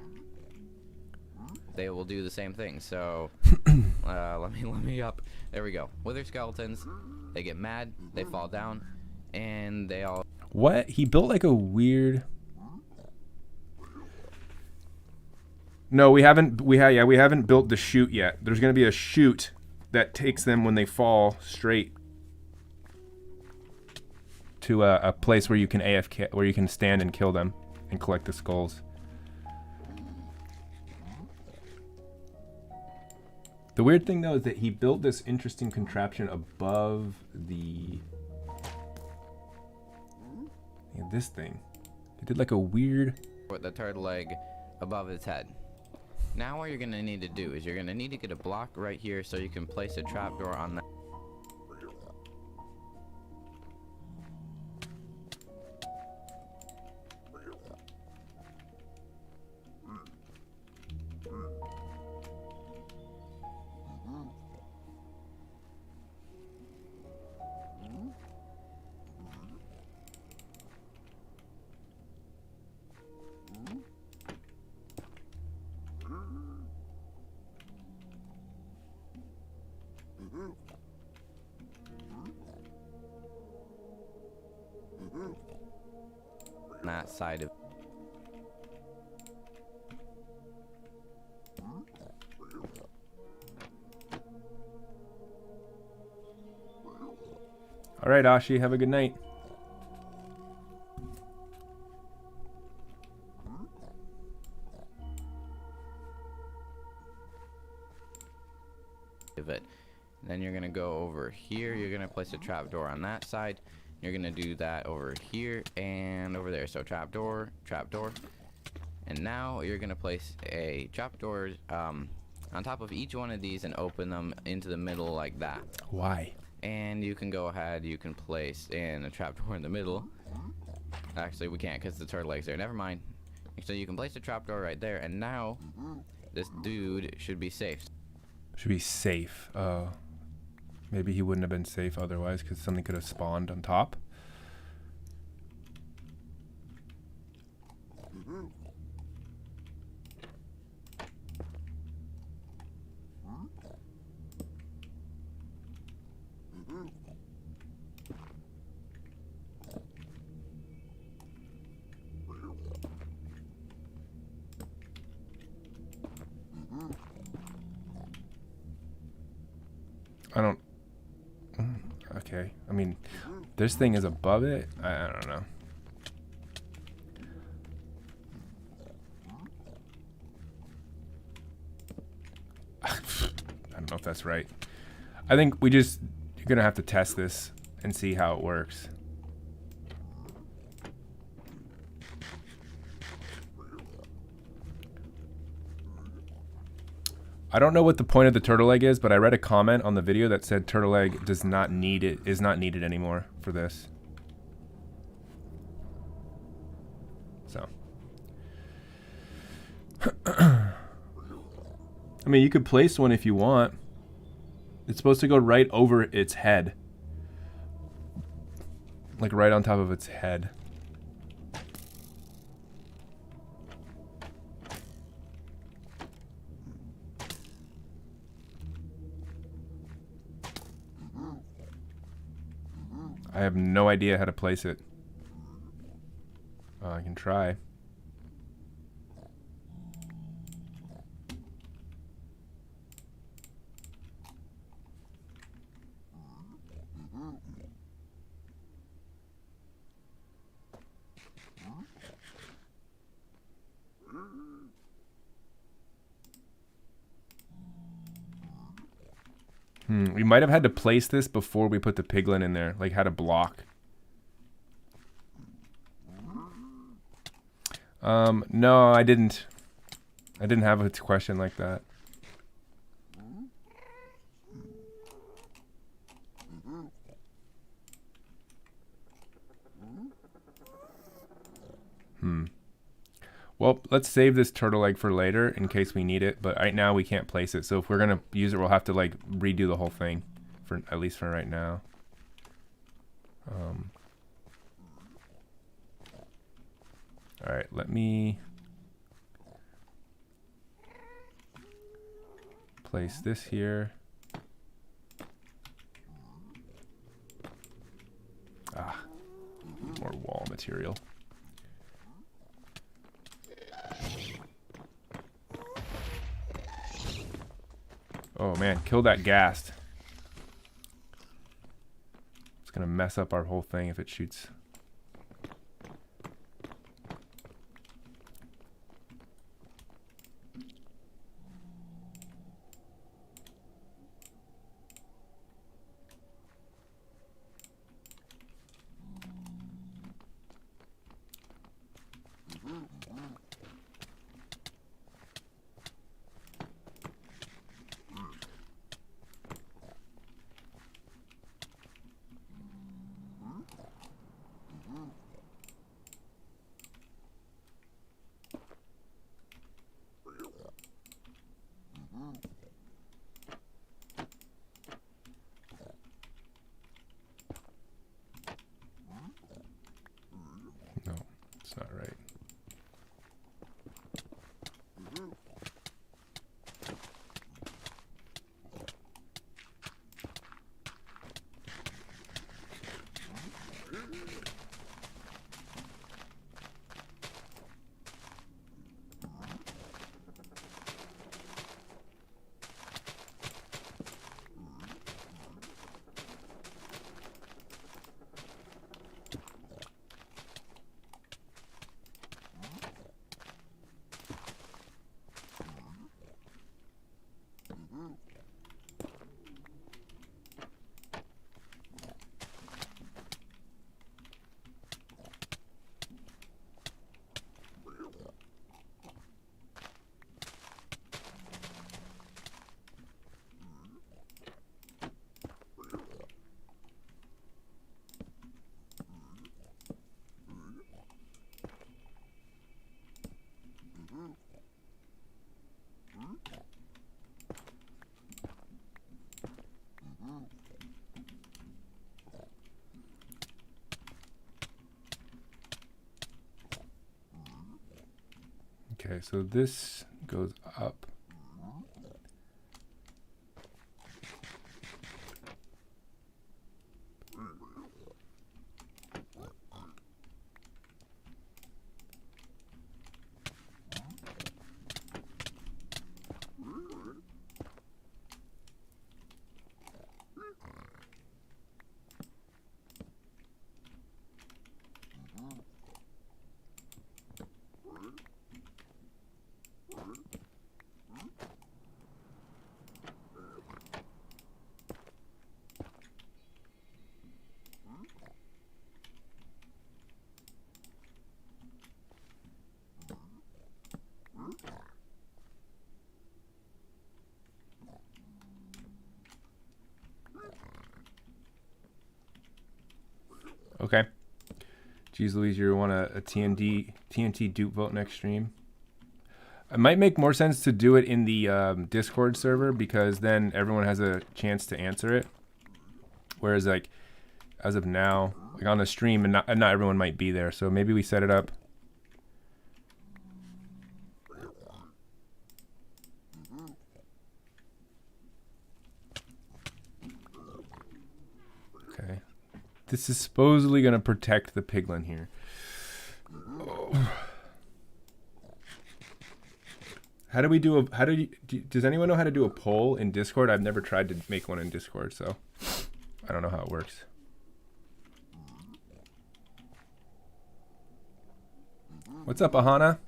Speaker 9: They will do the same thing. So let me up. There we go. Wither skeletons. They get mad. They fall down, and they all.
Speaker 1: What? He built like a weird. No, we haven't. We haven't built the chute yet. There's gonna be a chute that takes them when they fall straight to a place where you can AFK, where you can stand and kill them and collect the skulls. The weird thing though is that he built this interesting contraption above the this thing. He did like a weird
Speaker 9: With the turtle leg above its head. Now what you're gonna need to do is you're gonna need to get a block right here so you can place a trapdoor on that. That side of
Speaker 1: All right, Ashi, have a good night.
Speaker 9: it. Then you're gonna go over here. You're gonna place a trapdoor on that side. You're gonna do that over here and over there. So trapdoor, trapdoor, And now you're gonna place a trapdoor on top of each one of these and open them into the middle like that.
Speaker 1: Why?
Speaker 9: And you can go ahead, you can place in a trapdoor in the middle. Actually, we can't because the turtle leg's there. Never mind. So you can place a trapdoor right there, and now this dude should be safe.
Speaker 1: Should be safe. Maybe he wouldn't have been safe otherwise because something could have spawned on top. I don't. Okay. I mean, this thing is above it. I don't know. I don't know if that's right. I think you're gonna have to test this and see how it works. I don't know what the point of the turtle egg is, but I read a comment on the video that said turtle egg is not needed anymore for this. So. I mean, you could place one if you want. It's supposed to go right over its head. Like right on top of its head. I have no idea how to place it. I can try. We might have had to place this before we put the piglin in there, like had a block. No, I didn't. I didn't have a question like that. Well, let's save this turtle egg for later in case we need it, but right now we can't place it. So if we're gonna use it, we'll have to like redo the whole thing, for at least for right now. All right, let me place this here. More wall material. Oh man, kill that ghast. It's gonna mess up our whole thing if it shoots. No, it's not right. Okay, so this goes up. Okay. Geez Louise, you want a TNT dupe vote next stream? It might make more sense to do it in the Discord server, because then everyone has a chance to answer it. Whereas, like, as of now, like on the stream, and not everyone might be there. So maybe we set it up. Okay. This is supposedly going to protect the piglin here. Oh. How do we do a, does anyone know how to do a poll in Discord? I've never tried to make one in Discord, so I don't know how it works. What's up, Ahana?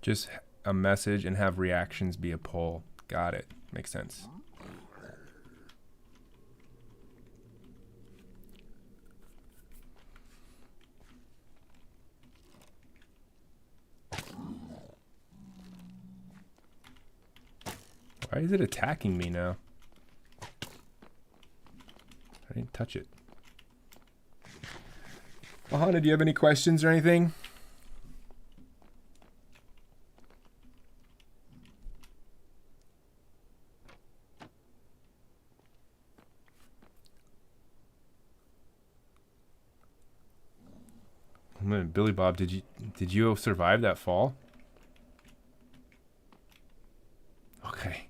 Speaker 1: Just a message and have reactions be a poll. Got it. Makes sense. Why is it attacking me now? I didn't touch it. Ahana, do you have any questions or anything? Man, Billy Bob, did you survive that fall? Okay.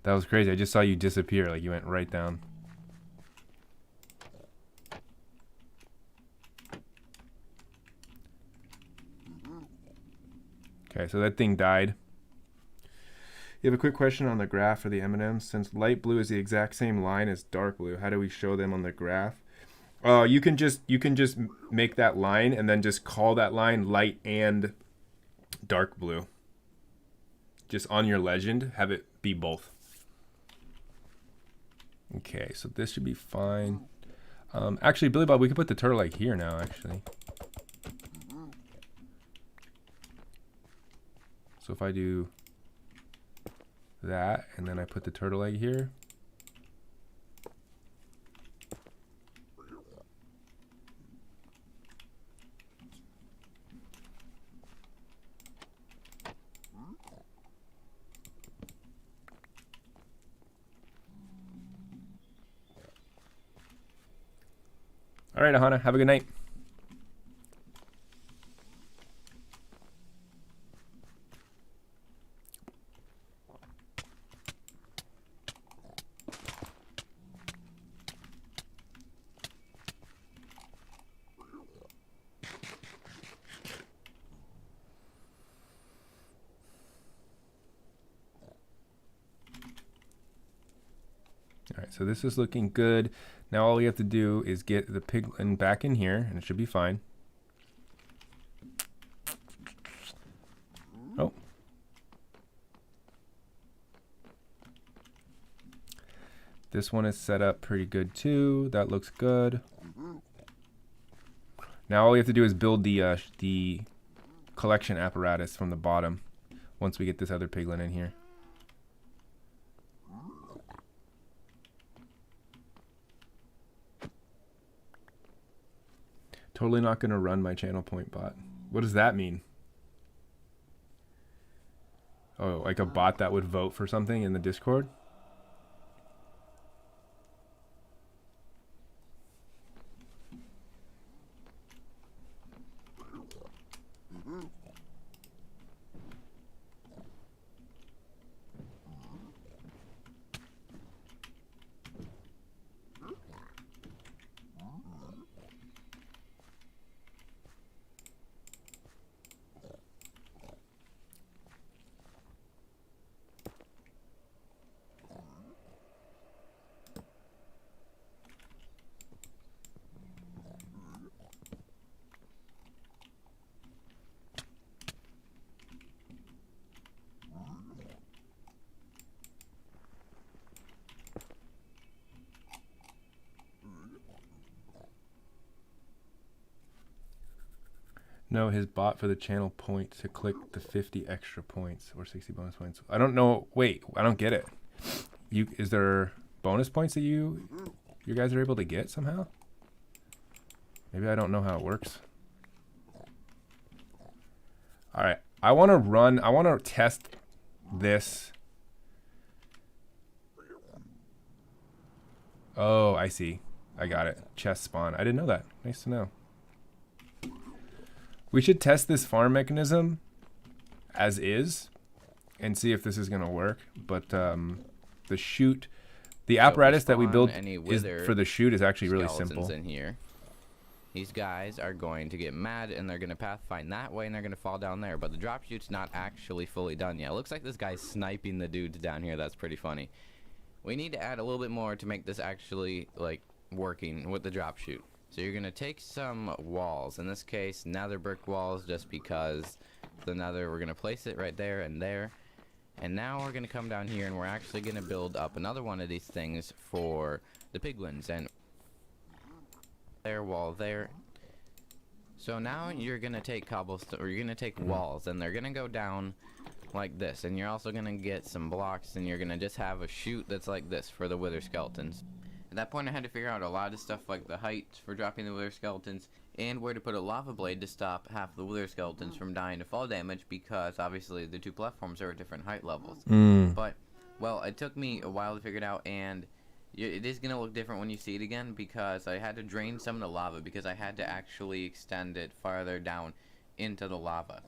Speaker 1: That was crazy. I just saw you disappear, like you went right down. Okay, so that thing died. You have a quick question on the graph for the M&Ms. Since light blue is the exact same line as dark blue, how do we show them on the graph? You can just make that line and then just call that line light and dark blue. Just on your legend, have it be both. Okay, so this should be fine. Actually, Billy Bob, we could put the turtle egg here now, actually. So if I do that, and then I put the turtle egg here. All right, Ahana, have a good night. All right, so this is looking good. Now all we have to do is get the piglin back in here, and it should be fine. Oh. This one is set up pretty good too. That looks good. Now all we have to do is build the collection apparatus from the bottom once we get this other piglin in here. Totally not going to run my channel point bot. What does that mean? Oh, like a bot that would vote for something in the Discord? No, his bot for the channel point to click the 50 extra points or 60 bonus points. I don't know. Wait, I don't get it. Is there bonus points that you guys are able to get somehow? Maybe I don't know how it works. All right, I want to test this. Oh, I see. I got it. Chest spawn. I didn't know that. Nice to know. We should test this farm mechanism as is and see if this is going to work. But the chute, the apparatus that we build for the chute is actually really simple.
Speaker 9: In here, these guys are going to get mad and they're going to pathfind that way and they're going to fall down there. But the drop chute's not actually fully done yet. It looks like this guy's sniping the dudes down here. That's pretty funny. We need to add a little bit more to make this actually like working with the drop chute. So you're going to take some walls, in this case nether brick walls, just because the nether, we're going to place it right there and there. And now we're going to come down here and we're actually going to build up another one of these things for the piglins. And there, wall there. So now you're going to take cobblestone, or you're going to take walls, and they're going to go down like this. And you're also going to get some blocks, and you're going to just have a chute that's like this for the wither skeletons. At that point I had to figure out a lot of stuff like the height for dropping the wither skeletons and where to put a lava blade to stop half the wither skeletons from dying to fall damage, because obviously the two platforms are at different height levels. But, well, it took me a while to figure it out, and it is going to look different when you see it again, because I had to drain some of the lava because I had to actually extend it farther down into the lava.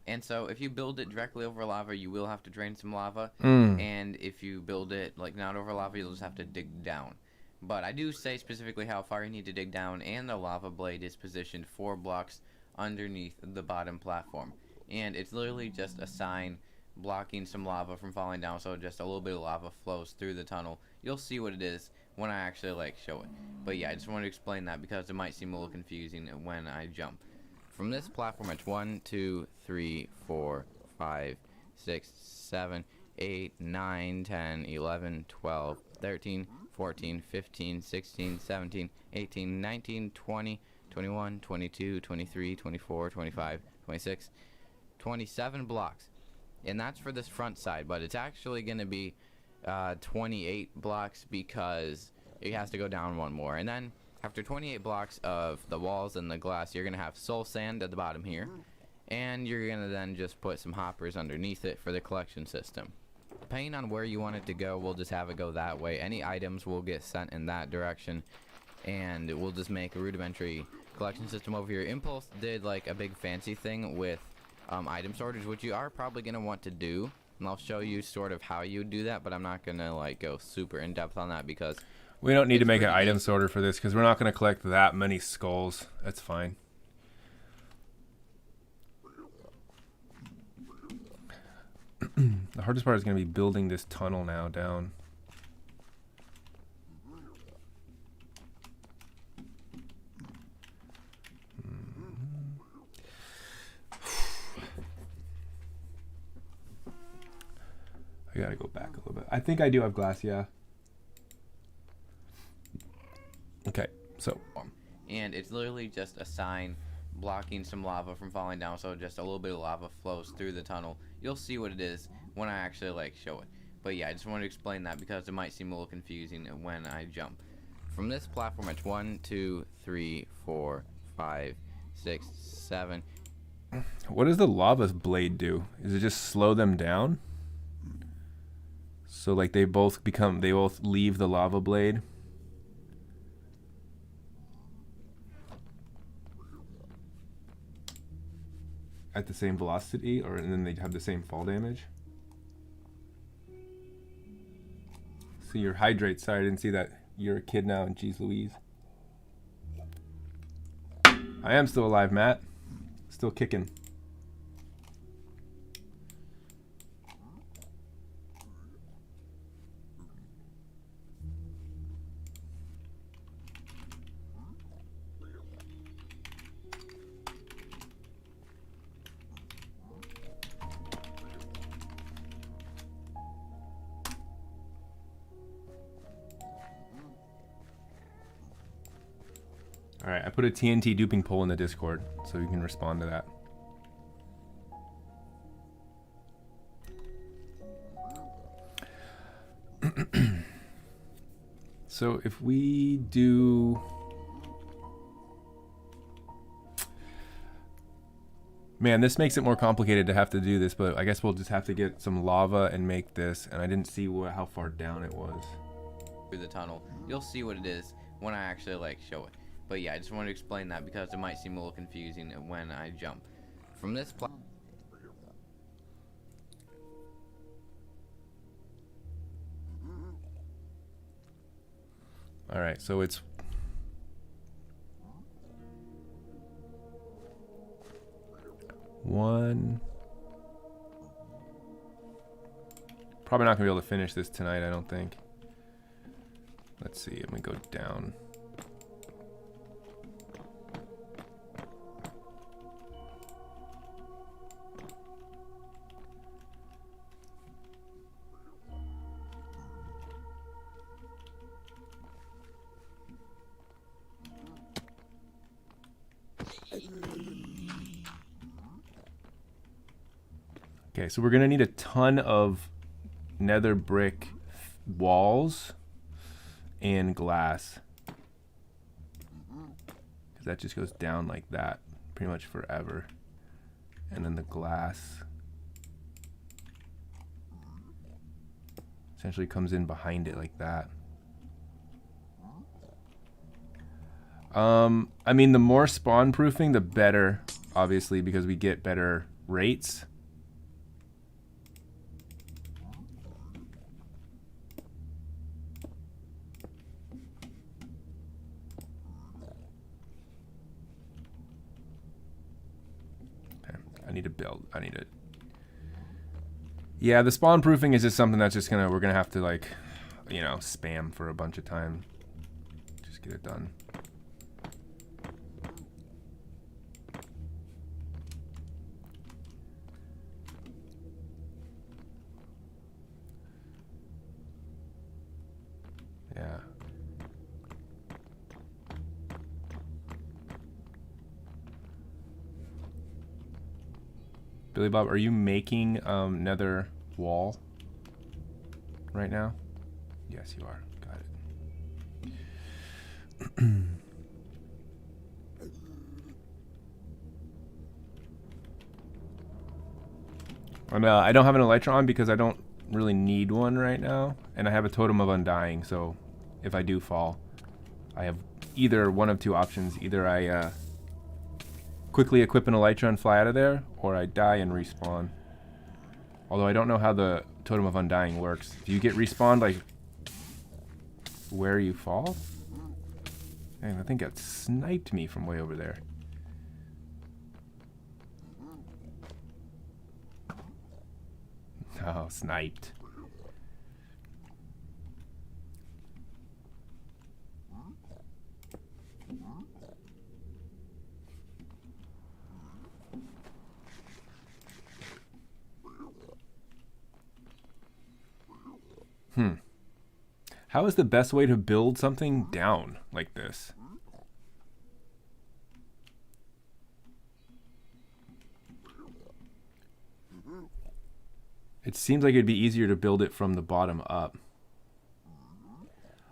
Speaker 9: And so if you build it directly over lava, you will have to drain some lava, and if you build it like not over lava, you'll just have to dig down. But I do say specifically how far you need to dig down, and the lava blade is positioned 4 blocks underneath the bottom platform. And it's literally just a sign blocking some lava from falling down, so just a little bit of lava flows through the tunnel. You'll see what it is when I actually like show it. But yeah, I just wanted to explain that because it might seem a little confusing when I jump. From this platform, it's 1, 2, 3, 4, 5, 6, 7, 8, 9, 10, 11, 12, 13, 14, 15, 16, 17, 18, 19, 20, 21, 22, 23, 24, 25, 26, 27 blocks. And that's for this front side, but it's actually going to be 28 blocks because it has to go down one more. And then after 28 blocks of the walls and the glass, you're going to have soul sand at the bottom here. And you're going to then just put some hoppers underneath it for the collection system. Depending on where you want it to go, we'll just have it go that way. Any items will get sent in that direction, and we'll just make a rudimentary collection system over here. Impulse did like a big fancy thing with item sorters, which you are probably going to want to do, and I'll show you sort of how you do that, but I'm not going to like go super in depth on that because
Speaker 1: we don't need to make an item sorter for this because we're not going to collect that many skulls. That's fine. The hardest part is going to be building this tunnel now down. I gotta go back a little bit. I think I do have glass, yeah. Okay, so.
Speaker 9: And it's literally just a sign blocking some lava from falling down, so just a little bit of lava flows through the tunnel. You'll see what it is when I actually like show it. But yeah, I just wanted to explain that because it might seem a little confusing when I jump. From this platform, it's 1, 2, 3, 4, 5, 6, 7.
Speaker 1: What does the lava blade do? Is it just slow them down? So like they both leave the lava blade? At the same velocity, and then they have the same fall damage? So your hydrate, sorry I didn't see that. You're a kid now, and geez Louise. I am still alive, Matt. Still kicking. All right, I put a TNT duping poll in the Discord, so you can respond to that. So if we do... Man, this makes it more complicated to have to do this, but I guess we'll just have to get some lava and make this, and I didn't see how far down it was.
Speaker 9: Through the tunnel. You'll see what it is when I actually like show it. But yeah, I just wanted to explain that because it might seem a little confusing when I jump. From this
Speaker 1: All right, so it's one. Probably not gonna be able to finish this tonight, I don't think. Let's see, I'm gonna go down. Okay, so we're gonna need a ton of nether brick walls and glass, because that just goes down like that pretty much forever. And then the glass essentially comes in behind it like that. I mean, the more spawn proofing, the better, obviously, because we get better rates. I need to build. I need to. Yeah, the spawn proofing is just something that's just we're gonna have to, like, you know, spam for a bunch of time. Just get it done. Yeah. Billy Bob, are you making nether wall right now? Yes, you are. Got it. I don't have an Elytra because I don't really need one right now, and I have a Totem of Undying, so if I do fall, I have either one of two options. Either I quickly equip an Elytra and fly out of there, or I die and respawn. Although I don't know how the Totem of Undying works. Do you get respawned, like, where you fall? Man, I think it sniped me from way over there. Oh, sniped. How is the best way to build something down like this? It seems like it'd be easier to build it from the bottom up.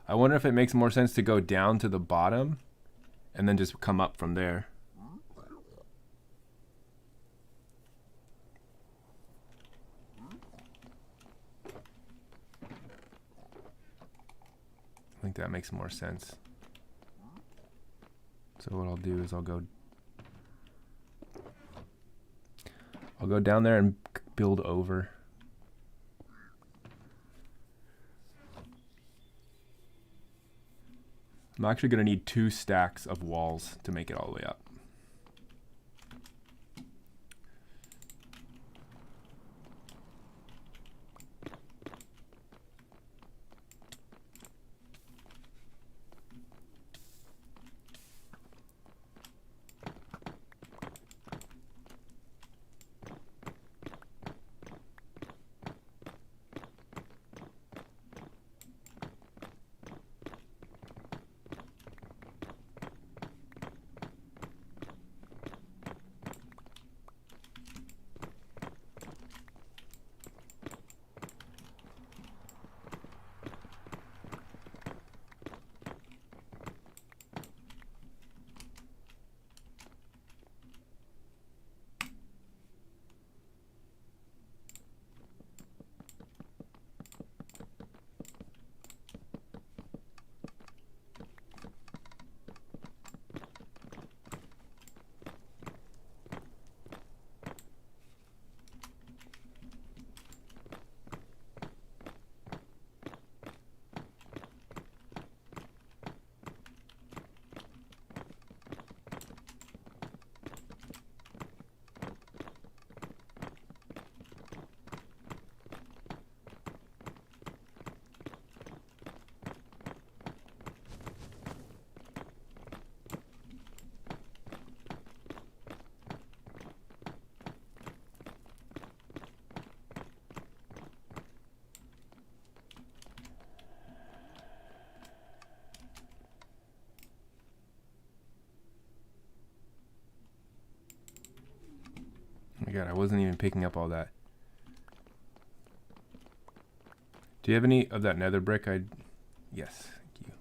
Speaker 1: I wonder if it makes more sense to go down to the bottom and then just come up from there. I think that makes more sense. So what I'll do is I'll go down there and build over. I'm actually going to need 2 stacks of walls to make it all the way up. God, I wasn't even picking up all that. Do you have any of that nether brick? Yes, thank you.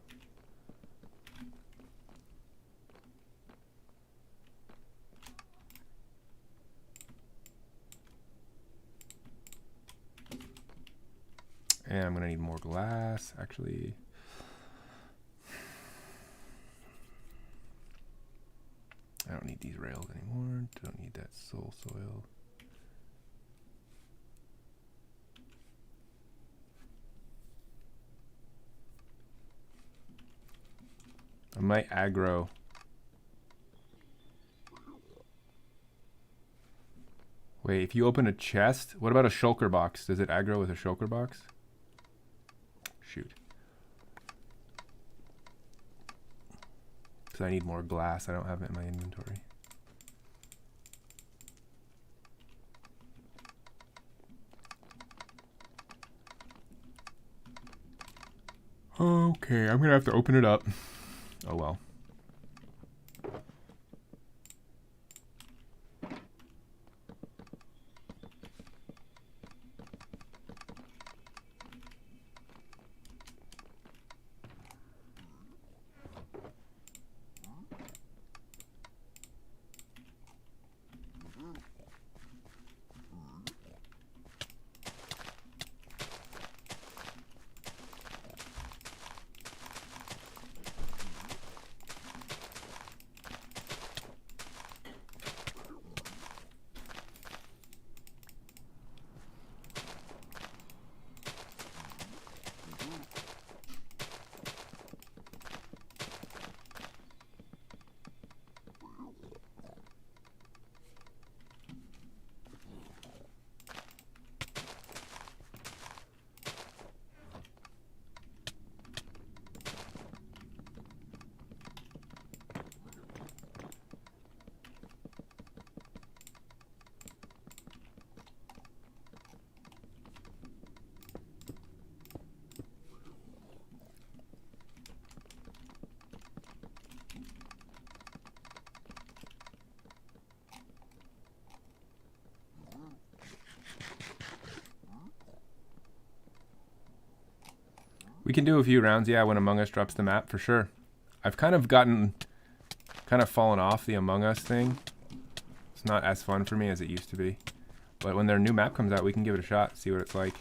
Speaker 1: And I'm gonna need more glass, actually. I don't need these rails anymore. Don't need that soul soil. I might aggro. Wait, if you open a chest, what about a shulker box? Does it aggro with a shulker box? Shoot. Because I need more glass. I don't have it in my inventory. Okay, I'm going to have to open it up. Oh well. We can do a few rounds, yeah, when Among Us drops the map, for sure. I've kind of fallen off the Among Us thing. It's not as fun for me as it used to be. But when their new map comes out, we can give it a shot, see what it's like.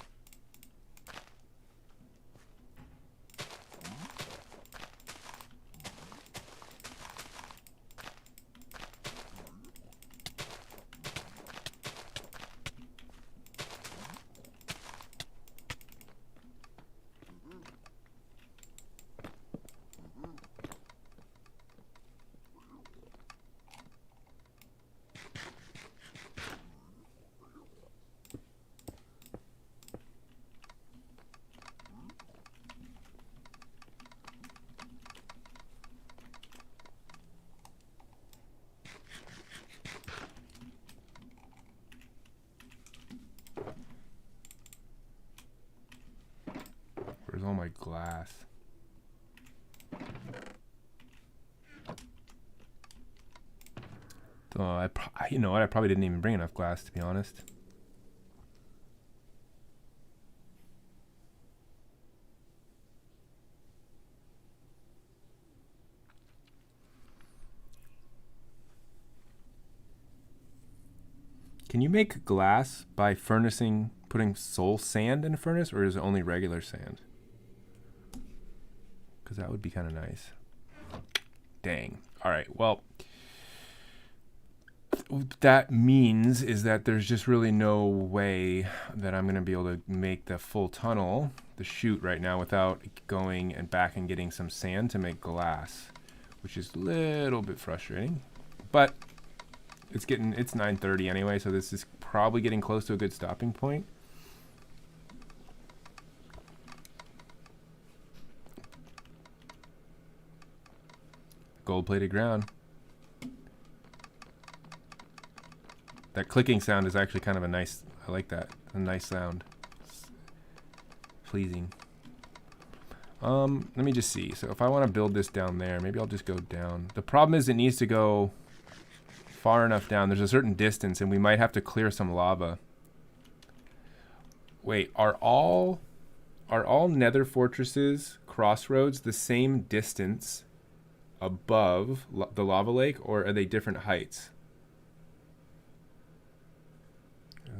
Speaker 1: Where's all my glass? Oh, you know what? I probably didn't even bring enough glass, to be honest. Can you make glass by putting soul sand in a furnace, or is it only regular sand? Because that would be kind of nice. Dang. All right, well, what that means is that there's just really no way that I'm going to be able to make the full tunnel, the chute right now, without going and back and getting some sand to make glass, which is a little bit frustrating. But it's 9:30 anyway, so this is probably getting close to a good stopping point. Gold-plated ground. That clicking sound is actually kind of a nice, I like that. A nice sound. It's pleasing. Let me just see. So if I want to build this down there, maybe I'll just go down. The problem is it needs to go far enough down. There's a certain distance, and we might have to clear some lava. Wait, are all nether fortresses crossroads the same distance above the lava lake, or are they different heights?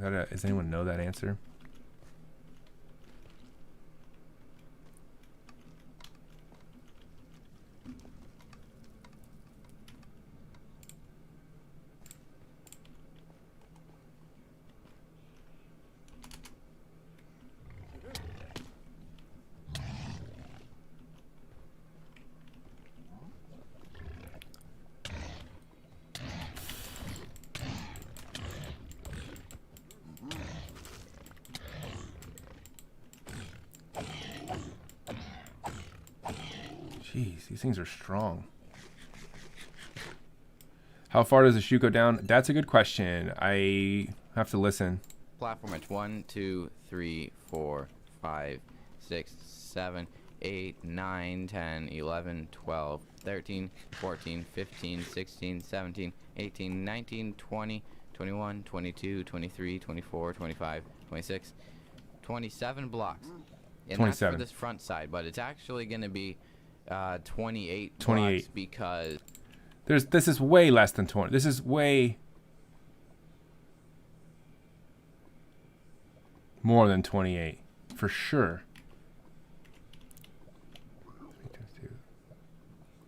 Speaker 1: Does anyone know that answer? Jeez, these things are strong. How far does the chute go down? That's a good question. I have to listen.
Speaker 9: Platform edge 1, 2, 3, 4, 5, 6, 7, 8, 9, 10, 11, 12, 13, 14, 15, 16, 17, 18, 19, 20, 21, 22, 23, 24, 25, 26, 27 blocks. And
Speaker 1: 27.
Speaker 9: that's for this front side, but it's actually going to be 28 blocks because
Speaker 1: this is way less than 20. This is way more than 28 for sure.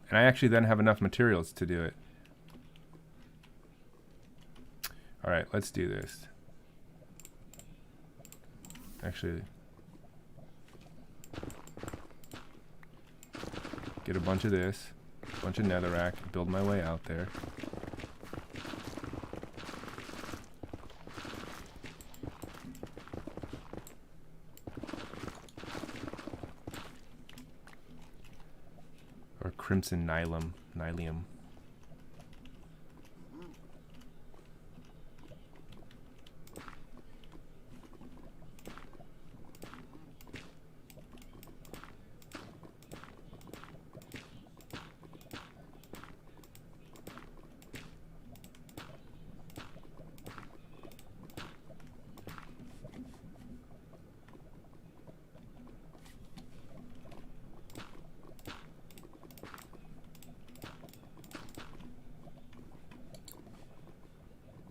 Speaker 1: And I actually then have enough materials to do it. All right, let's do this. Actually, get a bunch of this, a bunch of netherrack, build my way out there. Or crimson nylium.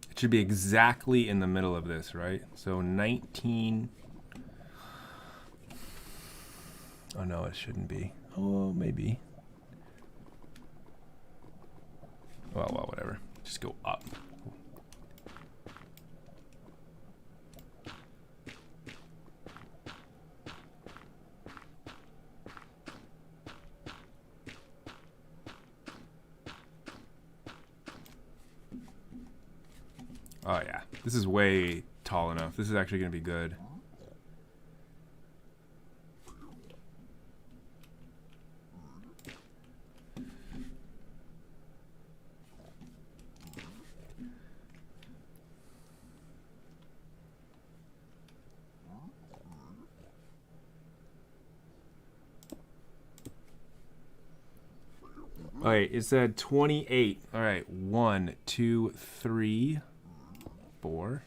Speaker 1: It should be exactly in the middle of this, right? So 19. Oh no, it shouldn't be. Oh, maybe. Well, whatever. Just go up. Oh yeah, this is way tall enough. This is actually going to be good. All right, it said 28. All right, 1, 2, 3, 4.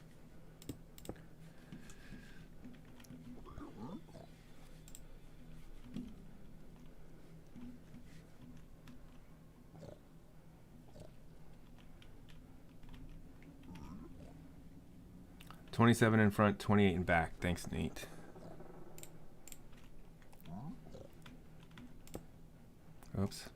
Speaker 1: $27 in front, 28 in back. Thanks, Nate. Oops.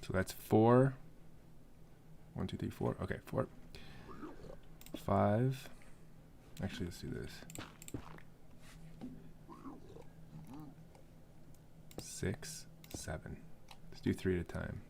Speaker 1: So that's 4. 1, 2, 3, 4. Okay, 4. 5. Actually, let's do this. 6, 7. Let's do 3 at a time.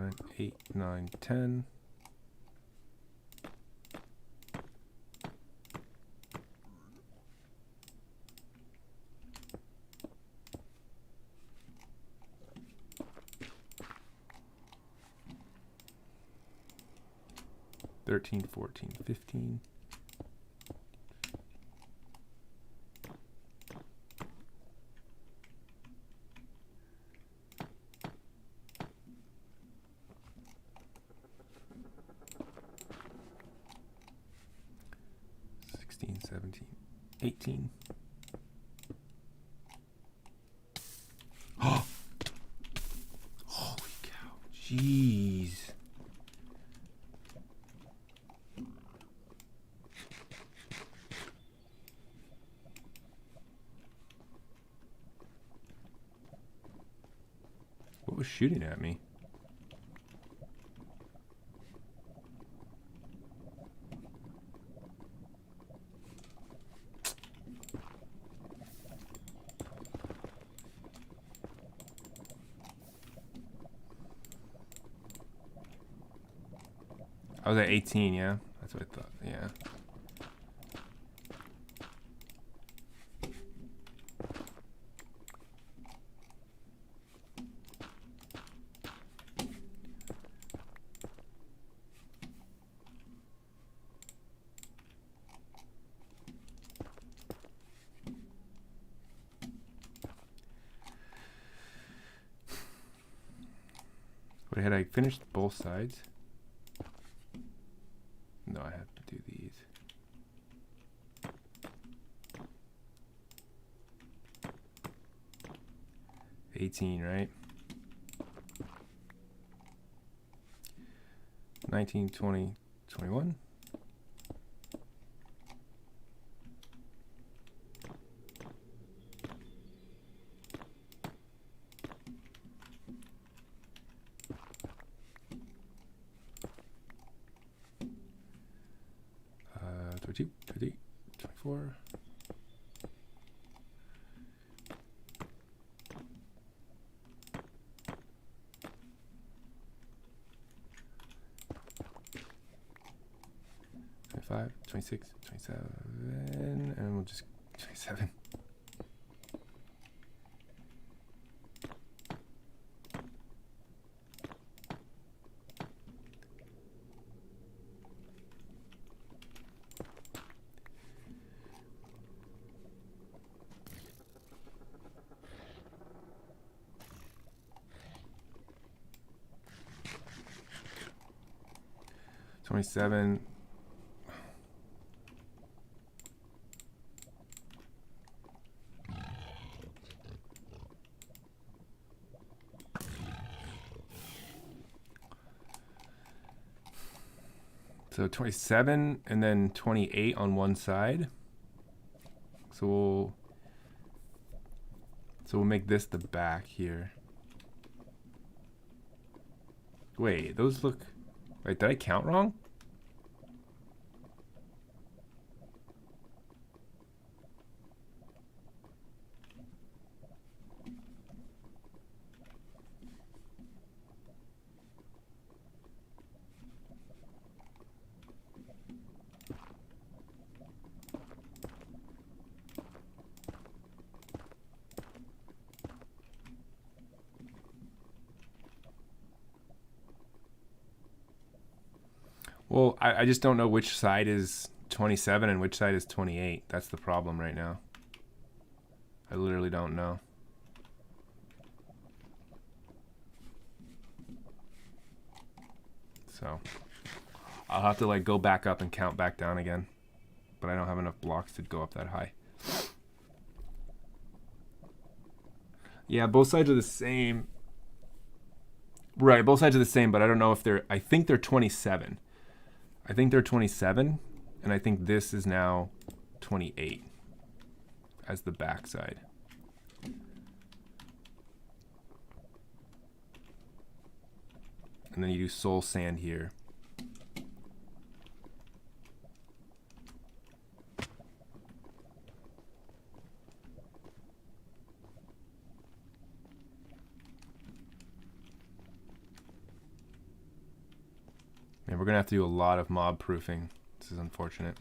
Speaker 1: 9, 8, 9, 10. Thirteen, 14, 15. Sixteen, 17, 18. Oh! Holy cow. Jeez. What was shooting at me? I was at 18, yeah? That's what I thought, yeah. Wait, had I finished both sides? No, I have to do these. $18, right? 19, 20, 21. Uh, 22, 23, 24. $25, $26, $27, and we'll just $27. $27. So 27 and then 28 on one side. So we'll make this the back here. Wait, those look... Wait, did I count wrong? Well, I just don't know which side is 27 and which side is 28. That's the problem right now. I literally don't know. So I'll have to like go back up and count back down again. But I don't have enough blocks to go up that high. Yeah, both sides are the same. Right, both sides are the same, but I don't know if they're... I think they're 27. I think they're 27, and I think this is now 28 as the back side. And then you do soul sand here. And we're gonna have to do a lot of mob proofing. This is unfortunate.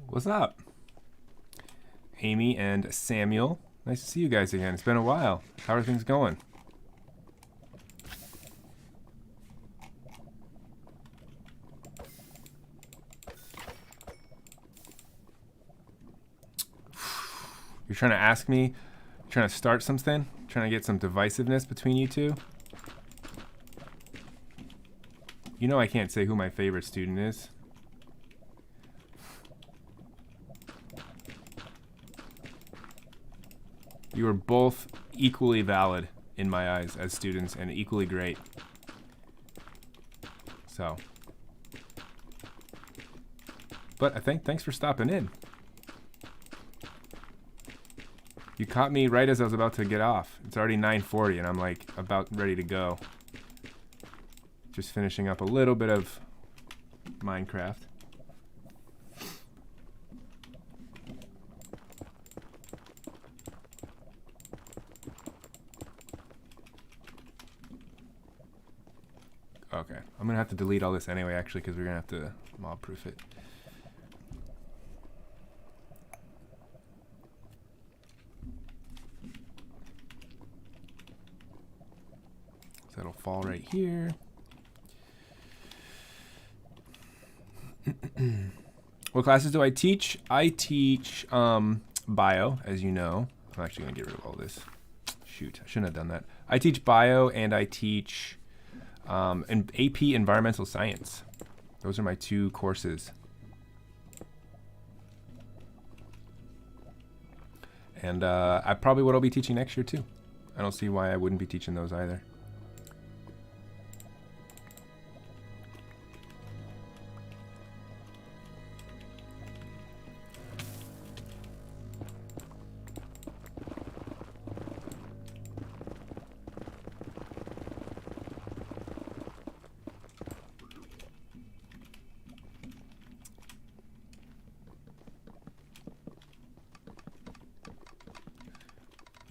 Speaker 1: What's up? Amy and Samuel. Nice to see you guys again. It's been a while. How are things going? You're trying to ask me? You're trying to start something? Trying to get some divisiveness between you two? You know I can't say who my favorite student is. You are both equally valid in my eyes as students and equally great. So. But I think thanks for stopping in. You caught me right as I was about to get off. It's already 9:40 and I'm like about ready to go. Just finishing up a little bit of Minecraft. Okay, I'm gonna have to delete all this anyway, actually, because we're gonna have to mob proof it. So that'll fall right here. What classes do I teach? I teach bio, as you know. I'm actually gonna get rid of all this. Shoot, I shouldn't have done that. I teach bio and I teach and AP Environmental Science. Those are my two courses. And I probably what I'll be teaching next year too. I don't see why I wouldn't be teaching those either.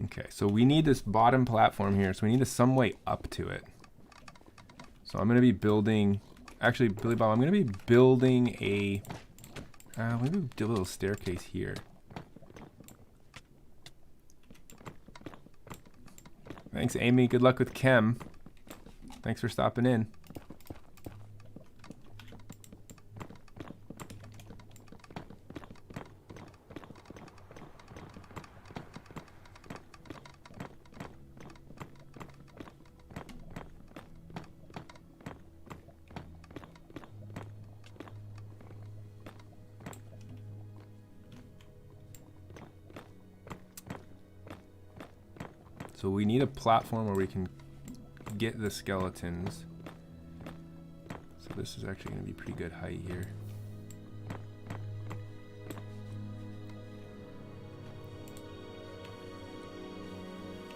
Speaker 1: Okay, so we need this bottom platform here, so we need some way up to it. So I'm going to be building, actually, Billy Bob, I'm going to be building a, maybe do a little staircase here. Thanks, Amy. Good luck with chem. Thanks for stopping in. So we need a platform where we can get the skeletons. So this is actually going to be pretty good height here.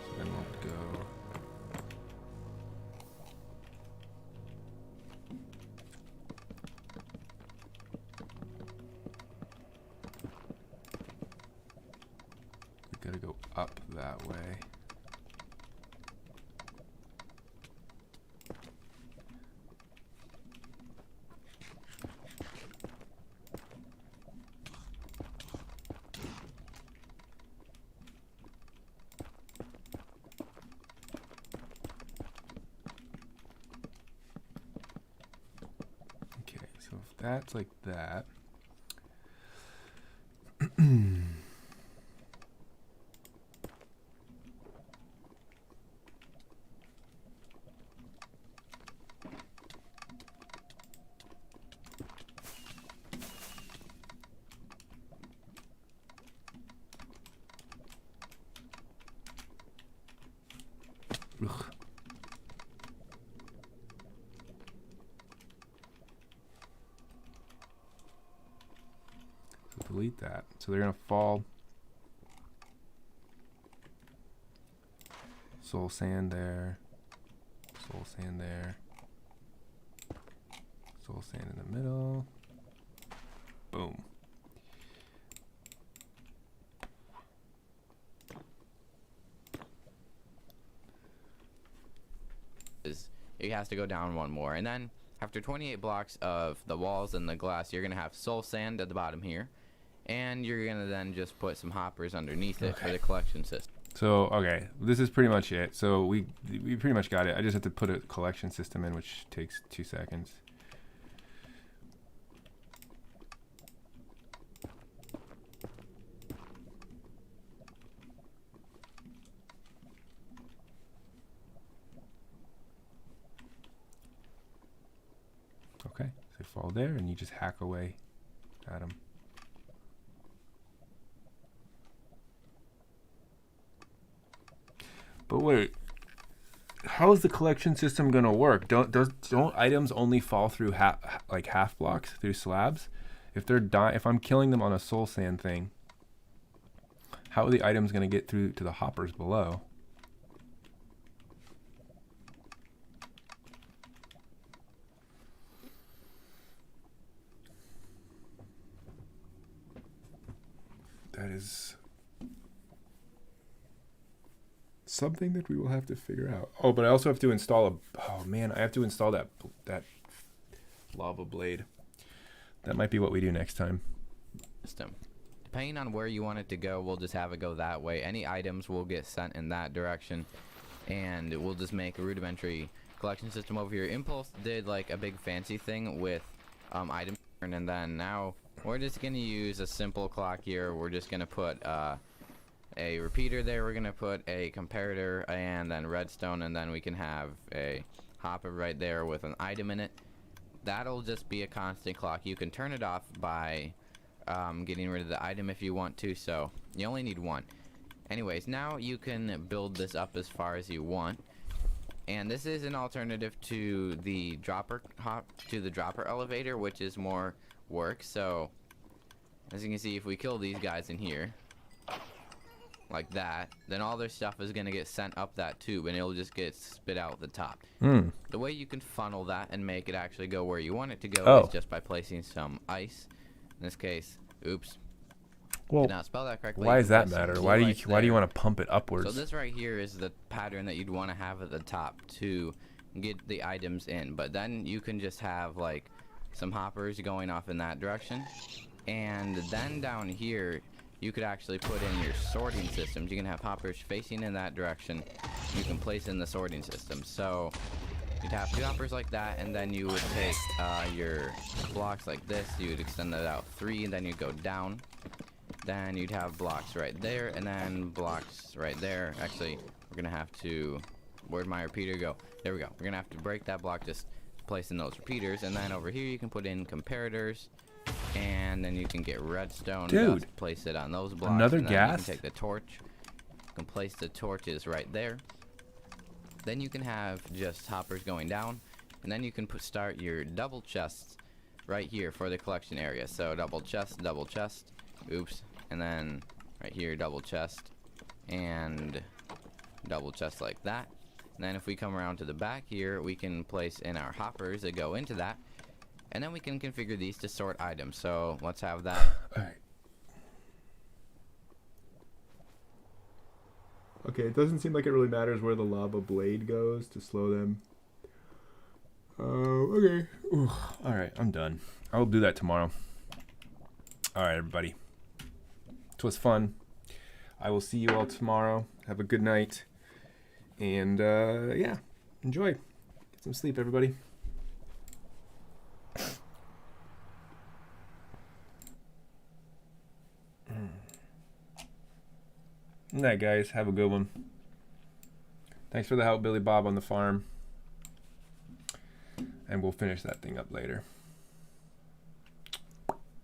Speaker 1: So then we'll go. We gotta go up that way. Okay, so if that's like that. Ugh. So delete that. So they're gonna fall. Soul sand there. Soul sand there. Soul sand in the middle. Boom.
Speaker 9: It has to go down one more, and then after 28 blocks of the walls and the glass, you're gonna have soul sand at the bottom here, and you're gonna then just put some hoppers underneath it for the collection system.
Speaker 1: So okay, this is pretty much it. So we pretty much got it. I just have to put a collection system in, which takes 2 seconds. Okay, so they fall there, and you just hack away at them. But wait, how is the collection system gonna work? Don't items only fall through half blocks through slabs? If they're if I'm killing them on a soul sand thing, how are the items gonna get through to the hoppers below? That is something that we will have to figure out. Oh, but I also have to install I have to install that lava blade. That might be what we do next time.
Speaker 9: System. Depending on where you want it to go, we'll just have it go that way. Any items will get sent in that direction, and we'll just make a rudimentary collection system over here. Impulse did like a big fancy thing with items, and then now we're just gonna use a simple clock here. We're just gonna put a repeater there. We're gonna put a comparator and then redstone, and then we can have a hopper right there with an item in it. That'll just be a constant clock. You can turn it off by getting rid of the item if you want to, so you only need one. Anyways, now you can build this up as far as you want, and this is an alternative to the dropper elevator, which is more work. So as you can see, if we kill these guys in here like that, then all their stuff is going to get sent up that tube, and it'll just get spit out the top. The way you can funnel that and make it actually go where you want it to go is just by placing some ice. In this case, oops,
Speaker 1: well,
Speaker 9: did not spell that correctly.
Speaker 1: Why does that matter? Why do you want to pump it upwards?
Speaker 9: So this right here is the pattern that you'd want to have at the top to get the items in, but then you can just have like some hoppers going off in that direction, and then down here you could actually put in your sorting systems. You can have hoppers facing in that direction. You can place in the sorting system. So you'd have 2 hoppers like that, and then you would take your blocks like this. You would extend that out 3, and then you'd go down. Then you'd have blocks right there, and then blocks right there. Actually, we're gonna have to, where'd my repeater go? There we go. We're gonna have to break that block, just place in those repeaters, and then over here you can put in comparators, and then you can get redstone.
Speaker 1: Dude,
Speaker 9: just place it on those blocks.
Speaker 1: another
Speaker 9: and then
Speaker 1: gas?
Speaker 9: You can take the torch, can place the torches right there. Then you can have just hoppers going down, and then you can start your double chests right here for the collection area. So double chest, oops, and then right here double chest, and double chest like that. And then if we come around to the back here, we can place in our hoppers that go into that, and then we can configure these to sort items. So let's have that.
Speaker 1: Alright.
Speaker 10: Okay, it doesn't seem like it really matters where the lava blade goes to slow them. Okay.
Speaker 1: Alright, I'm done. I'll do that tomorrow. Alright, everybody. This was fun. I will see you all tomorrow. Have a good night. And, yeah. Enjoy. Get some sleep, everybody. Good night, guys. Have a good one. Thanks for the help, Billy Bob, on the farm. And we'll finish that thing up later.